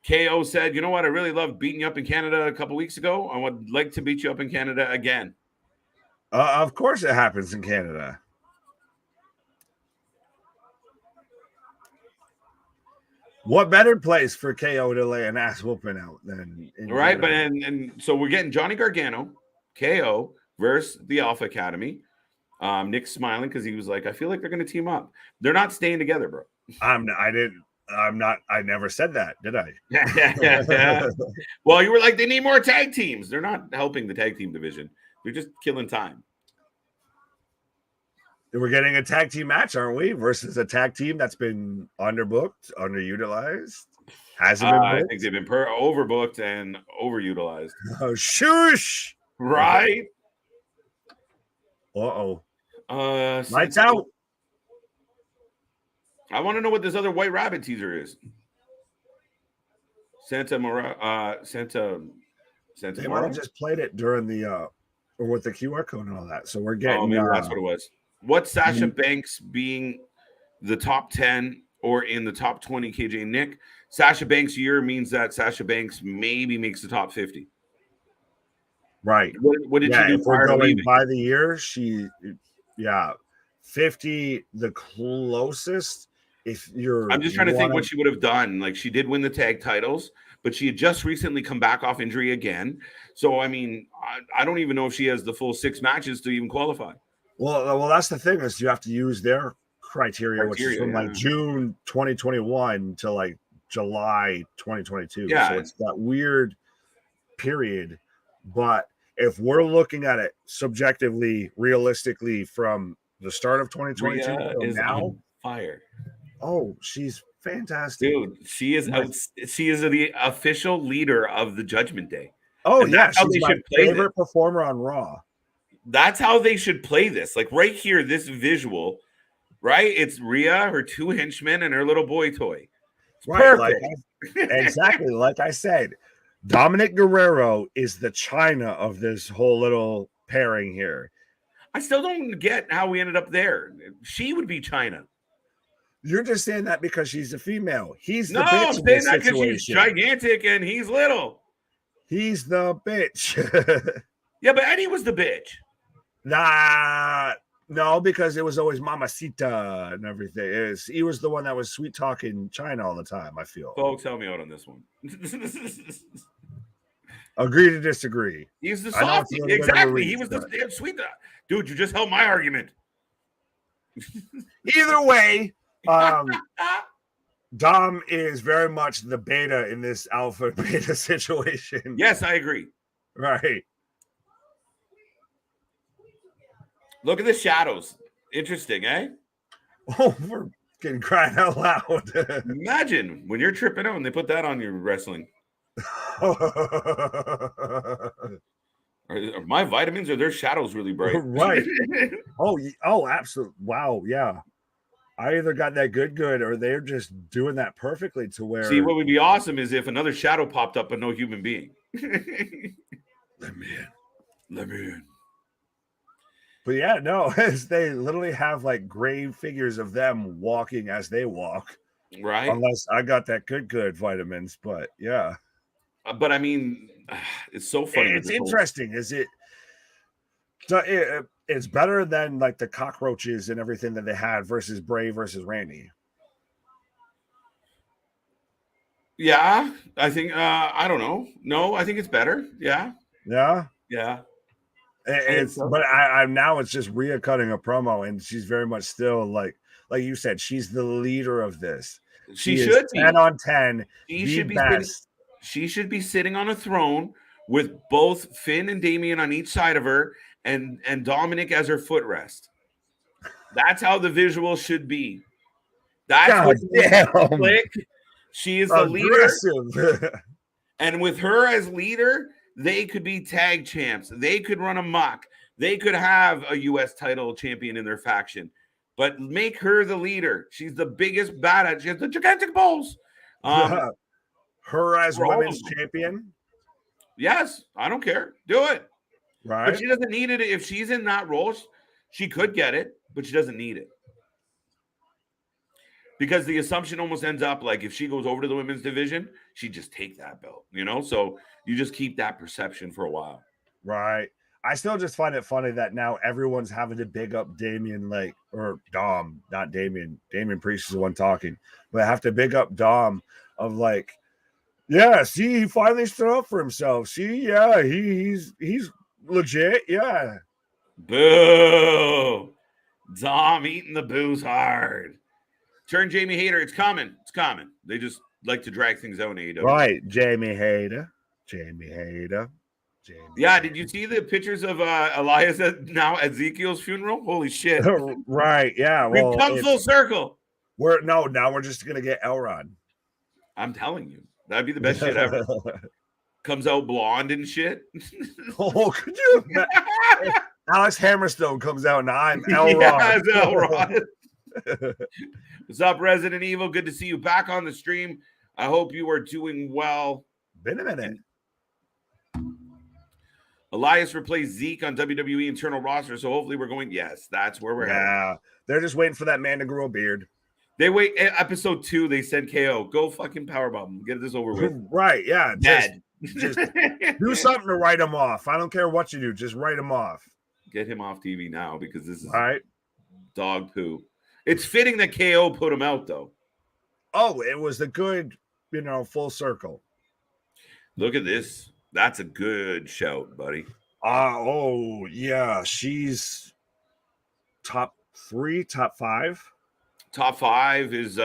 KO said, you know what? I really loved beating you up in Canada a couple weeks ago. I would like to beat you up in Canada again. Of course it happens in Canada. What better place for KO to lay an ass whooping out than right? But and so we're getting Johnny Gargano, KO versus the Alpha Academy. Nick's smiling because he was like, I feel like they're going to team up. They're not staying together, bro. I never said that, did I? Yeah. Well, you were like, they need more tag teams. They're not helping the tag team division. They're just killing time. We're getting a tag team match, aren't we? Versus a tag team that's been underbooked, underutilized. Hasn't been booked. I think they've been overbooked and overutilized. Oh, shush! Right? Uh-oh. Lights out. I want to know what this other White Rabbit teaser is. Santa Mora. They might have just played it during the or with the QR code and all that. So we're getting. Maybe that's what it was. What's Sasha Banks being the top 10 or in the top 20? KJ Nick. Sasha Banks year means that Sasha Banks maybe makes the top 50. Right. What did she do if we're going by the year? 50, the closest. I'm just trying to think what she would have done. Like, she did win the tag titles, but she had just recently come back off injury again. So, I mean, I don't even know if she has the full 6 matches to even qualify. Well, that's the thing is you have to use their criteria, which is from like June 2021 to like July 2022. Yeah. So it's that weird period. But if we're looking at it subjectively, realistically, from the start of 2022 is now, on fire. Oh, she's fantastic, dude. She is the official leader of the Judgment Day. Oh, and yeah, she's my favorite performer on Raw. That's how they should play this. Like right here, this visual, right? It's Rhea, her 2 henchmen, and her little boy toy. It's perfect. Exactly. Like I said, Dominic Guerrero is the China of this whole little pairing here. I still don't get how we ended up there. She would be China. You're just saying that because she's a female. He's the bitch. No, I'm saying that because she's gigantic and he's little. He's the bitch. Yeah, but Eddie was the bitch. Nah, no, because it was always Mamacita and everything. He was the one that was sweet talking China all the time, I feel. Folks, help me out on this one. Agree to disagree. He's the softy. Exactly. He was the damn sweet. Dude, you just held my argument. Either way, Dom is very much the beta in this alpha beta situation. Yes, I agree. Right. Look at the shadows. Interesting, eh? Oh, we're getting crying out loud. Imagine when you're tripping out and they put that on your wrestling. Are my vitamins or their shadows really bright? Right. Oh, absolutely. Wow. Yeah. I either got that good, or they're just doing that perfectly to where. See, what would be awesome is if another shadow popped up, but no human being. Let me in. But yeah, no, they literally have like grave figures of them walking as they walk. right? Unless I got that good vitamins, but yeah. But I mean, it's so funny. It's interesting. It's better than like the cockroaches and everything that they had versus Bray versus Randy. Yeah, I think I don't know. No, I think it's better. Yeah. Yeah. It's so. But I'm now it's just Rhea cutting a promo, and she's very much still like you said, she's the leader of this. She should be 10 on 10. She the should be best. she should be sitting on a throne with both Finn and Damian on each side of her, and Dominic as her footrest. That's how the visual should be. That's God what damn. click. She is the Aggressive. leader, and with her as leader, they could be tag champs. They could run amok. They could have a U.S. title champion in their faction, but make her the leader. She's the biggest badass. She has the gigantic balls. Her as women's champion. Yes, I don't care. Do it. Right. But she doesn't need it. If she's in that role, she could get it, but she doesn't need it. Because the assumption almost ends up like if she goes over to the women's division, she'd just take that belt, you know? So you just keep that perception for a while. Right. I still just find it funny that now everyone's having to big up Damian, or Dom, not Damian. Damian Priest is the one talking, but I have to big up Dom of yeah, see, he finally stood up for himself. See, yeah, he's legit. Yeah. Boo. Dom eating the booze hard. Turn Jamie Hayter. It's coming. It's coming. They just like to drag things out in AEW. Right. Jamie Hayter. Yeah, did you see the pictures of Elias now at Ezekiel's funeral? Holy shit. Right, yeah. We've come full circle. Now we're just gonna get Elrod. I'm telling you. That'd be the best shit ever. Comes out blonde and shit. Oh, could you imagine? Alex Hammerstone comes out and I'm Elrod. Yes, Elrod. What's up, Resident Evil? Good to see you back on the stream. I hope you are doing well. Been a minute. Elias replaced Zeke on WWE internal roster, so hopefully we're going. Yes, that's where we're at. Yeah, they're just waiting for that man to grow a beard. They wait. Episode 2, they said KO. Go fucking powerbomb. Get this over with. Right? Yeah. Dead. Just do something to write him off. I don't care what you do. Just write him off. Get him off TV now because this is right. Dog poo. It's fitting that KO put him out though. Oh, it was a good, full circle. Look at this. That's a good shout, buddy. Oh yeah, she's top 3, top 5. Top 5 is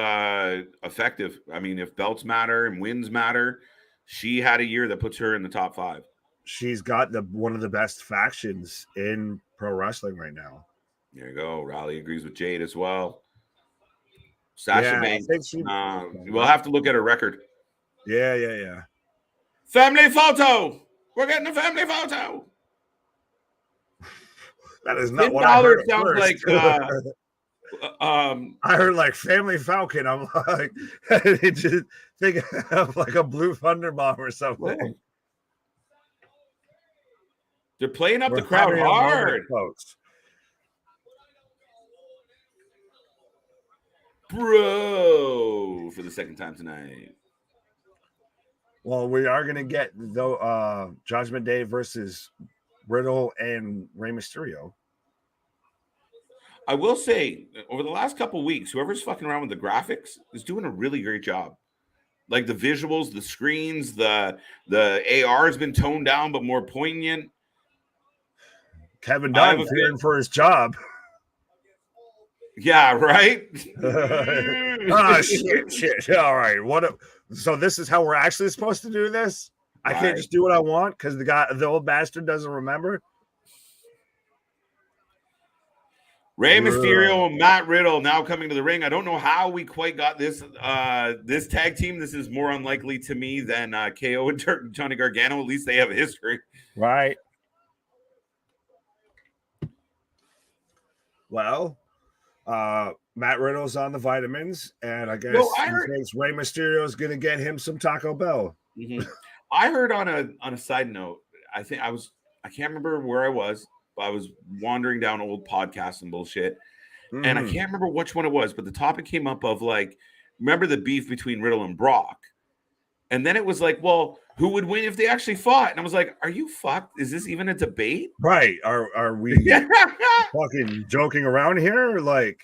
effective. I mean, if belts matter and wins matter, she had a year that puts her in the top 5. She's got one of the best factions in pro wrestling right now. There you go. Raleigh agrees with Jade as well. Sasha Banks. We'll have to look at her record. Yeah. Family photo. We're getting a family photo. That is not what I heard. Sounds like I heard like Family Falcon. I'm like, just think of like a Blue Thunder Bomb or something. Whoa. They're playing up the crowd hard. Bro, for the second time tonight. Well, we are going to get Judgment Day versus Riddle and Rey Mysterio. I will say, over the last couple of weeks, whoever's fucking around with the graphics is doing a really great job. Like the visuals, the screens, the AR has been toned down but more poignant. Kevin Dunn fearing for his job. Yeah, right? Shit. All right. So this is how we're actually supposed to do this? I can't just do what I want because the old bastard doesn't remember? Rey Mysterio and Matt Riddle now coming to the ring. I don't know how we quite got this this tag team. This is more unlikely to me than KO and Johnny Gargano. At least they have a history. Right. Well, Matt Riddle's on the vitamins, and I guess he thinks Rey Mysterio is going to get him some Taco Bell. Mm-hmm. I heard on a side note, I can't remember where I was. I was wandering down old podcasts and bullshit, and I can't remember which one it was, but the topic came up of like remember the beef between Riddle and Brock. And then it was like, well, who would win if they actually fought? And I was like, are you fucked? Is this even a debate? Right. Are we fucking joking around here? Like,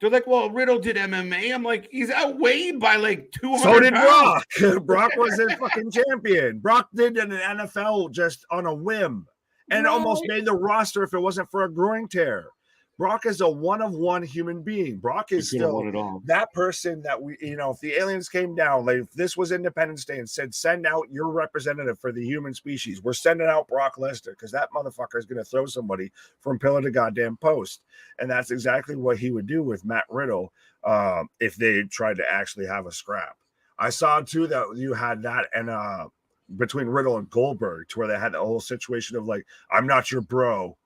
they're like, well, Riddle did MMA. I'm like, he's outweighed by like 200 so did pounds. Brock. Brock was a fucking champion. Brock did an NFL just on a whim and almost made the roster if it wasn't for a groin tear. Brock is a one-of-one human being. Brock is still that person that we, if the aliens came down, like if this was Independence Day and said, send out your representative for the human species, we're sending out Brock Lesnar because that motherfucker is going to throw somebody from pillar to goddamn post. And that's exactly what he would do with Matt Riddle if they tried to actually have a scrap. I saw, too, that you had that and between Riddle and Goldberg to where they had the whole situation of like, I'm not your bro.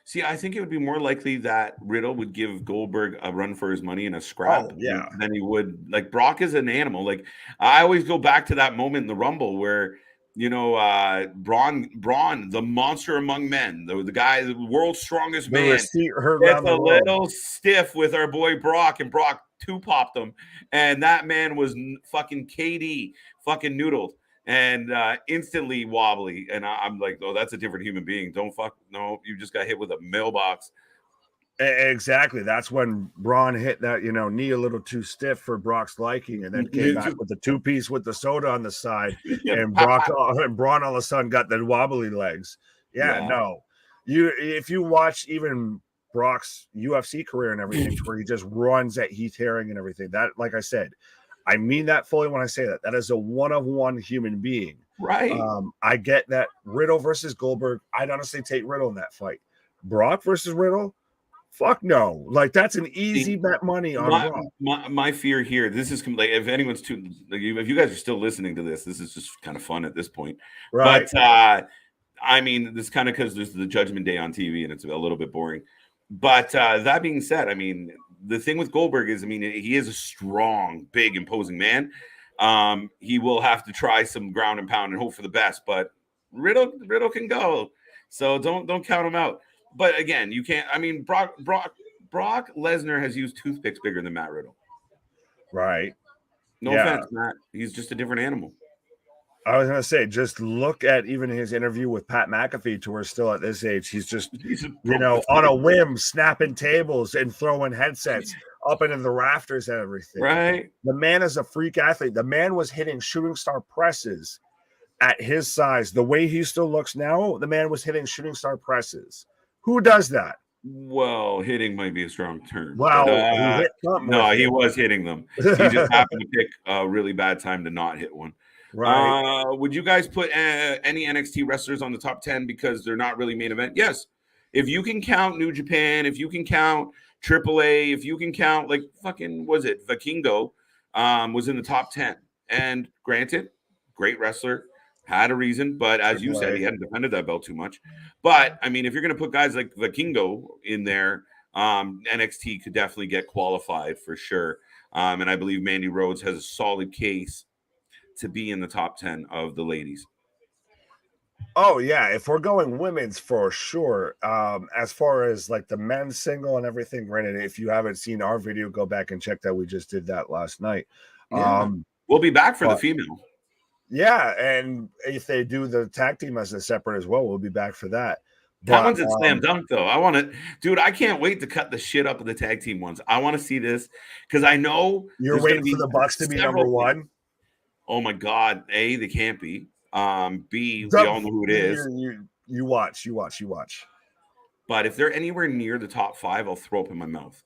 See, I think it would be more likely that Riddle would give Goldberg a run for his money in a scrap than he would. Like, Brock is an animal. Like, I always go back to that moment in the Rumble where, Braun, the monster among men, the guy, the world's strongest man, gets a little stiff with our boy Brock, and Brock two-popped him. And that man was fucking KD, fucking noodled. And instantly wobbly. And I'm like, oh, that's a different human being. No, you just got hit with a mailbox. Exactly. That's when Braun hit that, knee a little too stiff for Brock's liking, and then came back with the 2-piece with the soda on the side, and Braun all of a sudden got the wobbly legs. No. If you watch even Brock's UFC career and everything, where he just runs at Heath Herring and everything, that, like I said, I mean that fully when I say that. That is a one-of-one human being. Right. I get that Riddle versus Goldberg. I'd honestly take Riddle in that fight. Brock versus Riddle? Fuck no. Like, that's an easy bet money on Brock. My fear here, this is like, if anyone's too, like, if you guys are still listening to this is just kind of fun at this point. Right. But I mean, this kind of because there's the Judgment Day on TV and it's a little bit boring. But that being said, I mean, the thing with Goldberg is, I mean, he is a strong, big, imposing man. He will have to try some ground and pound and hope for the best, but Riddle can go. So don't count him out. But again, you can't. I mean, Brock Lesnar has used toothpicks bigger than Matt Riddle. Right. No offense, Matt. He's just a different animal. I was going to say, just look at even his interview with Pat McAfee to where still at this age, he's on a whim, snapping tables and throwing headsets up into the rafters and everything. Right. The man is a freak athlete. The man was hitting shooting star presses at his size. The way he still looks now, the man was hitting shooting star presses. Who does that? Well, hitting might be a strong term. Well, he was hitting them. He just happened to pick a really bad time to not hit one. Right. Would you guys put any NXT wrestlers on the top 10 because they're not really main event? Yes. If you can count New Japan, if you can count AAA, if you can count, like, fucking, was it Vikingo was in the top 10. And granted, great wrestler, had a reason, but as you said, he hadn't defended that belt too much. But, I mean, if you're going to put guys like Vikingo in there, NXT could definitely get qualified for sure. And I believe Mandy Rhodes has a solid case to be in the top 10 of the ladies. Oh yeah, if we're going women's for sure. As far as like the men's single and everything, granted, if you haven't seen our video, go back and check that. We just did that last night. We'll be back for the female. Yeah, and if they do the tag team as a separate as well, we'll be back for that. That one's a slam dunk, though. I want to, dude. I can't wait to cut the shit up of the tag team ones. I want to see this because I know you're waiting for the Bucks to be number one. Oh my God! A, they can't be. B, we all know who it is. You watch. But if they're anywhere near the top 5, I'll throw up in my mouth.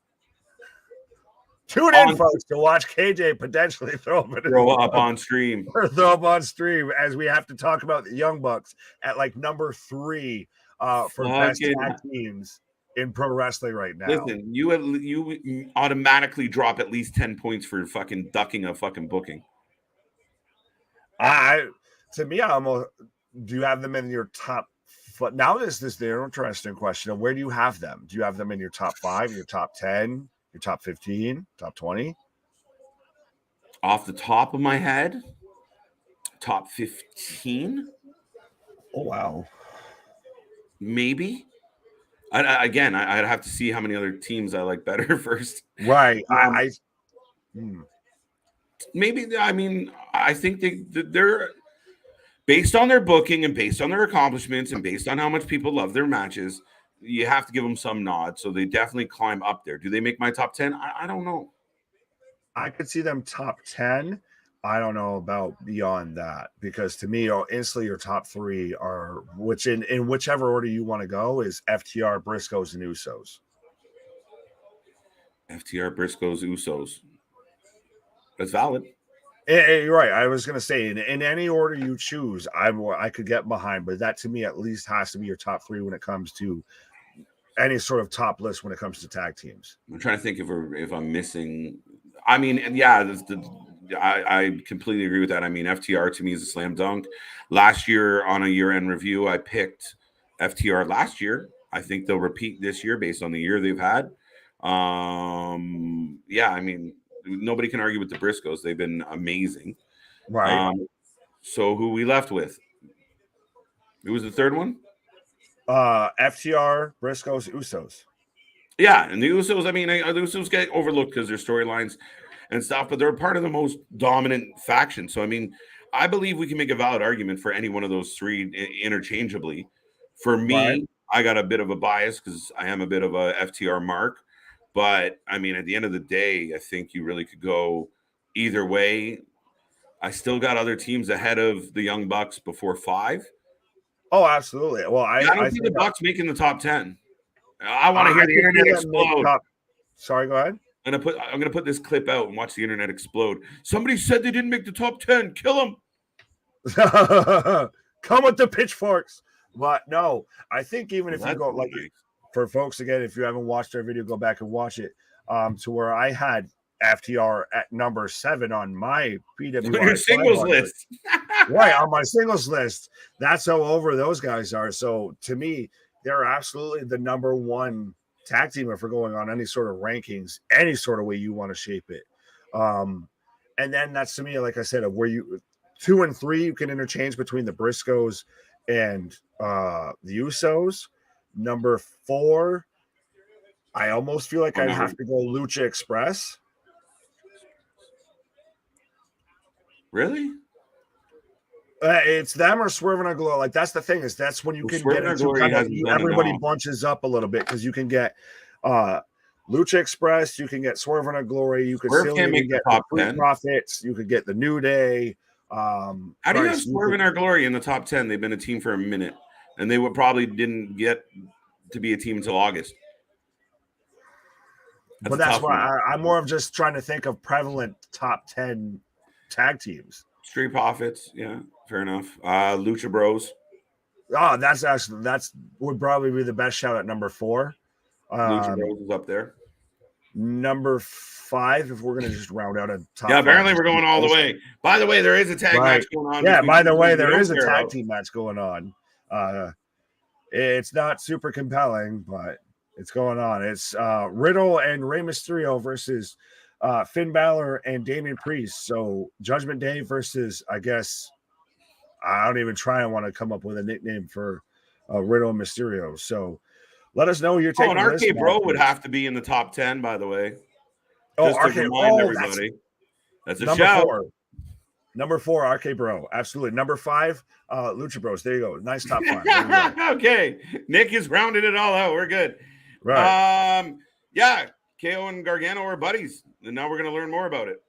Tune in, folks, to watch KJ potentially throw up on stream. Or throw up on stream as we have to talk about the Young Bucks at like number 3 for best tag teams in pro wrestling right now. Listen, you automatically drop at least 10 points for fucking ducking a fucking booking. To me, I almost do you have them in your top? Now this is the interesting question of where do you have them? Do you have them in your top 5, your top 10, your top 15, top 20? Off the top of my head, top 15. Oh wow, maybe. I'd have to see how many other teams I like better first. Right. Maybe, I mean, I think they're based on their booking and based on their accomplishments and based on how much people love their matches, you have to give them some nod. So they definitely climb up there. Do they make my top 10? I don't know. I could see them top 10. I don't know about beyond that, because to me, instantly your top 3 are, which in whichever order you want to go, is FTR, Briscoes, and Usos. FTR, Briscoes, Usos. That's valid. You're right. I was going to say, in any order you choose, I could get behind, but that to me at least has to be your top 3 when it comes to any sort of top list when it comes to tag teams. I'm trying to think if I'm missing. I mean, yeah, I completely agree with that. I mean, FTR to me is a slam dunk. Last year on a year-end review, I picked FTR last year. I think they'll repeat this year based on the year they've had. Yeah, I mean, nobody can argue with the Briscoes. They've been amazing. Right. So who we left with? Who was the third one? FTR, Briscoes, Usos. Yeah, and the Usos, I mean, the Usos get overlooked because their storylines and stuff, but they're part of the most dominant faction. So, I mean, I believe we can make a valid argument for any one of those 3 interchangeably. For me, right. I got a bit of a bias because I am a bit of a FTR mark. But, I mean, at the end of the day, I think you really could go either way. I still got other teams ahead of the Young Bucks before 5. Oh, absolutely. Well, I don't see the Bucks making the top 10. I want to hear the internet explode. Sorry, go ahead. I'm gonna put this clip out and watch the internet explode. Somebody said they didn't make the top 10. Kill them. Come with the pitchforks. But no, I think even if you go like for folks again, if you haven't watched our video, go back and watch it. To where I had FTR at number 7 on my PWI your singles list. Right, on my singles list. That's how over those guys are. So to me, they're absolutely the number 1 tag team if we're going on any sort of rankings, any sort of way you want to shape it. And then that's to me, like I said, of where you 2 and 3 you can interchange between the Briscoes and the Usos. Number 4, I almost feel like I'd have to go Lucha Express. Really? It's them or Swerve and Glory. Like that's the thing, is that's when you can get into kind of everybody bunches up a little bit, because you can get Lucha Express, you can get Swerve and Glory, you could still get the top 10 Profits, you could get the New Day. How do you have Swerve and Glory in the top 10? They've been a team for a minute, and they probably didn't get to be a team until August. That's why I'm more of just trying to think of prevalent top 10 tag teams. Street Profits, yeah, fair enough. Lucha Bros. Oh, that's would probably be the best shout at number 4. Lucha Bros is up there. Number 5, if we're gonna just round out a top. Yeah, apparently we're going all the way. By the way, there is a tag match going on. Yeah, by the way, there is a tag team match going on. It's not super compelling, but it's going on. It's Riddle and Rey Mysterio versus Finn Balor and Damian Priest. So Judgment Day versus, I guess, I don't even try and want to come up with a nickname for Riddle and Mysterio. So let us know who you're taking. An RK Bro would have to be in the top 10, by the way. Just to remind everybody. That's a shout. Number 4, RK Bro. Absolutely. Number 5, Lucha Bros. There you go. Nice top 5. Okay. Nick has rounded it all out. We're good. Right. Yeah. KO and Gargano are buddies. And now we're going to learn more about it.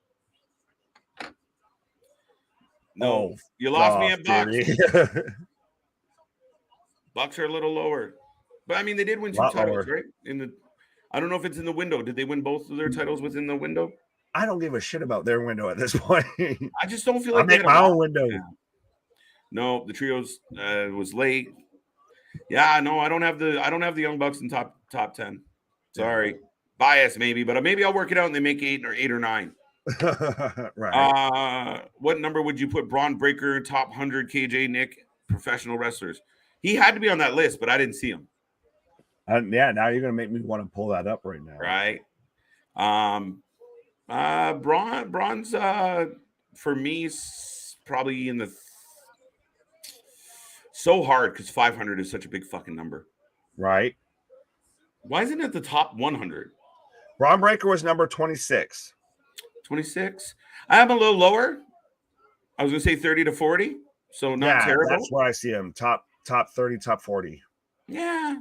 No. You lost me at Bucks. Bucks are a little lower. But, I mean, they did win 2 titles, right? I don't know if it's in the window. Did they win both of their titles within the window? I don't give a shit about their window at this point. I just don't feel like I make my own window. No, the trios was late. Yeah, no, I don't have the Young Bucks in top 10. Sorry, bias maybe, but maybe I'll work it out and they make 8 or 9. Right. What number would you put Braun Breaker top 100 KJ Nick professional wrestlers? He had to be on that list, but I didn't see him. Yeah, now you're gonna make me want to pull that up right now. Right. Braun's for me probably in the so hard because 500 is such a big fucking number. Right. Why isn't it the top 100? Braun Breaker was number 26. 26. I have him a little lower. I was going to say 30 to 40. So not terrible. That's where I see him. Top 30, top 40. Yeah.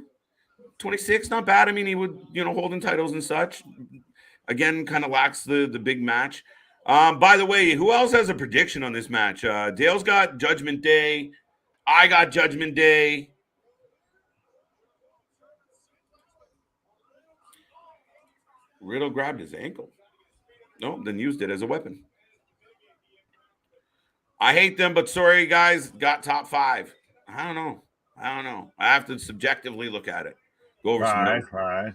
26, not bad. I mean, he would, holding titles and such. Again, kind of lacks the big match. By the way, who else has a prediction on this match? Dale's got Judgment Day. I got Judgment Day. Riddle grabbed his ankle. No, then used it as a weapon. I hate them, but sorry, guys. Got top 5. I don't know. I have to subjectively look at it. Go over some notes. Right.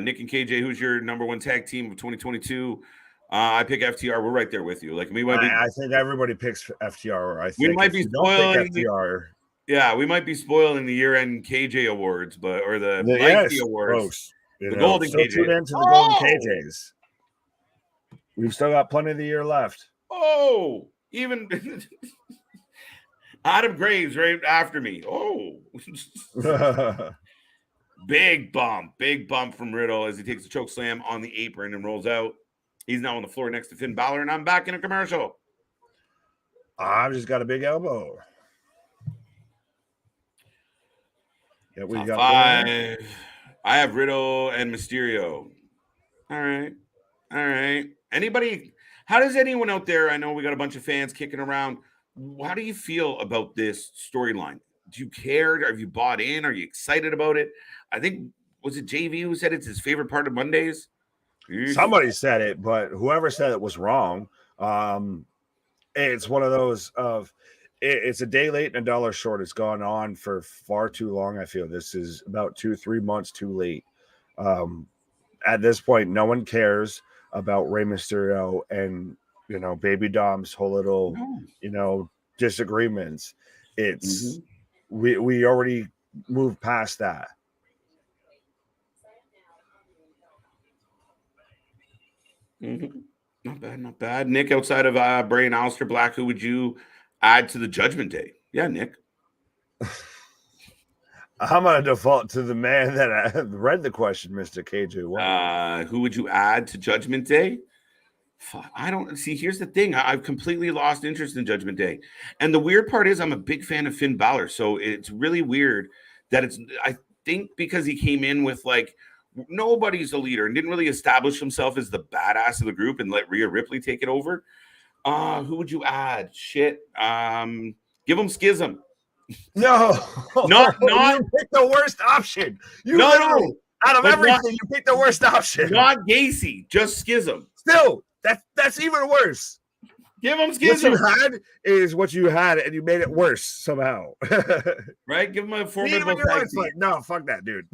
Nick and KJ, who's your number 1 tag team of 2022? I pick FTR. We're right there with you. Like I think everybody picks FTR. I think we might be spoiling FTR. Yeah, we might be spoiling the year-end KJ awards, or the awards. Folks, the Golden KJ. Tune into the Golden KJs. We've still got plenty of the year left. Oh, even Adam Graves right after me. Oh, big bump from Riddle as he takes a choke slam on the apron and rolls out. He's now on the floor next to Finn Balor, and I'm back in a commercial. I've just got a big elbow. Yeah, we got 5. I have Riddle and Mysterio. All right. Anybody? How does anyone out there? I know we got a bunch of fans kicking around. How do you feel about this storyline? Do you care? Have you bought in? Are you excited about it? I think, was it JV who said it's his favorite part of Mondays? Somebody said it, but whoever said it was wrong. It's one of those of it's a day late and a dollar short. It's gone on for far too long. I feel this is about 2-3 months too late. At this point, no one cares about Rey Mysterio and Baby Dom's whole little disagreements. It's we already moved past that. Not bad. Nick, outside of Bray and Aleister Black, who would you add to the Judgment Day? Yeah, Nick. I'm going to default to the man that read the question, Mr. KJ. Who would you add to Judgment Day? I don't see. Here's the thing. I've completely lost interest in Judgment Day. And the weird part is I'm a big fan of Finn Balor. So it's really weird that I think because he came in with nobody's a leader and didn't really establish himself as the badass of the group and let Rhea Ripley take it over. Who would you add? Shit. Give him Schism. No, not you picked the worst option. Out of everything, you picked the worst option. Not Gacy, just Schism. Still, that's even worse. Give him Schism. What you had is what you had, and you made it worse somehow. Right? Give him a formidable tag team. No, fuck that, dude.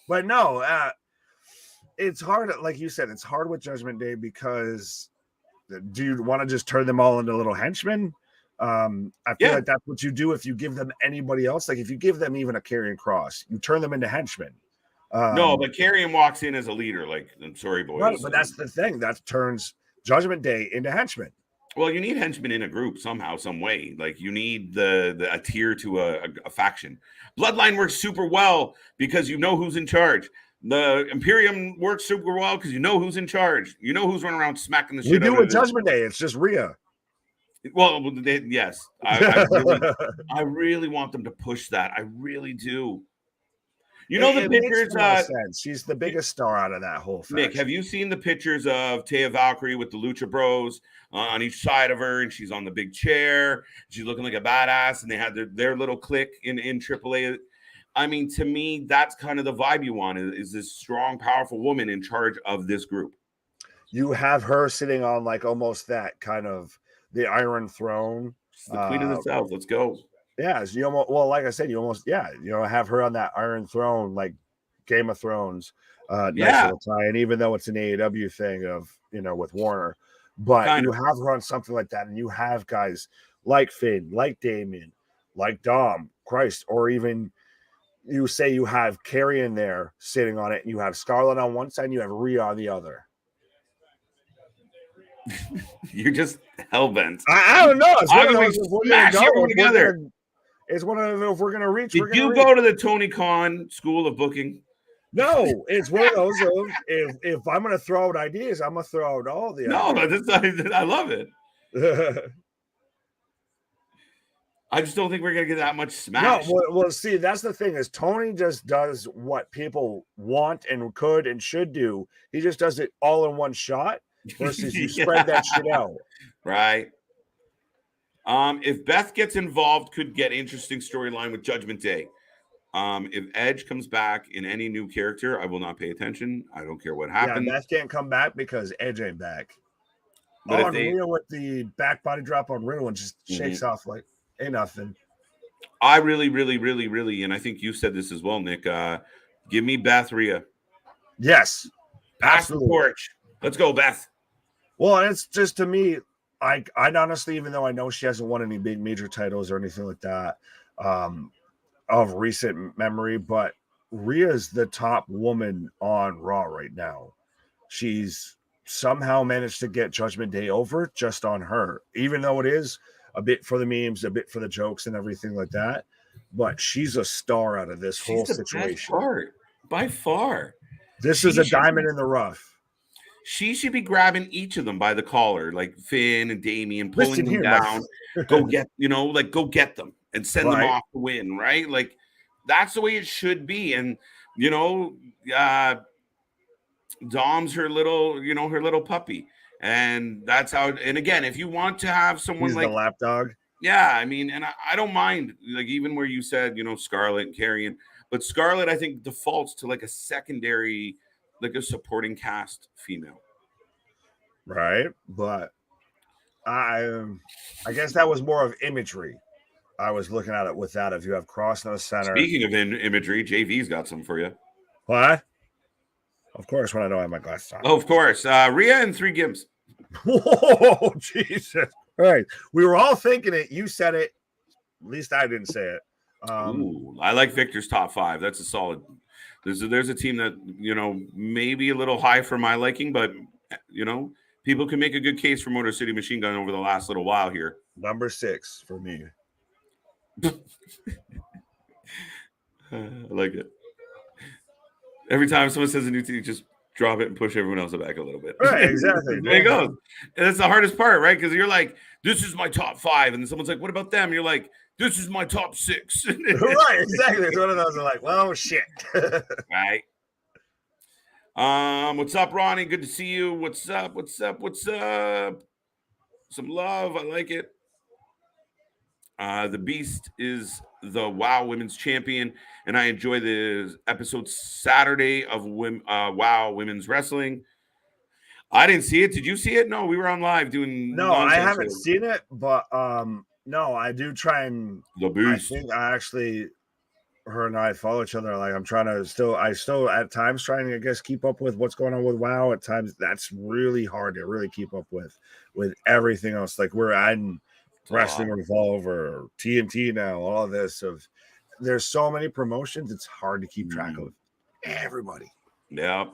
But no, it's hard. Like you said, it's hard with Judgment Day because do you want to just turn them all into little henchmen? I feel like that's what you do if you give them anybody else. Like if you give them even a Karrion Kross, you turn them into henchmen. No, but Karrion walks in as a leader. Like, I'm sorry, boys. Right, but that's the thing. That turns Judgment Day into henchmen. Well, you need henchmen in a group somehow, some way. Like you need a tier to a faction. Bloodline works super well because you know who's in charge. The Imperium works super well because you know who's in charge. You know who's running around smacking the shit. We do with Judgment Day. It's just Rhea. Well, yes. I really want them to push that. I really do. The pictures. Sense. She's the biggest star out of that whole faction. Nick, have you seen the pictures of Taya Valkyrie with the Lucha Bros on each side of her, and she's on the big chair? She's looking like a badass, and they had their little clique in AAA. I mean, to me, that's kind of the vibe you want. Is this strong, powerful woman in charge of this group? You have her sitting on almost that kind of the Iron Throne. She's the Queen of the South. Let's go. Yeah, so like I said, have her on that Iron Throne, like Game of Thrones. Nice little tie. And even though it's an AEW thing of with Warner, but you have her on something like that, and you have guys like Finn, like Damien, like Dom, Christ, or even you say you have Karrion there sitting on it, and you have Scarlett on one side, and you have Rhea on the other. You're just hellbent. I don't know. It's I'm going to smash everyone together. It's one of those, if we're going to reach. Did you go to the Tony Khan School of Booking? No, it's one of those of if I'm going to throw out ideas, I'm going to throw out all the No, ideas. I love it. I just don't think we're gonna get that much smash. No, well, see, that's the thing is Tony just does what people want and could and should do. He just does it all in one shot versus you spread that shit out. Right. If Beth gets involved, could get interesting storyline with Judgment Day. If Edge comes back in any new character, I will not pay attention. I don't care what happens. Yeah, Beth can't come back because Edge ain't back. But and Rhea with the back body drop on Riddle and just shakes off like ain't nothing. I really, and I think you said this as well, Nick. Give me Beth Rhea. Yes. Pass the torch. Let's go, Beth. Well, it's just to me, I honestly, even though I know she hasn't won any big major titles or anything like that, of recent memory, but Rhea's the top woman on Raw right now. She's somehow managed to get Judgment Day over just on her, even though it is a bit for the memes, a bit for the jokes and everything like that. But she's a star out of this whole situation. By far. This is a diamond in the rough. She should be grabbing each of them by the collar, like Finn and Damian, pulling them down. Go get, go get them and send them off to win, right? Like that's the way it should be. And Dom's her little puppy. And that's how, and again, if you want to have someone He's like the lap dog. Yeah, I mean, and I don't mind, like, even where you said, Scarlett and Carrion, but Scarlett, I think, defaults to like a secondary, like a supporting cast female. Right. But I guess that was more of imagery. I was looking at it with that. If you have Cross in the center. Speaking of imagery, JV's got some for you. What? Of course, when I don't have my glasses on. Oh, of course. Rhea and 3 Gims. Whoa, Jesus. All right. We were all thinking it. You said it. At least I didn't say it. Ooh, I like Victor's top 5. That's a solid. There's a team that, maybe a little high for my liking, but, people can make a good case for Motor City Machine Gun over the last little while here. Number 6 for me. I like it. Every time someone says a new team, just drop it and push everyone else back a little bit. Right, exactly. There you go. And that's the hardest part, right? Because you're like, this is my top 5. And then someone's like, what about them? And you're like, this is my top 6. Right, exactly. It's one of those are like, well, shit. Right. What's up, Ronnie? Good to see you. What's up? Some love. I like it. The Beast is the WoW Women's Champion, and I enjoy the episode Saturday of WoW Women's Wrestling. I didn't see it. Did you see it? No, we were on live doing. No, I haven't seen it, but no, I do try and. The Beast. I think I actually, her and I follow each other. Like I'm trying to I still at times trying to, I guess, keep up with what's going on with WoW. At times that's really hard to really keep up with everything else. Like we're adding Wrestling Revolver, TNT now, all of this there's so many promotions, it's hard to keep track of everybody. Yeah.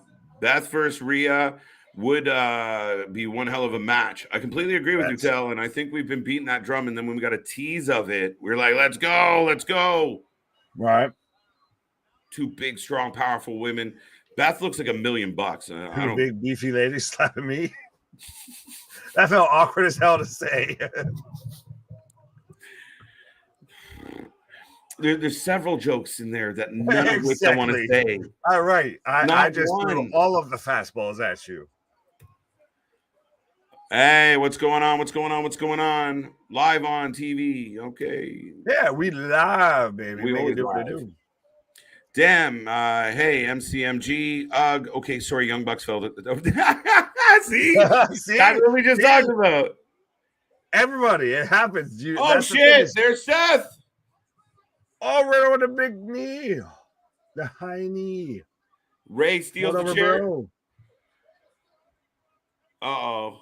Beth versus Rhea would be one hell of a match. I completely agree with you, Tel, and I think we've been beating that drum, and then when we got a tease of it, we're like, let's go. Right. 2 big, strong, powerful women. Beth looks like $1 million. Two big, beefy ladies slapping me. That felt awkward as hell to say. There's several jokes in there that none of which I want to say. All right. I just threw all of the fastballs at you. Hey, what's going on? Live on TV. Okay. Yeah, we live, baby. We always do what we do. Damn. Hey, MCMG. Okay, sorry, Young Bucks fell. See? That's what we just talked about. Everybody, it happens. Oh, shit. There's Seth. Oh, right on the big knee. The high knee. Ray steals the chair. Uh-oh.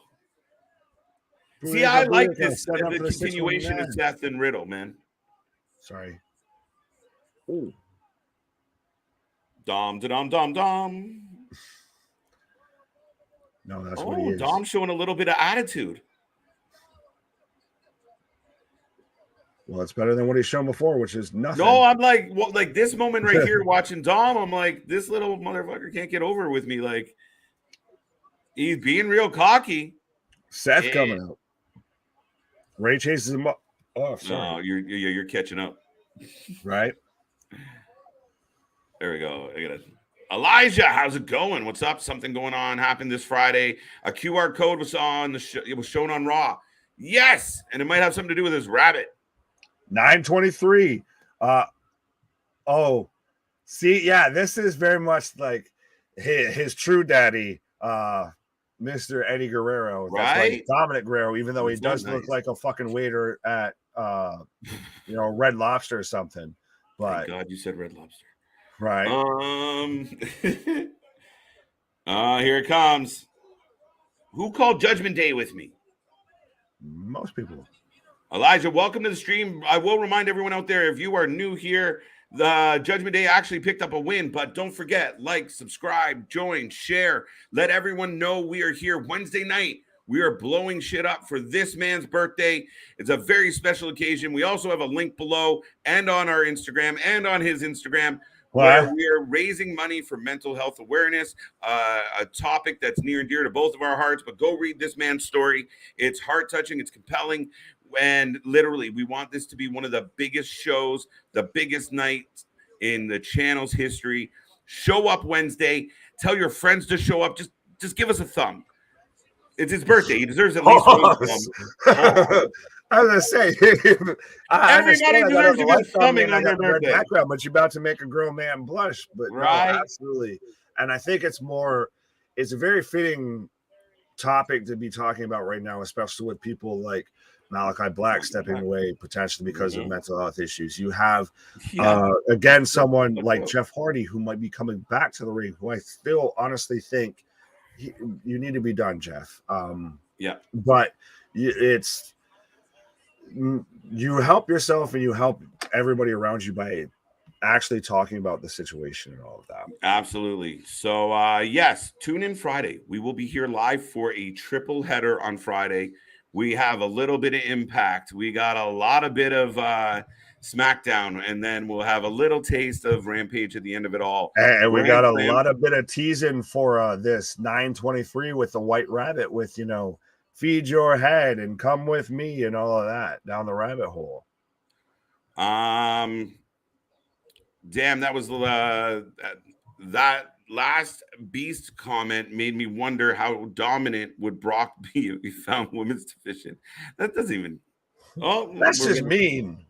See, I like this. The continuation of Seth and Riddle, man. Sorry. Ooh. Dom. No, that's what he is. Dom's showing a little bit of attitude. Well, it's better than what he's shown before, which is nothing. No, I'm like, well, like this moment right here watching Dom, I'm like, this little motherfucker can't get over with me. Like, he's being real cocky. Seth coming out. Ray chases him up. Oh, sorry. No, you're catching up. Right. There we go. I got it. Elijah, how's it going? What's up? Something going on happened this Friday. A QR code was on the show. It was shown on Raw. Yes, and it might have something to do with his rabbit. 923. Oh, see, yeah, this is very much like his true daddy, Mr. Eddie Guerrero. That's Right? like Dominic Guerrero, even though he does look like a fucking waiter at Red Lobster or something. But thank God you said Red Lobster. Right. Here it comes. Who called Judgment Day with me? Most people. Elijah, welcome to the stream. I will remind everyone out there, if you are new here, the Judgment Day actually picked up a win, but don't forget, like, subscribe, join, share. Let everyone know we are here Wednesday night. We are blowing shit up for this man's birthday. It's a very special occasion. We also have a link below and on our Instagram and on his Instagram where we are raising money for mental health awareness, a topic that's near and dear to both of our hearts. But go read this man's story. It's heart-touching. It's compelling. And literally, we want this to be one of the biggest shows, the biggest night in the channel's history. Show up Wednesday. Tell your friends to show up. Just give us a thumb. It's his birthday. He deserves at least one thumb. I was gonna say, everybody deserves a good thumbing on their birthday. Background, but you're about to make a grown man blush. But right, no, absolutely. And I think it's a very fitting topic to be talking about right now, especially with people like Malachi Black stepping away potentially because of mental health issues. You have again someone like Jeff Hardy who might be coming back to the ring, who I still honestly think you need to be done, Jeff. But it's you help yourself and you help everybody around you by actually talking about the situation and all of that. Absolutely. So yes, tune in Friday. We will be here live for a triple header on Friday. We have a little bit of Impact. We got a lot of bit of SmackDown, and then we'll have a little taste of Rampage at the end of it all. And we got a lot of bit of teasing for this 923 with the White Rabbit with, feed your head and come with me and all of that down the rabbit hole. Damn, that was that last Beast comment made me wonder how dominant would Brock be if he found women's division. That doesn't even. Oh, that's just mean.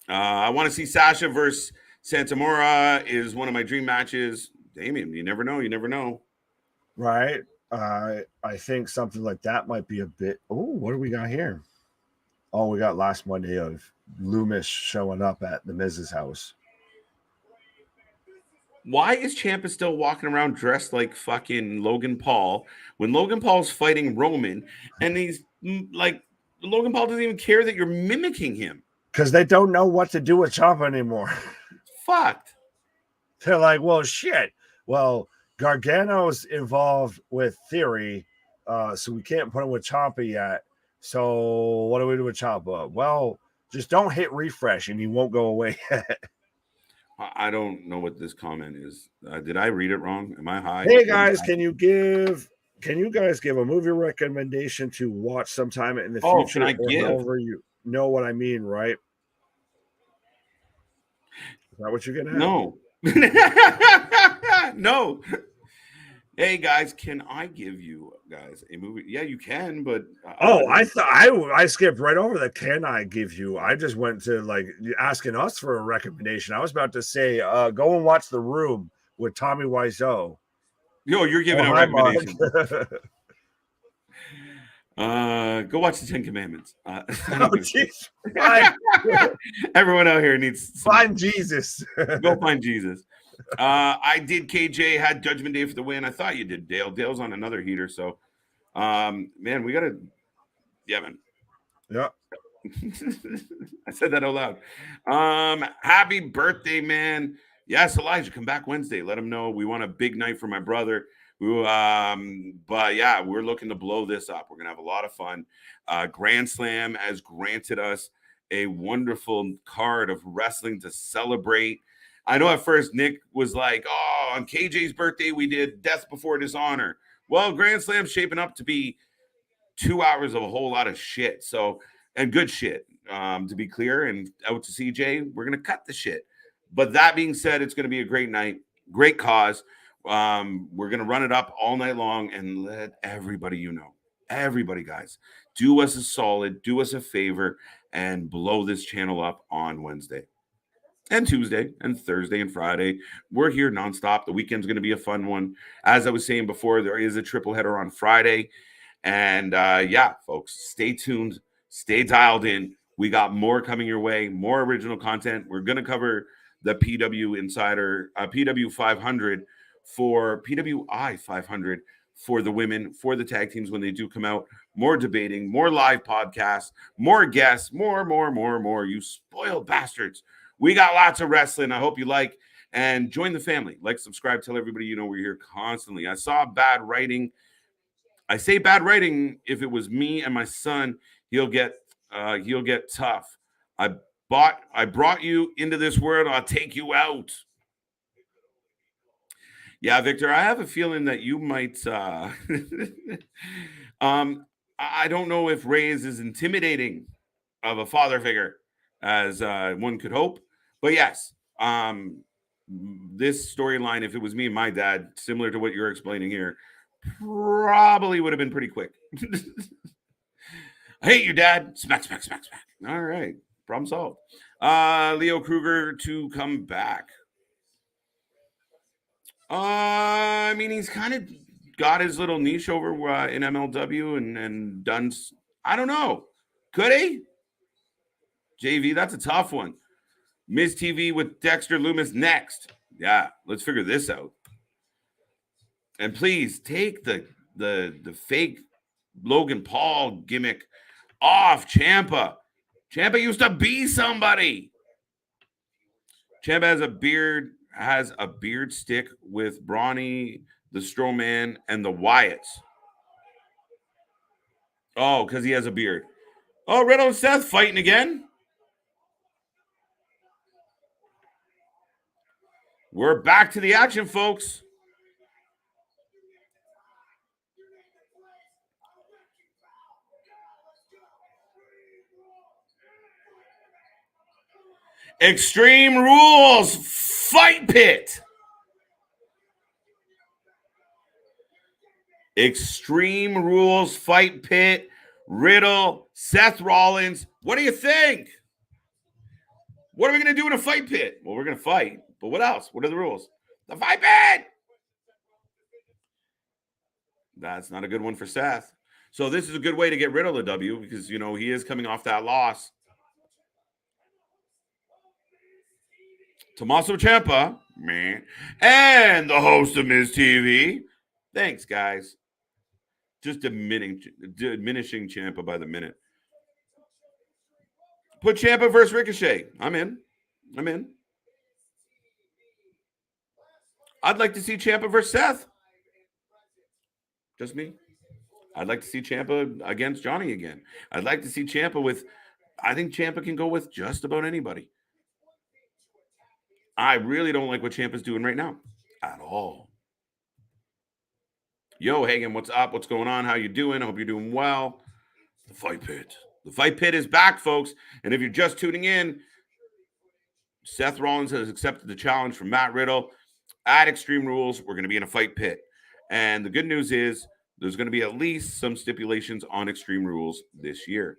I want to see Sasha versus Santamora is one of my dream matches. Damien, you never know. You never know. Right. I think something like that might be a bit. Oh, what do we got here? Oh, we got last Monday of Loomis showing up at the Miz's house. Why is Ciampa still walking around dressed like fucking Logan Paul when Logan Paul's fighting Roman and he's like, Logan Paul doesn't even care that you're mimicking him? Because they don't know what to do with Ciampa anymore. Fucked. They're like, well, shit. Well, Gargano's involved with Theory, so we can't put him with Ciampa yet. So what do we do with Ciampa? Well, just don't hit refresh and he won't go away yet. I don't know what this comment is. Did I read it wrong? Am I high? Hey guys, can you guys give a movie recommendation to watch sometime in the future? Can I give? However you know what I mean, right? Is that what you're gonna have? No. No. Hey guys, can I give you guys a movie? Yeah, you can, but I thought I skipped right over the can I give you. I just went to like asking us for a recommendation. I was about to say go and watch The Room with Tommy Wiseau. Yo, you're giving a recommendation. Go watch the 10 Commandments. Everyone out here needs find Jesus. Go find Jesus. I did KJ, had Judgment Day for the win. I thought you did, Dale. Dale's on another heater, so man, we gotta man. Yeah. I said that out loud. Happy birthday, man. Yes, Elijah, come back Wednesday. Let him know we want a big night for my brother. But yeah, we're looking to blow this up. We're gonna have a lot of fun. Grand Slam has granted us a wonderful card of wrestling to celebrate. I know at first Nick was like, "Oh, on KJ's birthday we did Death Before Dishonor." Well, Grand Slam's shaping up to be 2 hours of a whole lot of shit. So, and good shit, to be clear. And out to CJ, we're gonna cut the shit. But that being said, it's gonna be a great night, great cause. We're gonna run it up all night long and let everybody everybody, guys, do us a solid, do us a favor, and blow this channel up on Wednesday and Tuesday and Thursday and Friday. We're here nonstop. The weekend's going to be a fun one. As I was saying before, there is a triple header on Friday. And yeah, folks, stay tuned, stay dialed in. We got more coming your way, more original content. We're going to cover the PW Insider, PW 500 for PWI 500 for the women, for the tag teams when they do come out. More debating, more live podcasts, more guests, more. You spoiled bastards. We got lots of wrestling. I hope you like and join the family. Like, subscribe, tell everybody you know we're here constantly. I saw bad writing. I say bad writing. If it was me and my son, he'll get tough. I brought you into this world. I'll take you out. Yeah, Victor, I have a feeling that you might. I don't know if Ray is as intimidating of a father figure as one could hope, but yes, this storyline, if it was me and my dad, similar to what you're explaining here, probably would have been pretty quick. I hate you, Dad. Smack, smack, smack, smack. All right, problem solved. Leo Kruger to come back. I mean, he's kind of got his little niche over in MLW and done. I don't know. Could he? JV, that's a tough one. Miz TV with Dexter Loomis next. Yeah, let's figure this out. And please take the fake Logan Paul gimmick off Ciampa. Ciampa used to be somebody. Ciampa has a beard stick with Brawny, the Strowman, and the Wyatts. Oh, because he has a beard. Oh, Riddle and Seth fighting again. We're back to the action, folks. Extreme Rules Fight Pit. Extreme Rules Fight Pit. Riddle, Seth Rollins. What do you think? What are we going to do in a fight pit? Well, we're going to fight. But what else? What are the rules? The fight pit. That's not a good one for Seth. So this is a good way to get rid of the W because, you know, he is coming off that loss. Tommaso Ciampa, man, and the host of Miz TV. Thanks, guys. Just diminishing Ciampa by the minute. Put Ciampa versus Ricochet. I'm in. I'd like to see Ciampa versus Seth. Just me. I'd like to see Ciampa against Johnny again. I'd like to see Ciampa with. I think Ciampa can go with just about anybody. I really don't like what Ciampa's doing right now at all. Yo, Hagen, what's up? What's going on? How you doing? I hope you're doing well. The Fight Pit. The Fight Pit is back, folks. And if you're just tuning in, Seth Rollins has accepted the challenge from Matt Riddle at Extreme Rules. We're going to be in a fight pit. And the good news is there's going to be at least some stipulations on Extreme Rules this year.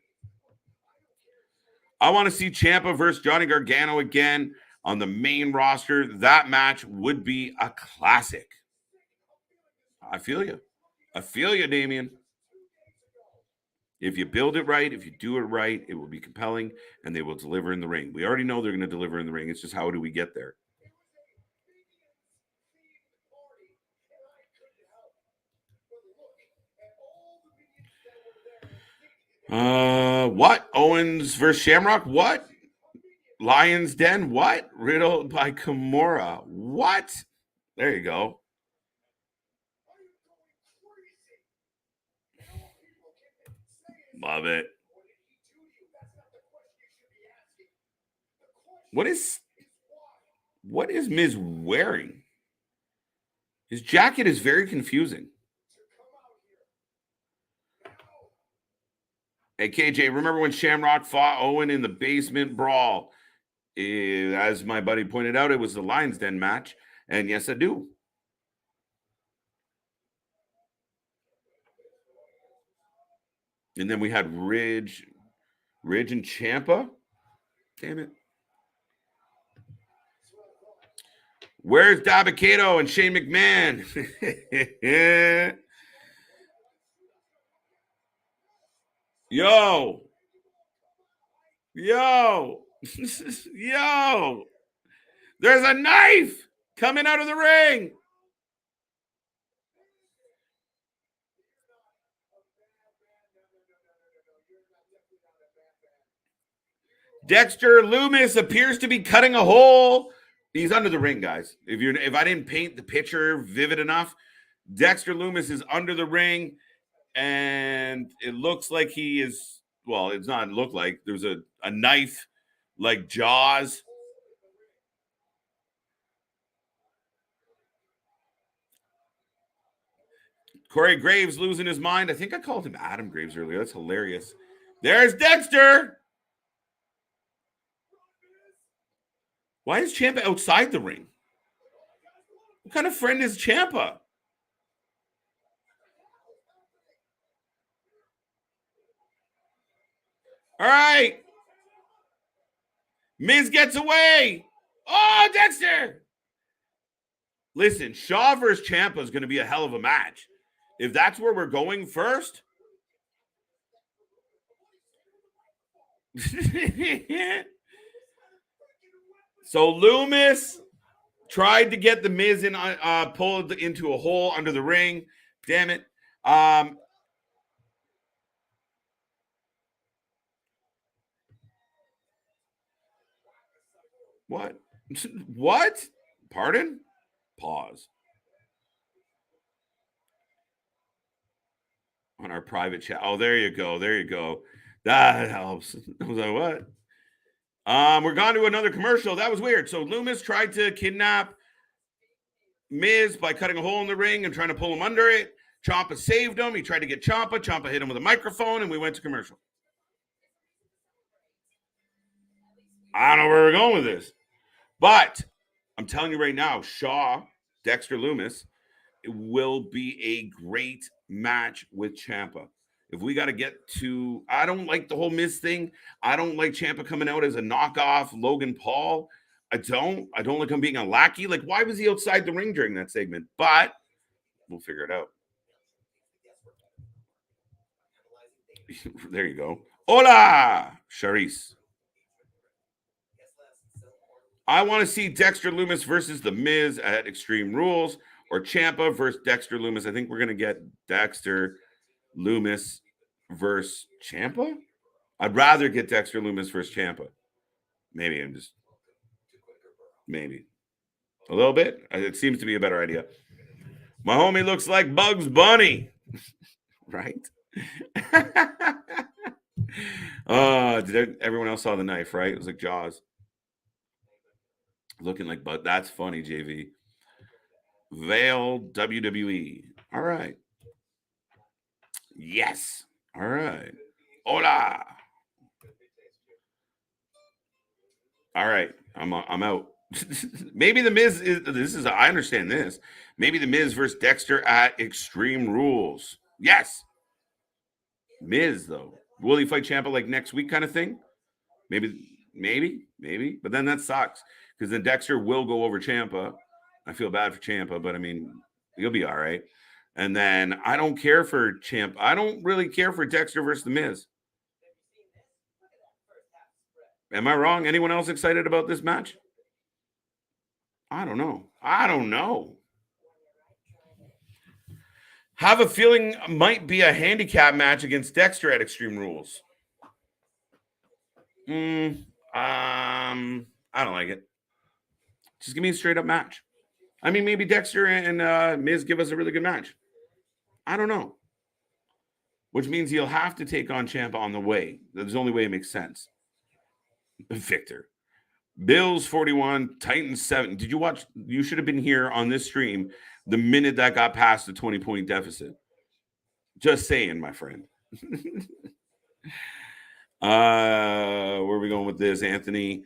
I want to see Ciampa versus Johnny Gargano again on the main roster. That match would be a classic. I feel you. Damian. If you build it right, if you do it right, it will be compelling, and they will deliver in the ring. We already know they're going to deliver in the ring. It's just how do we get there? What? Owens versus Shamrock? What? Lion's Den? What? Riddle by Kimura? What? There you go. Love it. What is Miz wearing? His jacket is very confusing. Hey, KJ, remember when Shamrock fought Owen in the basement brawl? As my buddy pointed out, it was the Lions Den match. And yes, I do. And then we had Ridge and Ciampa. Damn it. Where's Dabba-Kato and Shane McMahon? Yo. Yo. Yo. There's a knife coming out of the ring. Dexter Loomis appears to be cutting a hole. He's under the ring, guys. If I didn't paint the picture vivid enough, Dexter Loomis is under the ring, and it looks like he is. Well, it's not look like there's a knife, like Jaws. Corey Graves losing his mind. I think I called him Adam Graves earlier. That's hilarious. There's Dexter. Why is Ciampa outside the ring? What kind of friend is Ciampa? All right. Miz gets away. Oh, Dexter. Listen, Shaw versus Ciampa is going to be a hell of a match. If that's where we're going first. So Loomis tried to get the Miz in, pulled into a hole under the ring. Damn it. What? What? Pardon? Pause. On our private chat. Oh, there you go. There you go. That helps. I was like, what? We're gone to another commercial. That was weird. So Loomis tried to kidnap Miz by cutting a hole in the ring and trying to pull him under it. Ciampa saved him. He tried to get Ciampa. Ciampa hit him with a microphone, and we went to commercial. I don't know where we're going with this. But I'm telling you right now, Shaw, Dexter Loomis, it will be a great match with Ciampa. If we got to get to, I don't like the whole Miz thing. I don't like Ciampa coming out as a knockoff Logan Paul. I don't like him being a lackey. Like, why was he outside the ring during that segment? But we'll figure it out. There you go. Hola, Charisse. I want to see Dexter Loomis versus The Miz at Extreme Rules, or Ciampa versus Dexter Loomis. I think we're going to get Dexter Loomis versus Ciampa. I'd rather get Dexter Loomis versus Ciampa. Maybe a little bit. It seems to be a better idea. My homie looks like Bugs Bunny, right? Everyone else saw the knife, right? It was like Jaws. Looking like, but that's funny, JV. Veil WWE. All right. Yes. All right. Hola. All right. I'm out. Maybe the Miz is I understand this. Maybe the Miz versus Dexter at Extreme Rules. Yes. Miz though. Will he fight Ciampa like next week kind of thing? Maybe. But then that sucks because then Dexter will go over Ciampa. I feel bad for Ciampa, but I mean, he'll be all right. And then I don't care for Ciampa. I don't really care for Dexter versus The Miz. Am I wrong? Anyone else excited about this match? I don't know. Have a feeling might be a handicap match against Dexter at Extreme Rules. I don't like it. Just give me a straight up match. I mean, maybe Dexter and Miz give us a really good match. I don't know. which means he'll have to take on Ciampa on the way. That's the only way it makes sense. Victor. Bills 41, Titans 7. Did you watch? You should have been here on this stream the minute that got past the 20-point deficit. Just saying, my friend. Where are we going with this, Anthony?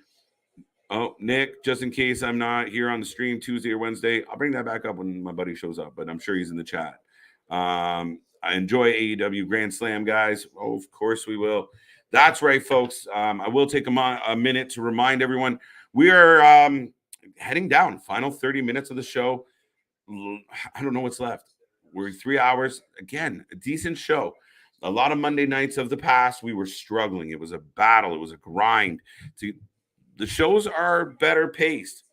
Oh, Nick, just in case I'm not here on the stream Tuesday or Wednesday, I'll bring that back up when my buddy shows up, but I'm sure he's in the chat. I enjoy AEW Grand Slam, guys. Oh, of course we will. That's right, folks. I will take a minute to remind everyone we are heading down. Final 30 minutes of the show. I don't know what's left. We're 3 hours. Again, a decent show. A lot of Monday nights of the past, we were struggling. It was a battle. It was a grind. The shows are better paced.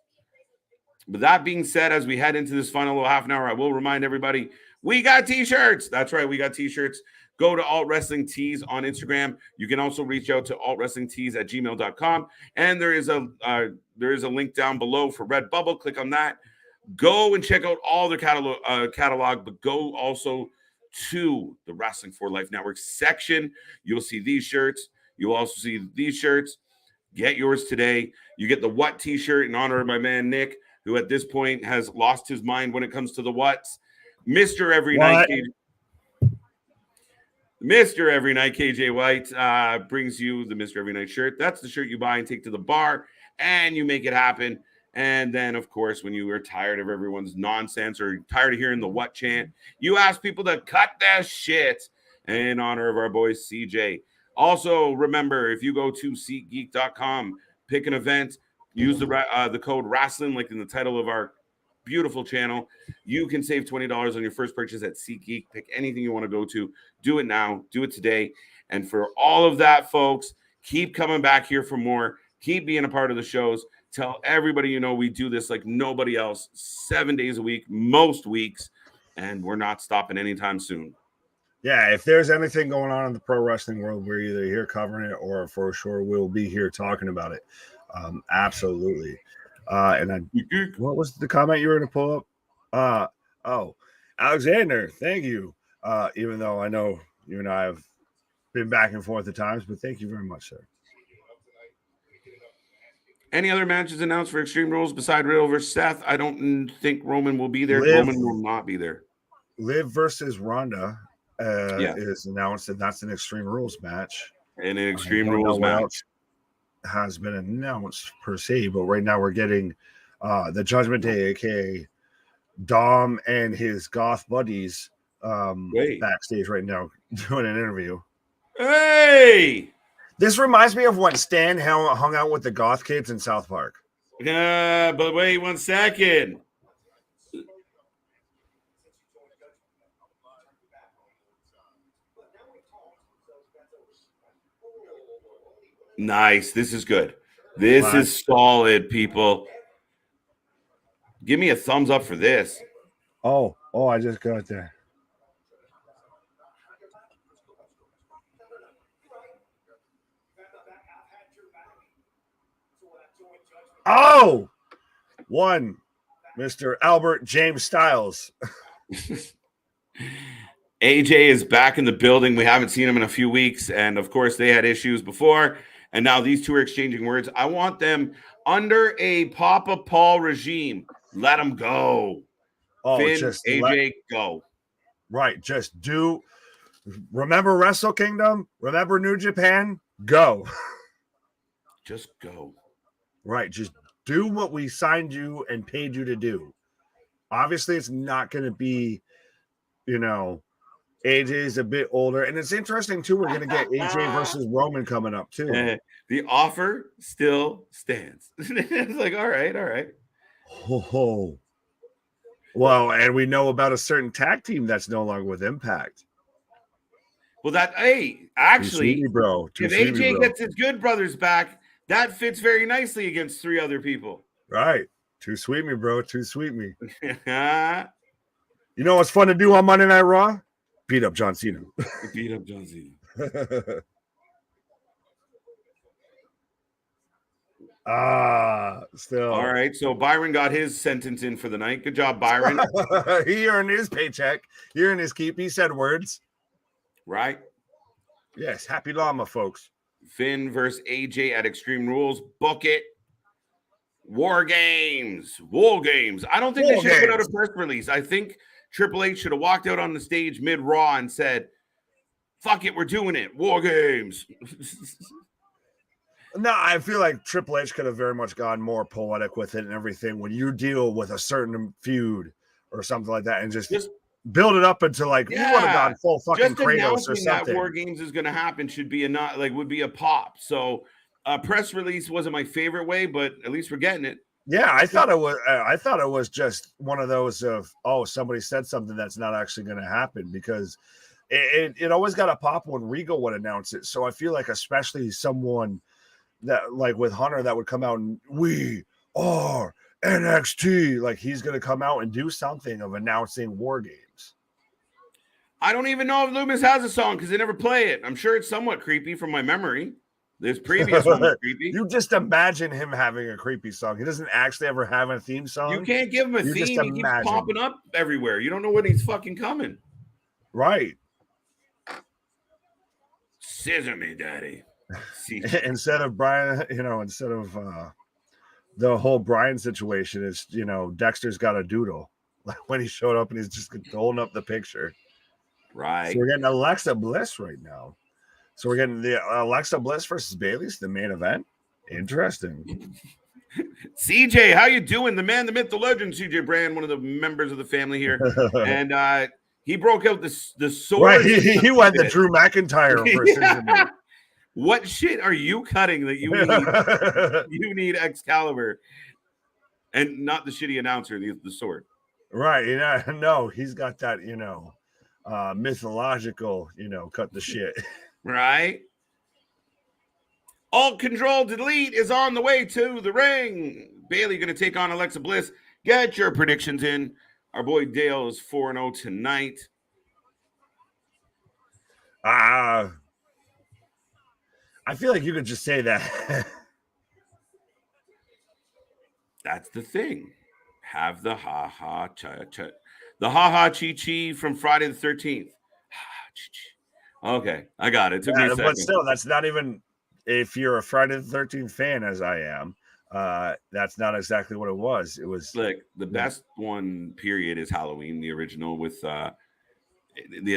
But that being said, as we head into this final little half an hour, I will remind everybody, we got T-shirts. That's right. We got T-shirts. Go to Alt Wrestling Tees on Instagram. You can also reach out to altwrestlingtees@gmail.com. And there is a link down below for Redbubble. Click on that. Go and check out all their catalog, but go also to the Wrestling for Life Network section. You'll see these shirts. You'll also see these shirts. Get yours today. You get the What T-shirt in honor of my man Nick, who at this point has lost his mind when it comes to the Whats. Mr. Every Night KJ White brings you the Mr. Every Night shirt. That's the shirt you buy and take to the bar, and you make it happen. And then, of course, when you are tired of everyone's nonsense or tired of hearing the what chant, you ask people to cut that shit in honor of our boy CJ. Also, remember, if you go to SeatGeek.com, pick an event, use the code Wrasslin, like in the title of our beautiful channel, you can save $20 on your first purchase at SeatGeek. Pick anything you want to go to. Do it now. Do it today. And for all of that, folks, keep coming back here for more. Keep being a part of the shows. Tell everybody you know we do this like nobody else, 7 days a week, most weeks, and we're not stopping anytime soon. Yeah, if there's anything going on in the pro wrestling world, we're either here covering it or for sure we'll be here talking about it. Absolutely. What was the comment you were going to pull up? Alexander, thank you. Even though I know you and I have been back and forth at times, but thank you very much, sir. Any other matches announced for Extreme Rules beside Riddle versus Seth? I don't think Roman will be there. Roman will not be there. Liv versus Ronda is announced, and that's an Extreme Rules match. An Extreme Rules match has been announced per se, but right now we're getting the Judgment Day, aka Dom and his goth buddies backstage right now doing an interview. Hey! This reminds me of when Stan hung out with the goth kids in South Park. But wait 1 second. Nice. This is good. This is solid, people. Give me a thumbs up for this. Oh, I just got there. Oh, one, Mr. Albert James Styles. AJ is back in the building. We haven't seen him in a few weeks. And of course, they had issues before. And now these two are exchanging words. I want them under a Papa Paul regime. Let them go. Oh, Finn, AJ, go. Right. Just do. Remember Wrestle Kingdom? Remember New Japan? Go. Just go. Right. Just do what we signed you and paid you to do. Obviously, it's not going to be, AJ's a bit older. And it's interesting, too. We're going to get AJ versus Roman coming up, too. The offer still stands. It's like, all right. Oh. Well, and we know about a certain tag team that's no longer with Impact. Well, actually, bro. If AJ gets his Good Brothers back, that fits very nicely against three other people. Right. Too sweet me, bro. Too sweet me. You know what's fun to do on Monday Night Raw? Beat up John Cena. Beat up John Cena. Still. All right. So Byron got his sentence in for the night. Good job, Byron. He earned his paycheck. He earned his keep. He said words. right? Yes, happy llama, folks. Finn versus AJ at Extreme Rules. Book it. War Games. I don't think they should put out a press release. I think Triple H should have walked out on the stage mid-Raw and said, fuck it, we're doing it. War Games. No, I feel like Triple H could have very much gone more poetic with it and everything. When you deal with a certain feud or something like that and just build it up into like, you would have gone full fucking Kratos or something. That War Games is going to happen would be a pop. So press release wasn't my favorite way, but at least we're getting it. Yeah, I thought it was just one of those of, oh, somebody said something that's not actually going to happen, because it always got a pop when Regal would announce it. So I feel like especially someone that like with Hunter that would come out and we are NXT, like he's going to come out and do something of announcing War Games. I don't even know if Loomis has a song because they never play it. I'm sure it's somewhat creepy from my memory. This previous one was creepy. You just imagine him having a creepy song. He doesn't actually ever have a theme song. You can't give him a theme. He keeps popping up everywhere. You don't know when he's fucking coming. Right. Scissor me, daddy. Instead of Brian, instead of the whole Brian situation is, Dexter's got a doodle. Like when he showed up and he's just holding up the picture. Right. So we're getting Alexa Bliss right now. So we're getting the Alexa Bliss versus Bayley's the main event. Interesting. CJ, how you doing? The man, the myth, the legend, CJ Brand, one of the members of the family here. And he broke out the sword. Right, he went the Drew McIntyre versus What shit are you cutting that you need? You need Excalibur, and not the shitty announcer, the sword. Right. No, he's got that, mythological, cut the shit. Right. Alt Control Delete is on the way to the ring. Bayley going to take on Alexa Bliss. Get your predictions in. Our boy Dale is 4-0 tonight. I feel like you could just say that. That's the thing. Have the ha-ha the ha-ha chi-chi from Friday the 13th. Okay, I got it. It took me a second. But still, that's not even, if you're a Friday the 13th fan, as I am, that's not exactly what it was. It was like the best one, period, is Halloween, the original with the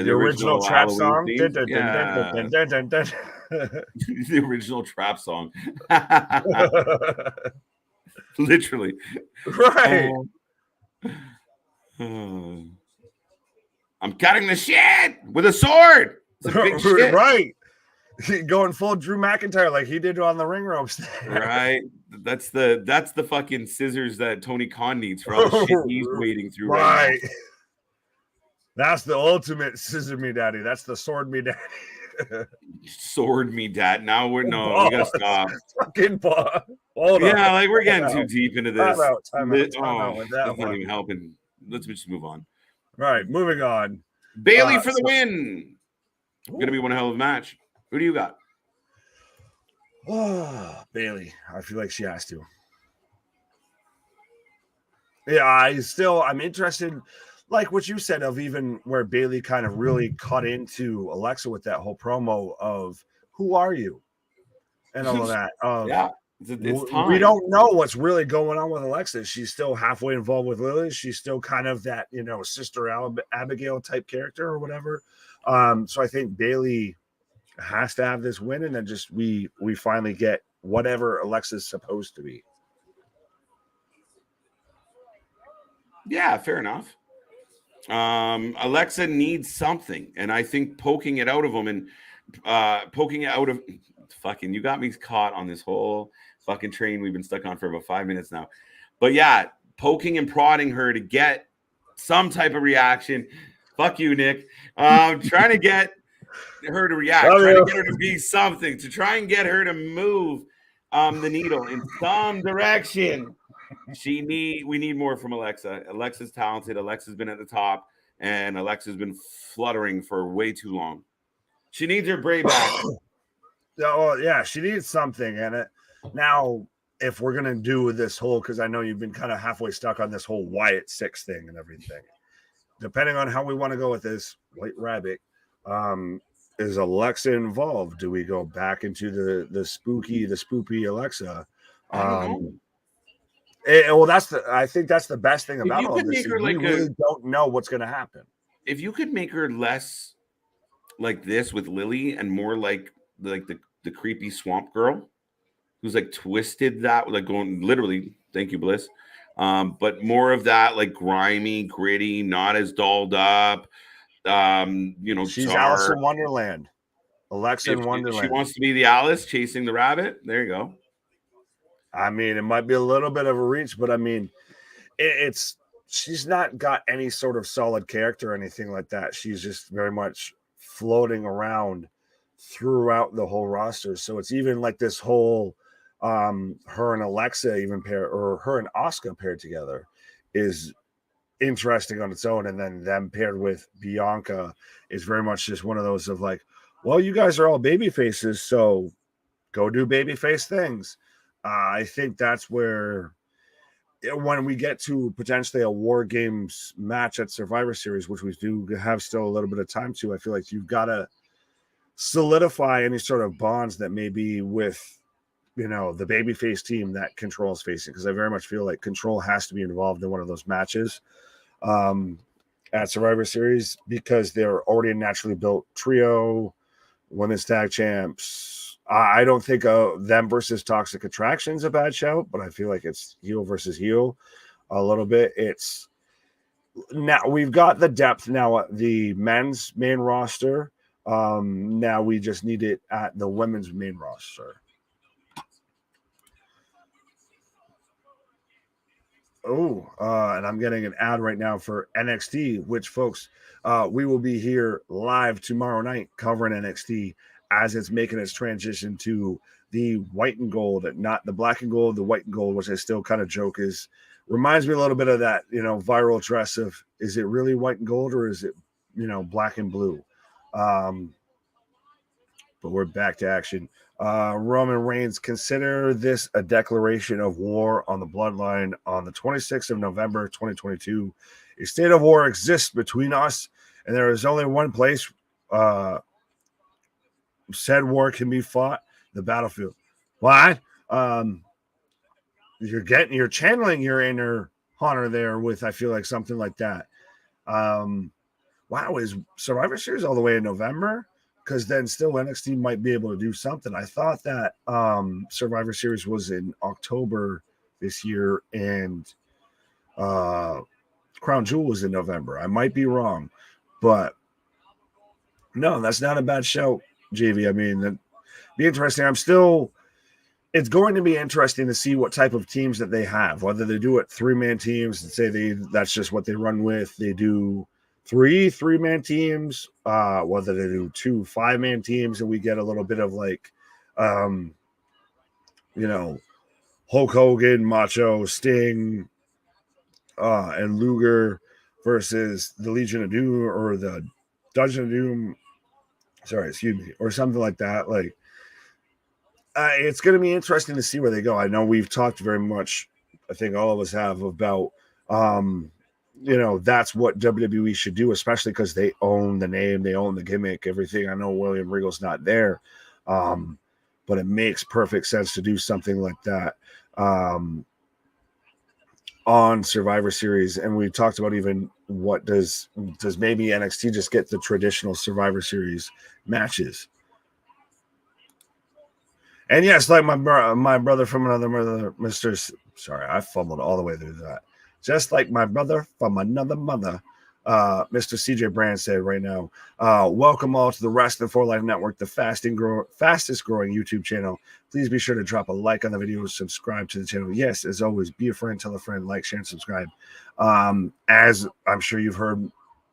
original trap song. The original trap song. Literally. Right. I'm cutting the shit with a sword. It's a big shit. Right. Going full Drew McIntyre like he did on the ring ropes. Right. That's the fucking scissors that Tony Khan needs for all the shit he's wading through right now. That's the ultimate scissor me daddy. That's the sword me daddy. Sword me dad. Now we gotta stop. Fucking boss. Yeah, like we're getting too deep into this. Time out with that that's not even helping. Let's just move on. Right, moving on. Bayley for the win. Gonna be one hell of a match. Who do you got? Oh, Bayley. I feel like she has to. Yeah, I'm interested, like what you said, of even where Bayley kind of really cut into Alexa with that whole promo of who are you and all of that. Yeah, it's time. We don't know what's really going on with Alexa. She's still halfway involved with Lily. She's still kind of that, Sister Abigail type character or whatever. So I think Bayley has to have this win, and then just we finally get whatever Alexa's supposed to be. Yeah, fair enough. Alexa needs something, and I think poking it out of him and poking it out of fucking, you got me caught on this whole fucking train we've been stuck on for about 5 minutes now. But yeah, poking and prodding her to get some type of reaction. Fuck you, Nick. Trying to get her to react, trying to get her to be something, to try and get her to move the needle in some direction. We need more from Alexa. Alexa's talented. Alexa's been at the top, and Alexa's been fluttering for way too long. She needs her braid back. Oh yeah, she needs something. And now, if we're gonna do this whole, because I know you've been kind of halfway stuck on this whole Wyatt 6 thing and everything. Depending on how we want to go with this White Rabbit, is Alexa involved? Do we go back into the spoopy Alexa? I don't know. Well, I think that's the best thing about You all could this make is her we like really don't know what's going to happen. if you could make her less like this with Lily and more like the creepy swamp girl who's like twisted that, like going literally, thank you, Bliss. But more of that like grimy, gritty, not as dolled up. She's Alice Tar. in Wonderland. Alexa If in she Wonderland. wants to be the Alice chasing the rabbit, there you go. I mean, it might be a little bit of a reach, but I mean, it's she's not got any sort of solid character or anything like that. She's just very much floating around throughout the whole roster. So it's even like this whole her and Alexa even pair, or her and Asuka paired together, is interesting on its own. And then them paired with Bianca is very much just one of those of like, well, you guys are all baby faces, so go do baby face things. I think that's where when we get to potentially a War Games match at Survivor Series, which we do have still a little bit of time to, I feel like you've got to solidify any sort of bonds that may be with, the babyface team that Control is facing. Because I very much feel like Control has to be involved in one of those matches at Survivor Series because they're already a naturally built trio, women's tag champs. I don't think them versus Toxic Attraction is a bad shout, but I feel like it's heel versus heel a little bit. It's now we've got the depth now at the men's main roster. Now we just need it at the women's main roster. And I'm getting an ad right now for NXT, which, folks, we will be here live tomorrow night covering NXT as it's making its transition to the white and gold, not the black and gold, the white and gold, which I still kind of joke reminds me a little bit of that, viral dress of, is it really white and gold or is it, black and blue? But we're back to action. Roman Reigns, consider this a declaration of war on the bloodline on the 26th of November, 2022. A state of war exists between us, and there is only one place said war can be fought, the battlefield. What? You're channeling your inner Hunter there with, I feel like, something like that. Wow, is Survivor Series all the way in November? Because then still NXT might be able to do something. I thought that Survivor Series was in October this year and Crown Jewel was in November. I might be wrong, but no, that's not a bad show, JV. I mean, that'd be interesting. It's going to be interesting to see what type of teams that they have, whether they do it 3-man teams and say that's just what they run with. They do 3-man teams, whether they do 2 5-man teams, and we get a little bit of like, Hulk Hogan, Macho, Sting, and Luger versus the Legion of Doom or the Dungeon of Doom. Sorry, excuse me, or something like that. Like, it's going to be interesting to see where they go. I know we've talked very much, I think all of us have, about that's what WWE should do, especially because they own the name, they own the gimmick, everything. I know William Regal's not there, but it makes perfect sense to do something like that on Survivor Series. And we talked about even what does maybe NXT just get the traditional Survivor Series matches. And yes, like my brother from another mother, sorry, I fumbled all the way through that. Just like my brother from another mother, Mr. CJ Brand said right now, welcome all to the Wrasslin for Life Network, the fastest growing YouTube channel. Please be sure to drop a like on the video, subscribe to the channel. Yes, as always, be a friend, tell a friend, like, share, and subscribe. As I'm sure you've heard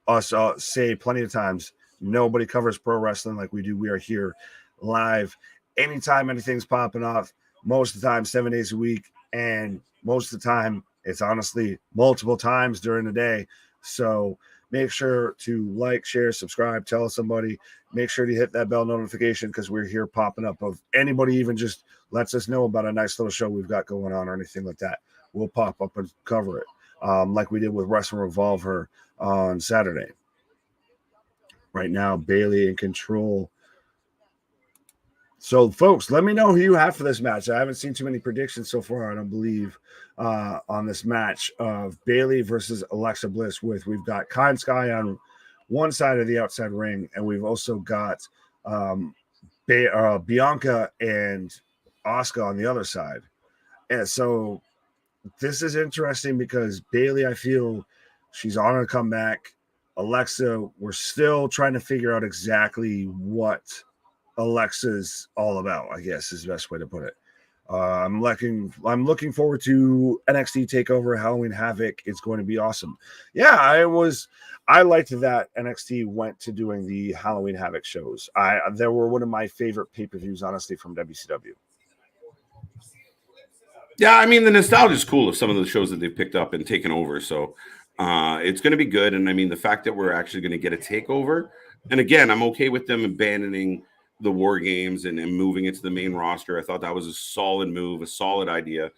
us say plenty of times, nobody covers pro wrestling like we do. We are here live anytime anything's popping off, most of the time 7 days a week, and most of the time it's honestly multiple times during the day. So make sure to like, share, subscribe, tell somebody. Make sure to hit that bell notification because we're here popping up. Of anybody even just lets us know about a nice little show we've got going on or anything like that, we'll pop up and cover it, like we did with Wrestling Revolver on Saturday. right now. Bayley in control. So, folks, let me know who you have for this match. I haven't seen too many predictions so far, I don't believe, on this match of Bayley versus Alexa Bliss. We've got Kai and Sky on one side of the outside ring, and we've also got Bianca and Asuka on the other side. And so this is interesting because Bayley, I feel she's on her comeback. Alexa, we're still trying to figure out exactly what Alexa's all about, I guess is the best way to put it. I'm looking forward to NXT Takeover Halloween Havoc. It's going to be awesome. Yeah, I liked that NXT went to doing the Halloween Havoc shows. They were one of my favorite pay-per-views, honestly, from WCW. Yeah, I mean, the nostalgia is cool of some of the shows that they've picked up and taken over. So it's going to be good. And I mean, the fact that we're actually going to get a takeover. And again, I'm okay with them abandoning the War Games and moving it to the main roster. I thought that was a solid move, a solid idea.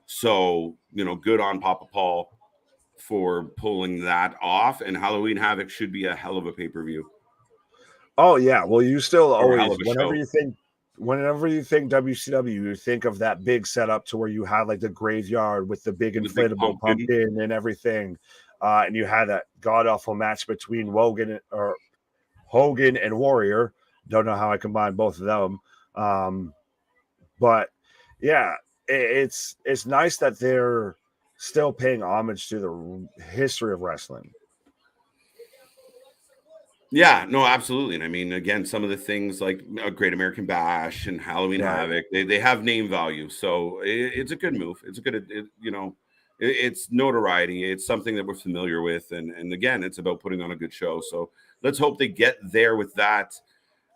So, good on Papa Paul for pulling that off. And Halloween Havoc should be a hell of a pay-per-view. Oh, yeah. Well, you still always, whenever you think WCW, you think of that big setup to where you had like the graveyard with the big inflatable pumpkin and everything. And you had that god-awful match between Hogan and Warrior. Don't know how I combine both of them. But yeah, it's nice that they're still paying homage to the history of wrestling. Yeah, no, absolutely. And I mean, again, some of the things like a Great American Bash and Halloween Havoc, they have name value. So it's a good move. It's a good, it's notoriety. It's something that we're familiar with. And again, it's about putting on a good show. So let's hope they get there with that.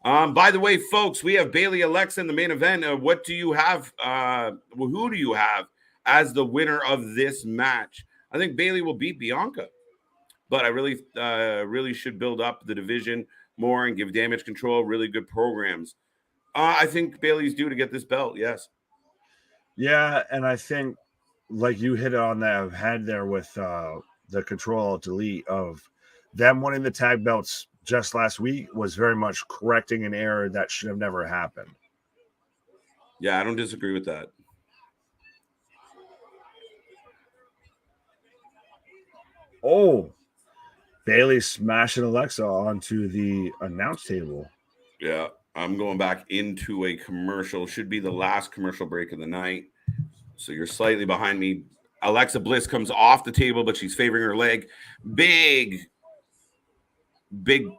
By the way, folks, we have Bayley Alexa in the main event. What do you have? Who do you have as the winner of this match? I think Bayley will beat Bianca, but I really should build up the division more and give Damage Control really good programs. I think Bayley's due to get this belt. Yes. Yeah, and I think like you hit on that head there with the Control Delete of them winning the tag belts just last week was very much correcting an error that should have never happened. Yeah, I don't disagree with that. Oh, Bayley smashing Alexa onto the announce table. Yeah, I'm going back into a commercial. Should be the last commercial break of the night. So you're slightly behind me. Alexa Bliss comes off the table, but she's favoring her leg. Big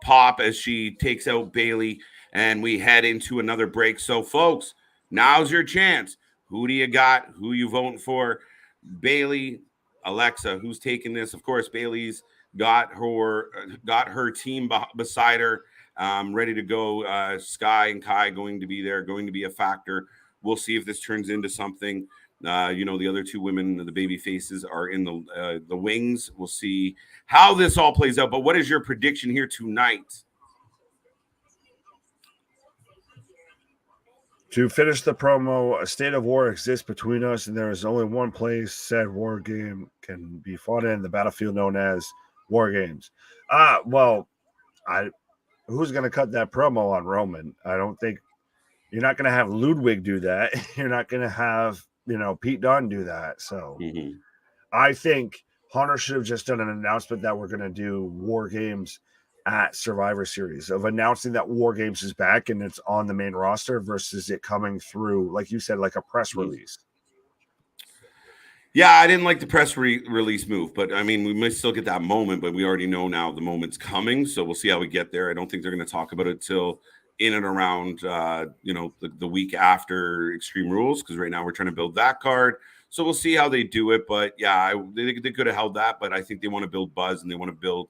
pop as she takes out Bayley, and we head into another break. So, folks, now's your chance. Who do you got? Who you voting for? Bayley, Alexa, who's taking this? Of course, Bayley's got her team beside her, ready to go. Sky and Kai going to be there, going to be a factor. We'll see if this turns into something. The other two women, the baby faces, are in the wings. We'll see how this all plays out. But what is your prediction here tonight? To finish the promo, a state of war exists between us, and there is only one place said war game can be fought in, the battlefield known as War Games. Who's going to cut that promo on Roman? I don't think you're not going to have Ludwig do that. You're not going to have Pete Dunne do that. So I think Hunter should have just done an announcement that we're going to do War Games at Survivor Series, of announcing that War Games is back and it's on the main roster versus it coming through, like you said, like a press release. Yeah, I didn't like the press release move, but I mean, we may still get that moment, but we already know now the moment's coming. So we'll see how we get there. I don't think they're going to talk about it till in and around, the week after Extreme Rules, because right now we're trying to build that card. So we'll see how they do it. But yeah, they could have held that, but I think they want to build buzz and they want to build.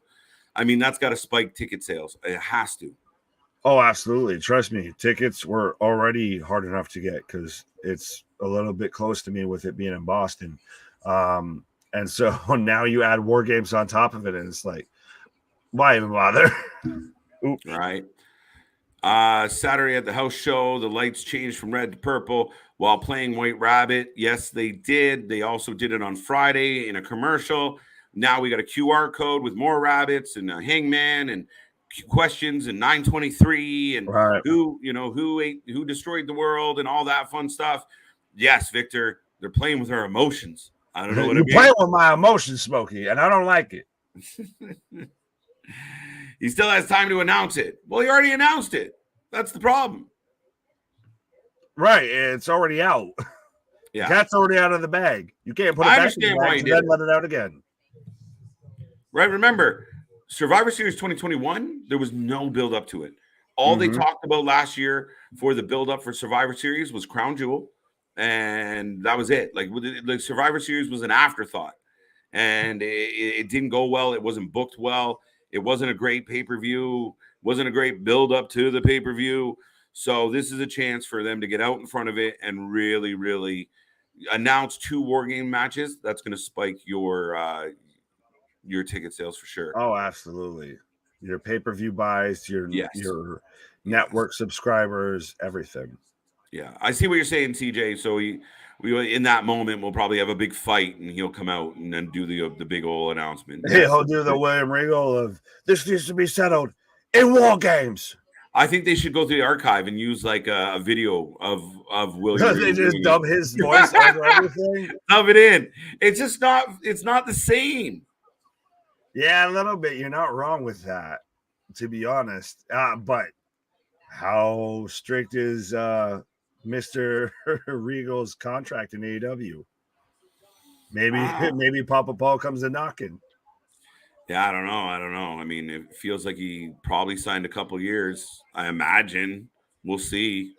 I mean, that's got to spike ticket sales. It has to. Oh, absolutely. Trust me. Tickets were already hard enough to get because it's a little bit close to me with it being in Boston. And so now you add War Games on top of it, and it's like, why even bother? Oops. Right. Saturday at the house show, the lights changed from red to purple while playing White Rabbit. Yes, they did. They also did it on Friday in a commercial. Now we got a QR code with more rabbits and a hangman and questions and 923 and Right. who destroyed the world and all that fun stuff. Yes, Victor, they're playing with our emotions. I don't know what You're I mean. playing with my emotions, Smokey, and I don't like it. He still has time to announce it. Well, he already announced it. That's the problem. Right, it's already out. Yeah, Cat's already out of the bag. You can't put it I back in the understand why bag he and did then it. let it out again. Right, remember, Survivor Series 2021, there was no build up to it. All they talked about last year for the build up for Survivor Series was Crown Jewel, and that was it. Like the Survivor Series was an afterthought, and it didn't go well. It wasn't booked well. It wasn't a great pay-per-view. Wasn't a great build up to the pay-per-view. So this is a chance for them to get out in front of it and really, really announce 2 War Game matches. That's going to spike your ticket sales for sure. Oh, absolutely. Your pay-per-view buys, your network Yes. subscribers, everything. Yeah, I see what you're saying, CJ. So we in that moment we'll probably have a big fight, and he'll come out and then do the big old announcement. Yes, he'll do the William Regal of this needs to be settled in War Games. I think they should go through the archive and use like a video of William. They just dub his voice over everything. Dub it in. It's just not. It's not the same. Yeah, a little bit. You're not wrong with that, to be honest. But how strict is Mr. Regal's contract in AEW? Maybe Papa Paul comes a knocking. Yeah, I don't know. I mean, it feels like he probably signed a couple years. I imagine. We'll see.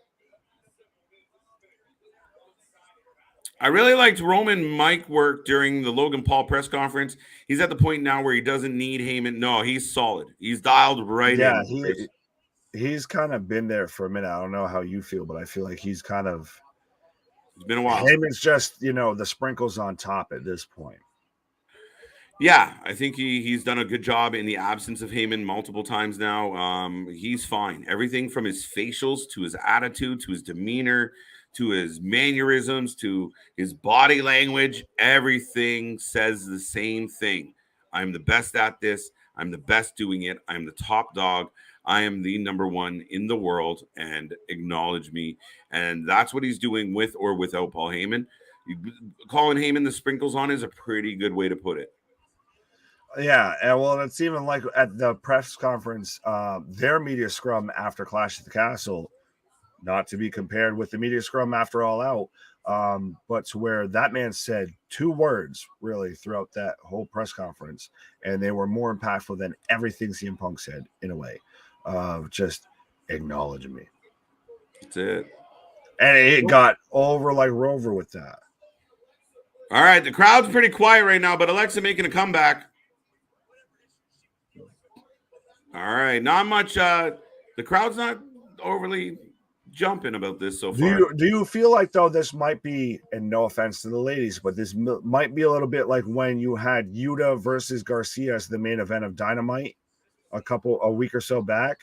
I really liked Roman Mike work during the Logan Paul press conference. He's at the point now where he doesn't need Heyman. No, he's solid. He's dialed right in. He's kind of been there for a minute. I don't know how you feel, but I feel like he's kind of. It's been a while. Heyman's just, the sprinkles on top at this point. Yeah, I think he's done a good job in the absence of Heyman multiple times now. He's fine. Everything from his facials to his attitude to his demeanor to his mannerisms to his body language, everything says the same thing. I'm the best at this. I'm the best doing it. I'm the top dog. I am the number one in the world, and acknowledge me. And that's what he's doing with or without Paul Heyman. Calling Heyman the sprinkles on is a pretty good way to put it. Yeah, and well, it's even like at the press conference, their media scrum after Clash at the Castle, not to be compared with the media scrum after All Out, but to where that man said 2 words really throughout that whole press conference, and they were more impactful than everything CM Punk said in a way. Just acknowledge me. That's it. And it got over like Rover with that. All right, the crowd's pretty quiet right now, but Alexa making a comeback. All right, not much. The crowd's not overly jumping about this so far. Do you feel like, though, this might be, and no offense to the ladies, but this might be a little bit like when you had Yuta versus Garcia as the main event of Dynamite a week or so back?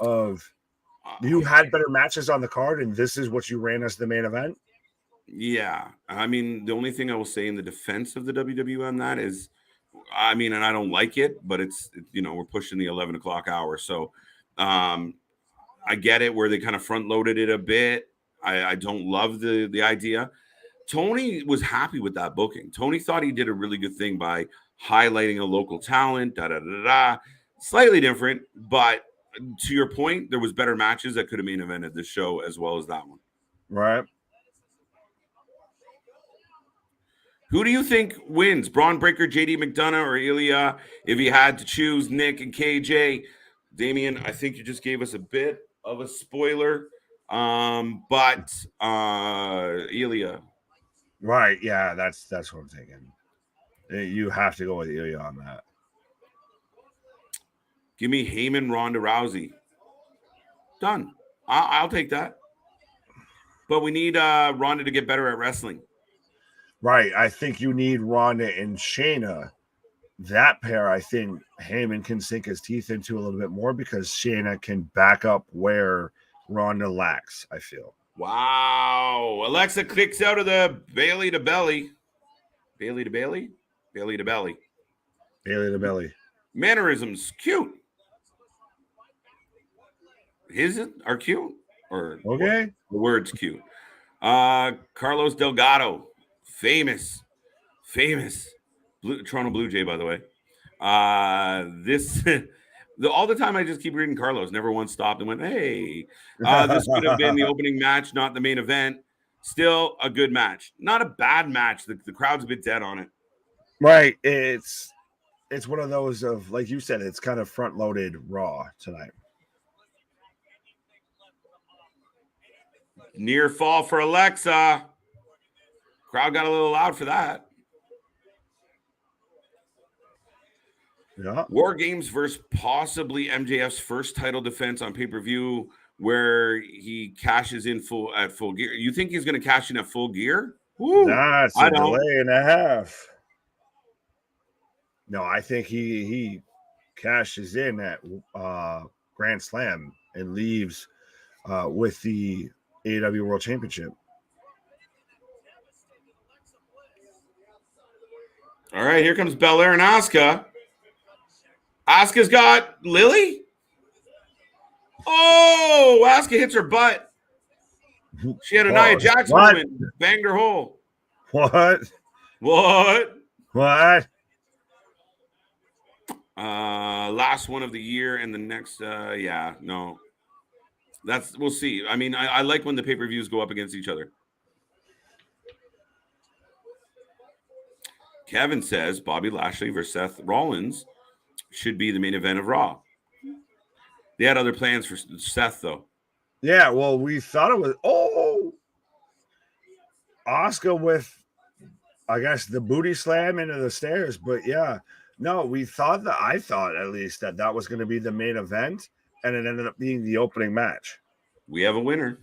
You had better matches on the card, and this is what you ran as the main event? Yeah, I mean, the only thing I will say in the defense of the WWE on that is, I mean, and I don't like it, but it's we're pushing the 11 o'clock hour, so I get it where they kind of front loaded it a bit. I don't love the idea. Tony was happy with that booking. Tony thought he did a really good thing by highlighting a local talent. Slightly different, but to your point, there was better matches that could have main evented this show as well as that one. Right. Who do you think wins, Braun Breaker, JD McDonough, or Ilya? If you had to choose Nick and KJ, Damian, I think you just gave us a bit of a spoiler, but Ilya. Right, yeah, that's what I'm thinking. You have to go with Ilya on that. Give me Heyman, Ronda Rousey. Done. I'll take that. But we need Ronda to get better at wrestling. Right. I think you need Ronda and Shayna. That pair, I think Heyman can sink his teeth into a little bit more because Shayna can back up where Ronda lacks, I feel. Wow. Alexa kicks out of the Bayley to belly. Bayley to Bayley? Bayley to belly. Bayley to belly. Mannerisms. Cute. His are cute, or Okay. the word's cute. Carlos Delgado, famous Toronto Blue Jay, by the way. This all the time I just keep reading Carlos. Never once stopped and went, "Hey, this could have been the opening match, not the main event." Still a good match, not a bad match. The crowd's a bit dead on it. Right. It's one of those of, like you said, it's kind of front loaded Raw tonight. Near fall for Alexa. Crowd got a little loud for that. Yeah. War Games versus possibly MJF's first title defense on pay-per-view, where he cashes in at full gear. You think he's going to cash in at full gear? Woo, That's I a don't. delay and a half. No, I think he cashes in at Grand Slam and leaves with the AEW World Championship. All right, here comes Belair and Asuka. Asuka's got Lily. Oh, Asuka hits her butt. She had a Nia Jax moment, banged her hole. What? Last one of the year, and the next, no. We'll see. I mean, I like when the pay-per-views go up against each other. Kevin says Bobby Lashley versus Seth Rollins should be the main event of Raw. They had other plans for Seth, though. Yeah, well, we thought it was Asuka with, I guess, the booty slam into the stairs. But yeah, no, I thought at least that was going to be the main event, and it ended up being the opening match. We have a winner.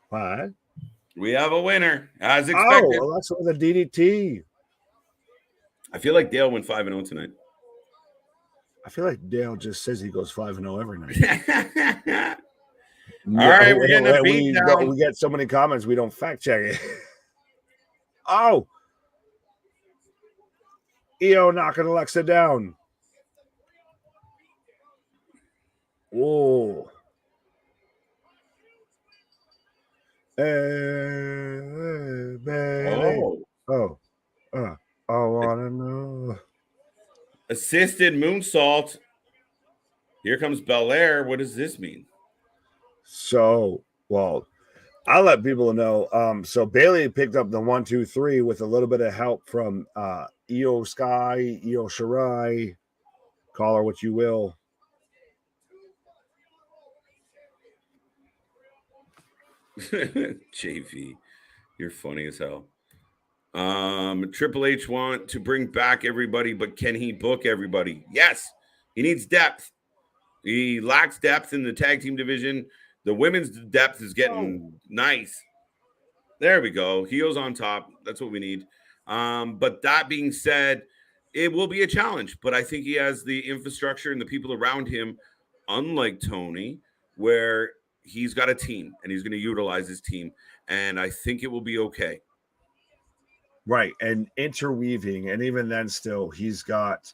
What? We have a winner, as expected. Oh, well, that's with the DDT. I feel like Dale went 5-0 tonight. I feel like Dale just says he goes 5-0 every night. All right, we're getting a beat down. We get so many comments, we don't fact check it. Oh, EO knocking Alexa down. Whoa. Bayley. I wanna know. Assisted moonsault. Here comes Belair. What does this mean? So, well, I'll let people know. So Bayley picked up the 1, 2, 3 with a little bit of help from Io Sky, Io Shirai, call her what you will. JV, you're funny as hell. Triple H want to bring back everybody, but can he book everybody? Yes, he needs depth. He lacks depth in the tag team division. The women's depth is getting nice. There we go. Heels on top. That's what we need. But that being said, it will be a challenge. But I think he has the infrastructure and the people around him, unlike Tony, where he's got a team and he's going to utilize his team. And I think it will be okay. Right. And interweaving. And even then still, he's got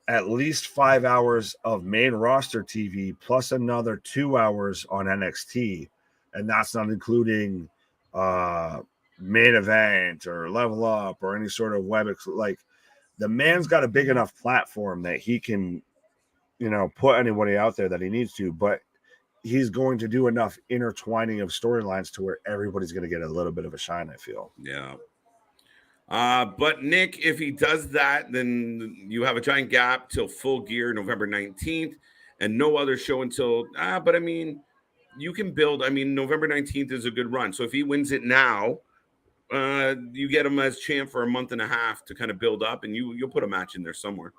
at least 5 hours of main roster TV plus another 2 hours on NXT. And that's not including main event or level up or any sort of web. Like, the man's got a big enough platform that he can, put anybody out there that he needs to. But he's going to do enough intertwining of storylines to where everybody's going to get a little bit of a shine, I feel. Yeah. But Nick, if he does that, then you have a giant gap till Full Gear November 19th and no other show until, but I mean, you can build. I mean, November 19th is a good run. So if he wins it now, you get him as champ for a month and a half to kind of build up, and you'll put a match in there somewhere.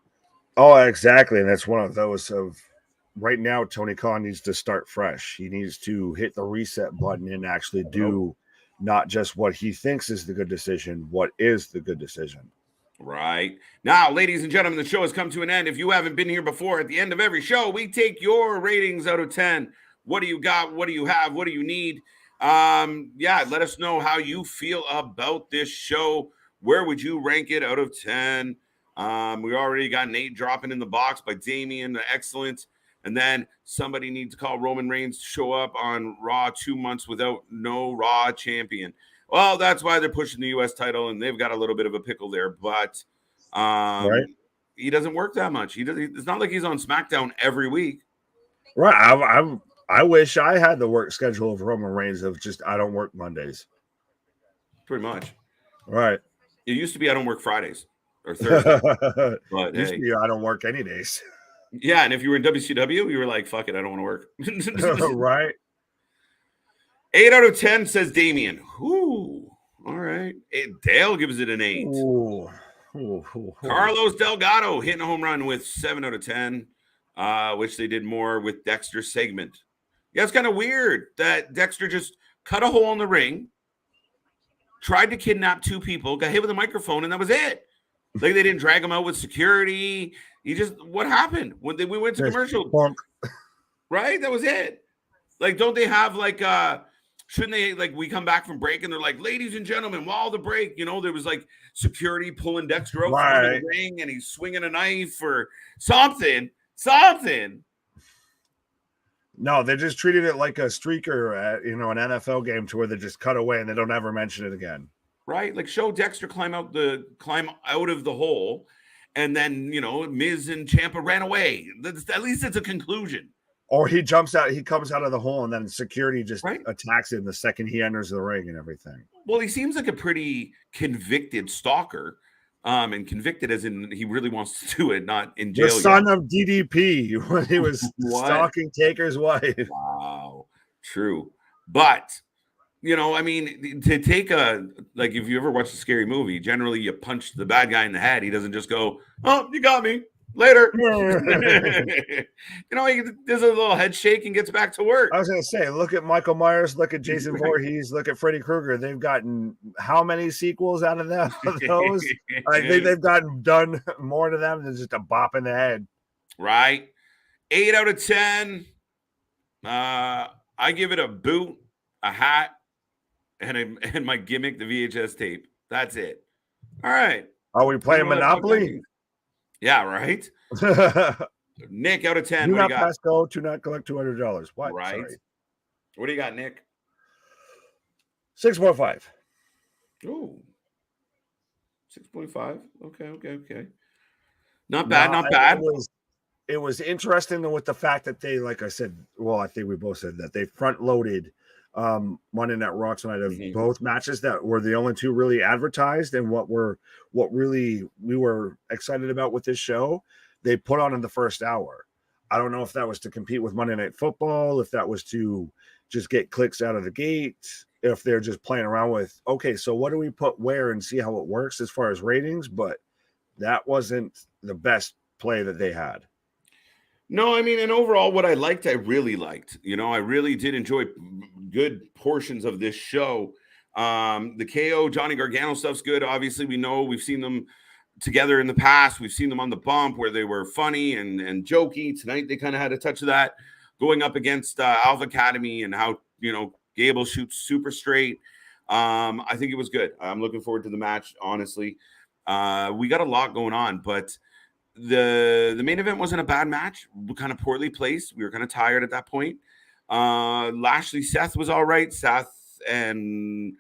Oh, exactly. And that's one of those of right now, Tony Khan needs to start fresh. He needs to hit the reset button and actually do not just what he thinks is the good decision, what is the good decision. Right. Now, ladies and gentlemen, the show has come to an end. If you haven't been here before, at the end of every show, we take your ratings out of 10. What do you got? What do you have? What do you need? Let us know how you feel about this show. Where would you rank it out of 10? We already got an 8 dropping in the box by Damien. Excellent. And then somebody needs to call Roman Reigns to show up on Raw 2 months without no Raw champion. Well, that's why they're pushing the U.S. title, and they've got a little bit of a pickle there. But Right. he doesn't work that much. It's not like he's on SmackDown every week. Right. I wish I had the work schedule of Roman Reigns of just I don't work Mondays. Pretty much. Right. It used to be I don't work Fridays or Thursdays. But used to be I don't work any days. Yeah, and if you were in WCW, you were like, fuck it, I don't want to work. Right. 8 out of 10 says Damien. Ooh, all right. Dale gives it an 8. Ooh. Carlos Delgado hitting a home run with 7 out of 10, which they did more with Dexter's segment. Yeah, it's kind of weird that Dexter just cut a hole in the ring, tried to kidnap 2 people, got hit with a microphone, and that was it. Like they didn't drag him out with security. What happened when we went to commercial? Right? That was it. Like, don't they have like, shouldn't they, like, we come back from break and they're like, ladies and gentlemen, while the break, there was like security pulling Dexter out from the ring and he's swinging a knife or something. No, they just treated it like a streaker at, an NFL game to where they just cut away and they don't ever mention it again. Right? Like show Dexter climb out of the hole, and then Miz and Ciampa ran away. At least it's a conclusion. Or he jumps out, he comes out of the hole, and then security just attacks him the second he enters the ring and everything. Well, he seems like a pretty convicted stalker. And convicted as in he really wants to do it, not in jail. The son of DDP when he was stalking Taker's wife. Wow. True. But to take if you ever watch a scary movie, generally you punch the bad guy in the head. He doesn't just go, oh, you got me. Later. He does a little head shake and gets back to work. I was going to say, look at Michael Myers, look at Jason Voorhees, look at Freddy Krueger. They've gotten how many sequels out of those? I think they've gotten done more to them than just a bop in the head. Right. 8 out of 10. I give it a boot, a hat, and my gimmick, the VHS tape. That's it. All right. Are we playing Monopoly? Yeah, right. Nick, out of 10. Do not pass go, to not collect $200. What? Right. Sorry. What do you got, Nick? 6.5. Oh. 6.5. Okay. Not bad. It was interesting with the fact that they, like I said, well, I think we both said that they front loaded Monday Night Raw tonight of both matches that were the only 2 really advertised, and what really we were excited about with this show, they put on in the first hour. I don't know if that was to compete with Monday Night Football, if that was to just get clicks out of the gate, if they're just playing around with, okay, so what do we put where and see how it works as far as ratings, but that wasn't the best play that they had. No, and overall, what I really liked. I really did enjoy good portions of this show. The KO, Johnny Gargano stuff's good. Obviously, we've seen them together in the past. We've seen them on the bump where they were funny and jokey. Tonight, they kind of had a touch of that going up against Alpha Academy and how, Gable shoots super straight. I think it was good. I'm looking forward to the match, honestly. We got a lot going on, but the main event wasn't a bad match. Kind of poorly placed. We were kind of tired at that point. Lashley, Seth was all right. Seth and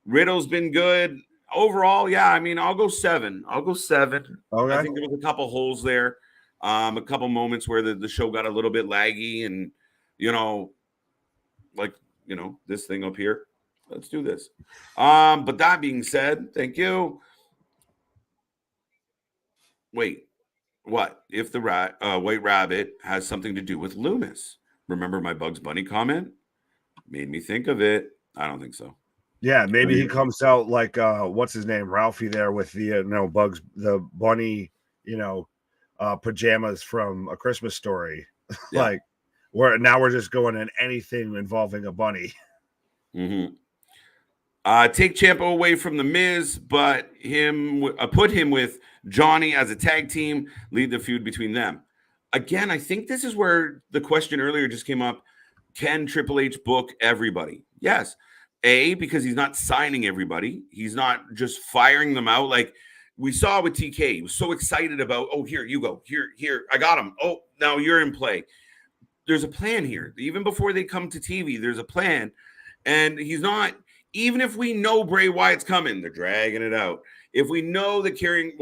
Riddle's been good. Overall, yeah, I'll go 7. Okay. I think there was a couple holes there. A couple moments where the show got a little bit laggy and, this thing up here. Let's do this. But that being said, thank you. Wait. What if the White Rabbit has something to do with Loomis? Remember my Bugs Bunny comment? Made me think of it. I don't think so. Yeah, maybe he comes out like what's his name, Ralphie there with the Bugs, the bunny, pajamas from A Christmas Story. Yeah. Like we're just going in anything involving a bunny. Mm-hmm. Take Ciampa away from the Miz, but put him with Johnny as a tag team, lead the feud between them. Again, I think this is where the question earlier just came up. Can Triple H book everybody? Yes. Because he's not signing everybody. He's not just firing them out. Like we saw with TK. He was so excited about, oh, here, you go. Here, I got him. Oh, now you're in play. there's a plan here. Even before they come to TV, there's a plan. And he's not, even if we know Bray Wyatt's coming, they're dragging it out. If we know that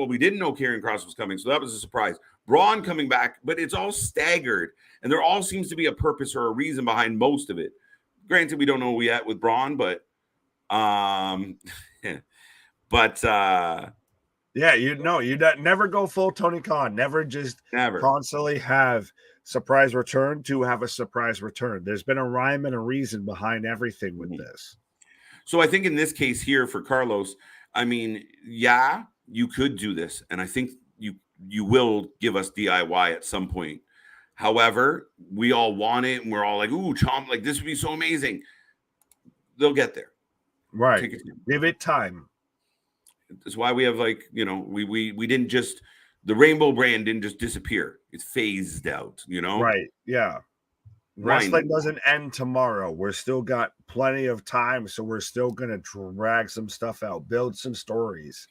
we didn't know Karrion Kross was coming, so that was a surprise. Braun coming back, but it's all staggered. And there all seems to be a purpose or a reason behind most of it. Granted, we don't know yet with Braun, but yeah, you never go full Tony Khan. Never constantly have surprise return to have a surprise return. There's been a rhyme and a reason behind everything with this. So I think in this case here for Carlos, I mean, yeah, you could do this, and I think you will give us DIY at some point. However, we all want it, and we're all like, "Ooh, chomp! Like this would be so amazing." They'll get there, right? Give it time. That's why we have we didn't just the Rainbow brand didn't just disappear; it's phased out. Right? Yeah. Wrestling doesn't end tomorrow. We're still got plenty of time, so we're still gonna drag some stuff out, build some stories.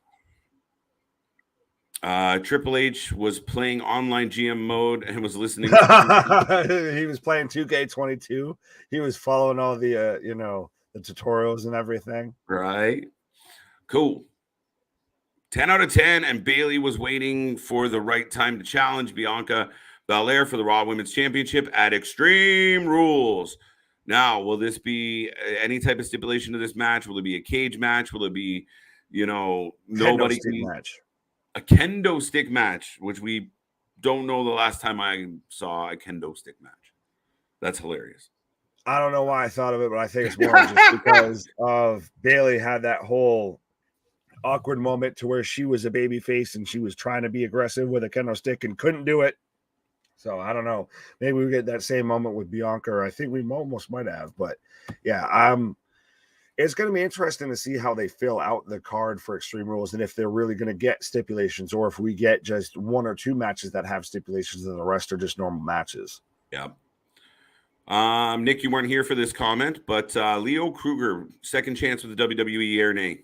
Triple H was playing online GM mode and was listening. He was playing 2K22. He was following all the the tutorials and everything. Right. Cool. 10 out of 10, and Bayley was waiting for the right time to challenge Bianca Belair for the Raw Women's Championship at Extreme Rules. Now, will this be any type of stipulation to this match? Will it be a cage match? Will it be, nobody match? A kendo stick match, which we don't know the last time I saw a kendo stick match. That's hilarious. I don't know why I thought of it, but I think it's more just because of Bayley had that whole awkward moment to where she was a baby face and she was trying to be aggressive with a kendo stick and couldn't do it. So I don't know. Maybe we get that same moment with Bianca. I think we almost might have, but yeah, it's going to be interesting to see how they fill out the card for Extreme Rules and if they're really going to get stipulations or if we get just one or two matches that have stipulations and the rest are just normal matches. Yeah. Nick, you weren't here for this comment, but Leo Kruger, second chance with the WWE air nay.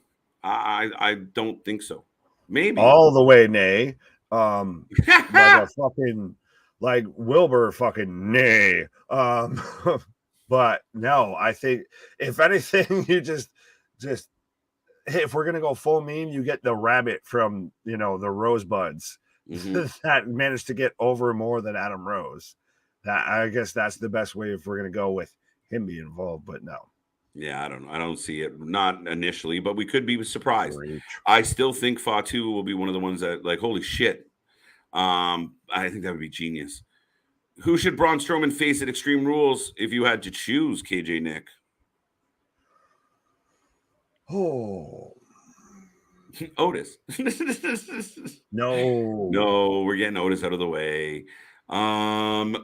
I don't think so. Maybe all the way nay. Like a fucking like Wilbur fucking nay. But no, I think if anything, you just if we're gonna go full meme, you get the rabbit from the Rosebuds that managed to get over more than Adam Rose. That I guess that's the best way if we're gonna go with him being involved, but no. Yeah, I don't know. I don't see it. Not initially, but we could be surprised. I still think Fatu will be one of the ones that holy shit. I think that would be genius. Who should Braun Strowman face at Extreme Rules if you had to choose, KJ Nick? Oh. Otis. No, we're getting Otis out of the way.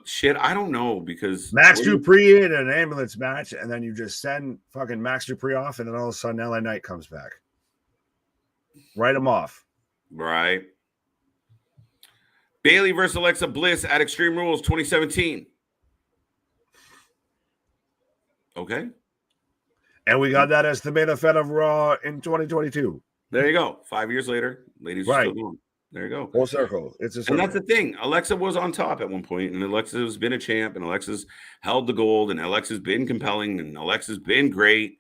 Shit, I don't know because Max Dupree in an ambulance match, and then you just send fucking Max Dupree off, and then all of a sudden LA Knight comes back. Write him off. Right. Bayley versus Alexa Bliss at Extreme Rules 2017. Okay. And we got that as the main event of Raw in 2022. There you go. 5 years later, ladies are still going. There you go. Full circle. It's a circle. And that's the thing. Alexa was on top at one point, and Alexa's been a champ, and Alexa's held the gold, and Alexa's been compelling, and Alexa's been great,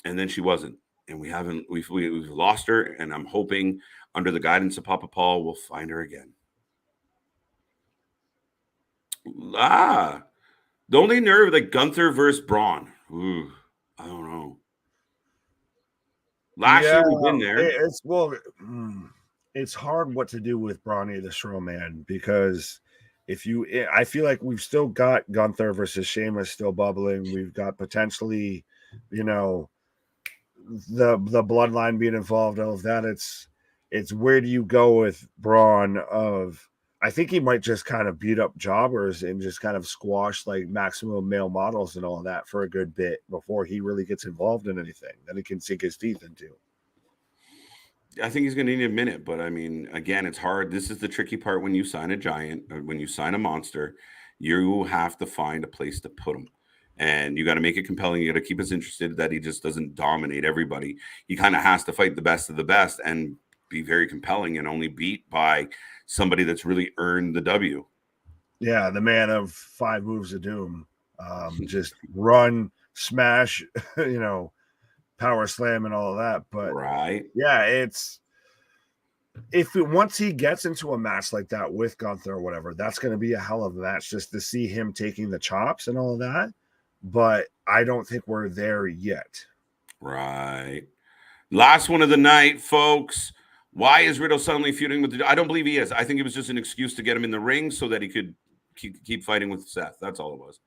and then she wasn't. And we've lost her, and I'm hoping under the guidance of Papa Paul, we'll find her again. The only nerve Gunther versus Braun. Ooh, I don't know. Last year we've been there. It's hard what to do with Brawny the Strowman because I feel like we've still got Gunther versus Sheamus still bubbling. We've got potentially, the bloodline being involved. All of that. It's where do you go with Braun I think he might just kind of beat up jobbers and just kind of squash maximum male models and all of that for a good bit before he really gets involved in anything that he can sink his teeth into. I think he's going to need a minute, but I mean, again, it's hard. This is the tricky part when you sign a giant, or when you sign a monster, you have to find a place to put him. And you got to make it compelling. You got to keep us interested that he just doesn't dominate everybody. He kind of has to fight the best of the best and be very compelling and only beat by somebody that's really earned the W. Yeah, the man of 5 moves of doom. Just run, smash, power slam and all of that. But right. Yeah, it's once he gets into a match like that with Gunther or whatever, that's going to be a hell of a match just to see him taking the chops and all of that. But I don't think we're there yet. Right. Last one of the night, folks. Why is Riddle suddenly feuding with I don't believe he is. I think it was just an excuse to get him in the ring so that he could keep fighting with Seth. That's all it was.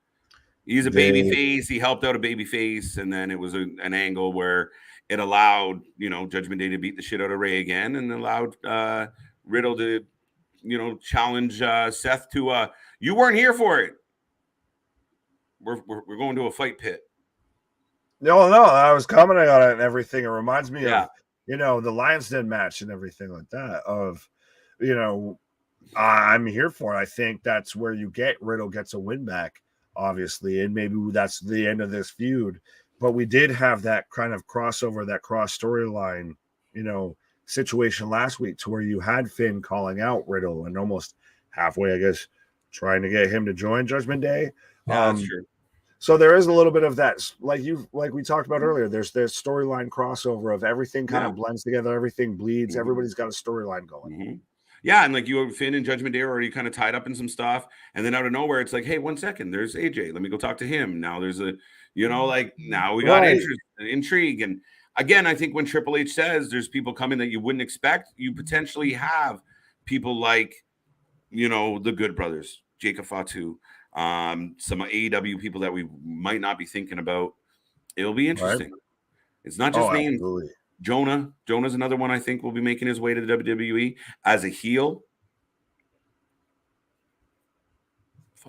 He's a baby face. He helped out a baby face, and then it was an angle where it allowed, Judgment Day to beat the shit out of Ray again, and allowed Riddle to, challenge Seth to. You weren't here for it. We're going to a fight pit. No, I was commenting on it and everything. It reminds me of, the Lions Den match and everything like that. Of, I'm here for it. I think that's where Riddle gets a win back, obviously, and maybe that's the end of this feud. But we did have that kind of crossover, that cross storyline, situation last week to where you had Finn calling out Riddle and almost halfway, I guess, trying to get him to join Judgment Day. Yeah, that's true. So there is a little bit of that, like we talked about earlier. There's this storyline crossover of everything kind of blends together, everything bleeds, everybody's got a storyline going. Yeah, and like Finn and Judgment Day are already kind of tied up in some stuff, and then out of nowhere, it's like, hey, 1 second, there's AJ. Let me go talk to him. Now there's now we got intrigue, and again, I think when Triple H says there's people coming that you wouldn't expect, you potentially have people like, the Good Brothers, Jacob Fatu. Some AEW people that we might not be thinking about. It'll be interesting. Right. It's not just names. Absolutely. Jonah's another one I think will be making his way to the WWE as a heel.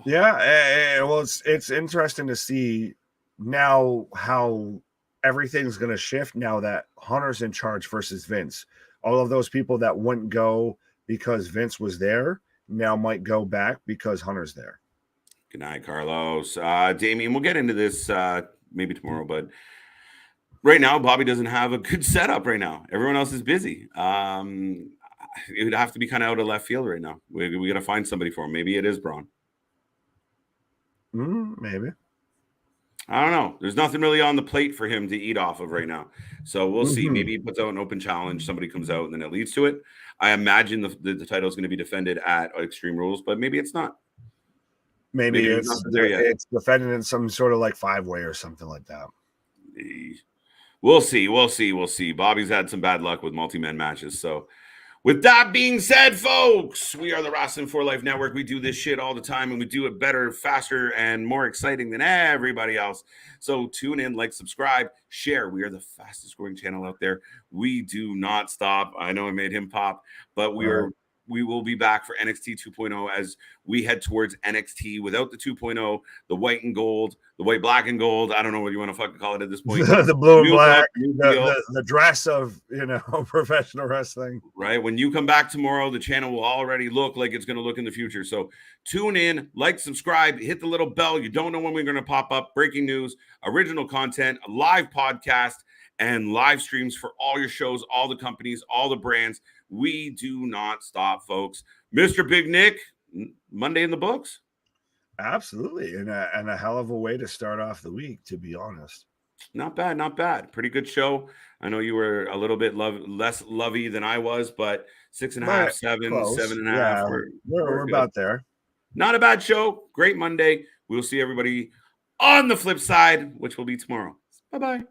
Yeah, well, it's interesting to see now how everything's going to shift now that Hunter's in charge versus Vince. All of those people that wouldn't go because Vince was there now might go back because Hunter's there. Good night, Carlos. Damien, we'll get into this maybe tomorrow, but right now, Bobby doesn't have a good setup right now. Everyone else is busy. It would have to be kind of out of left field right now. We got to find somebody for him. Maybe it is Braun. Maybe. I don't know. There's nothing really on the plate for him to eat off of right now. So we'll see. Maybe he puts out an open challenge. Somebody comes out, and then it leads to it. I imagine the title is going to be defended at Extreme Rules, but maybe it's not. Maybe it's defended in some sort of like 5-way or something like that. We'll see. Bobby's had some bad luck with multi-man matches. So with that being said, folks, we are the Wrasslin for Life Network. We do this shit all the time, and we do it better, faster, and more exciting than everybody else. So tune in, like, subscribe, share. We are the fastest growing channel out there. We do not stop. I know I made him pop, but we will be back for NXT 2.0 as we head towards NXT without the 2.0, the white and gold, the white, black, and gold. I don't know what you want to fucking call it at this point. The blue and black, the dress of, professional wrestling. Right. When you come back tomorrow, the channel will already look like it's going to look in the future. So tune in, like, subscribe, hit the little bell. You don't know when we're going to pop up. Breaking news, original content, a live podcast, and live streams for all your shows, all the companies, all the brands. We do not stop, folks. Mr. Big Nick, Monday in the books. Absolutely. And a hell of a way to start off the week, to be honest. Not bad. Pretty good show. I know you were a little bit less lovey than I was, but 6.5, 7, close. 7.5. Yeah, we're about there. Not a bad show. Great Monday. We'll see everybody on the flip side, which will be tomorrow. Bye-bye.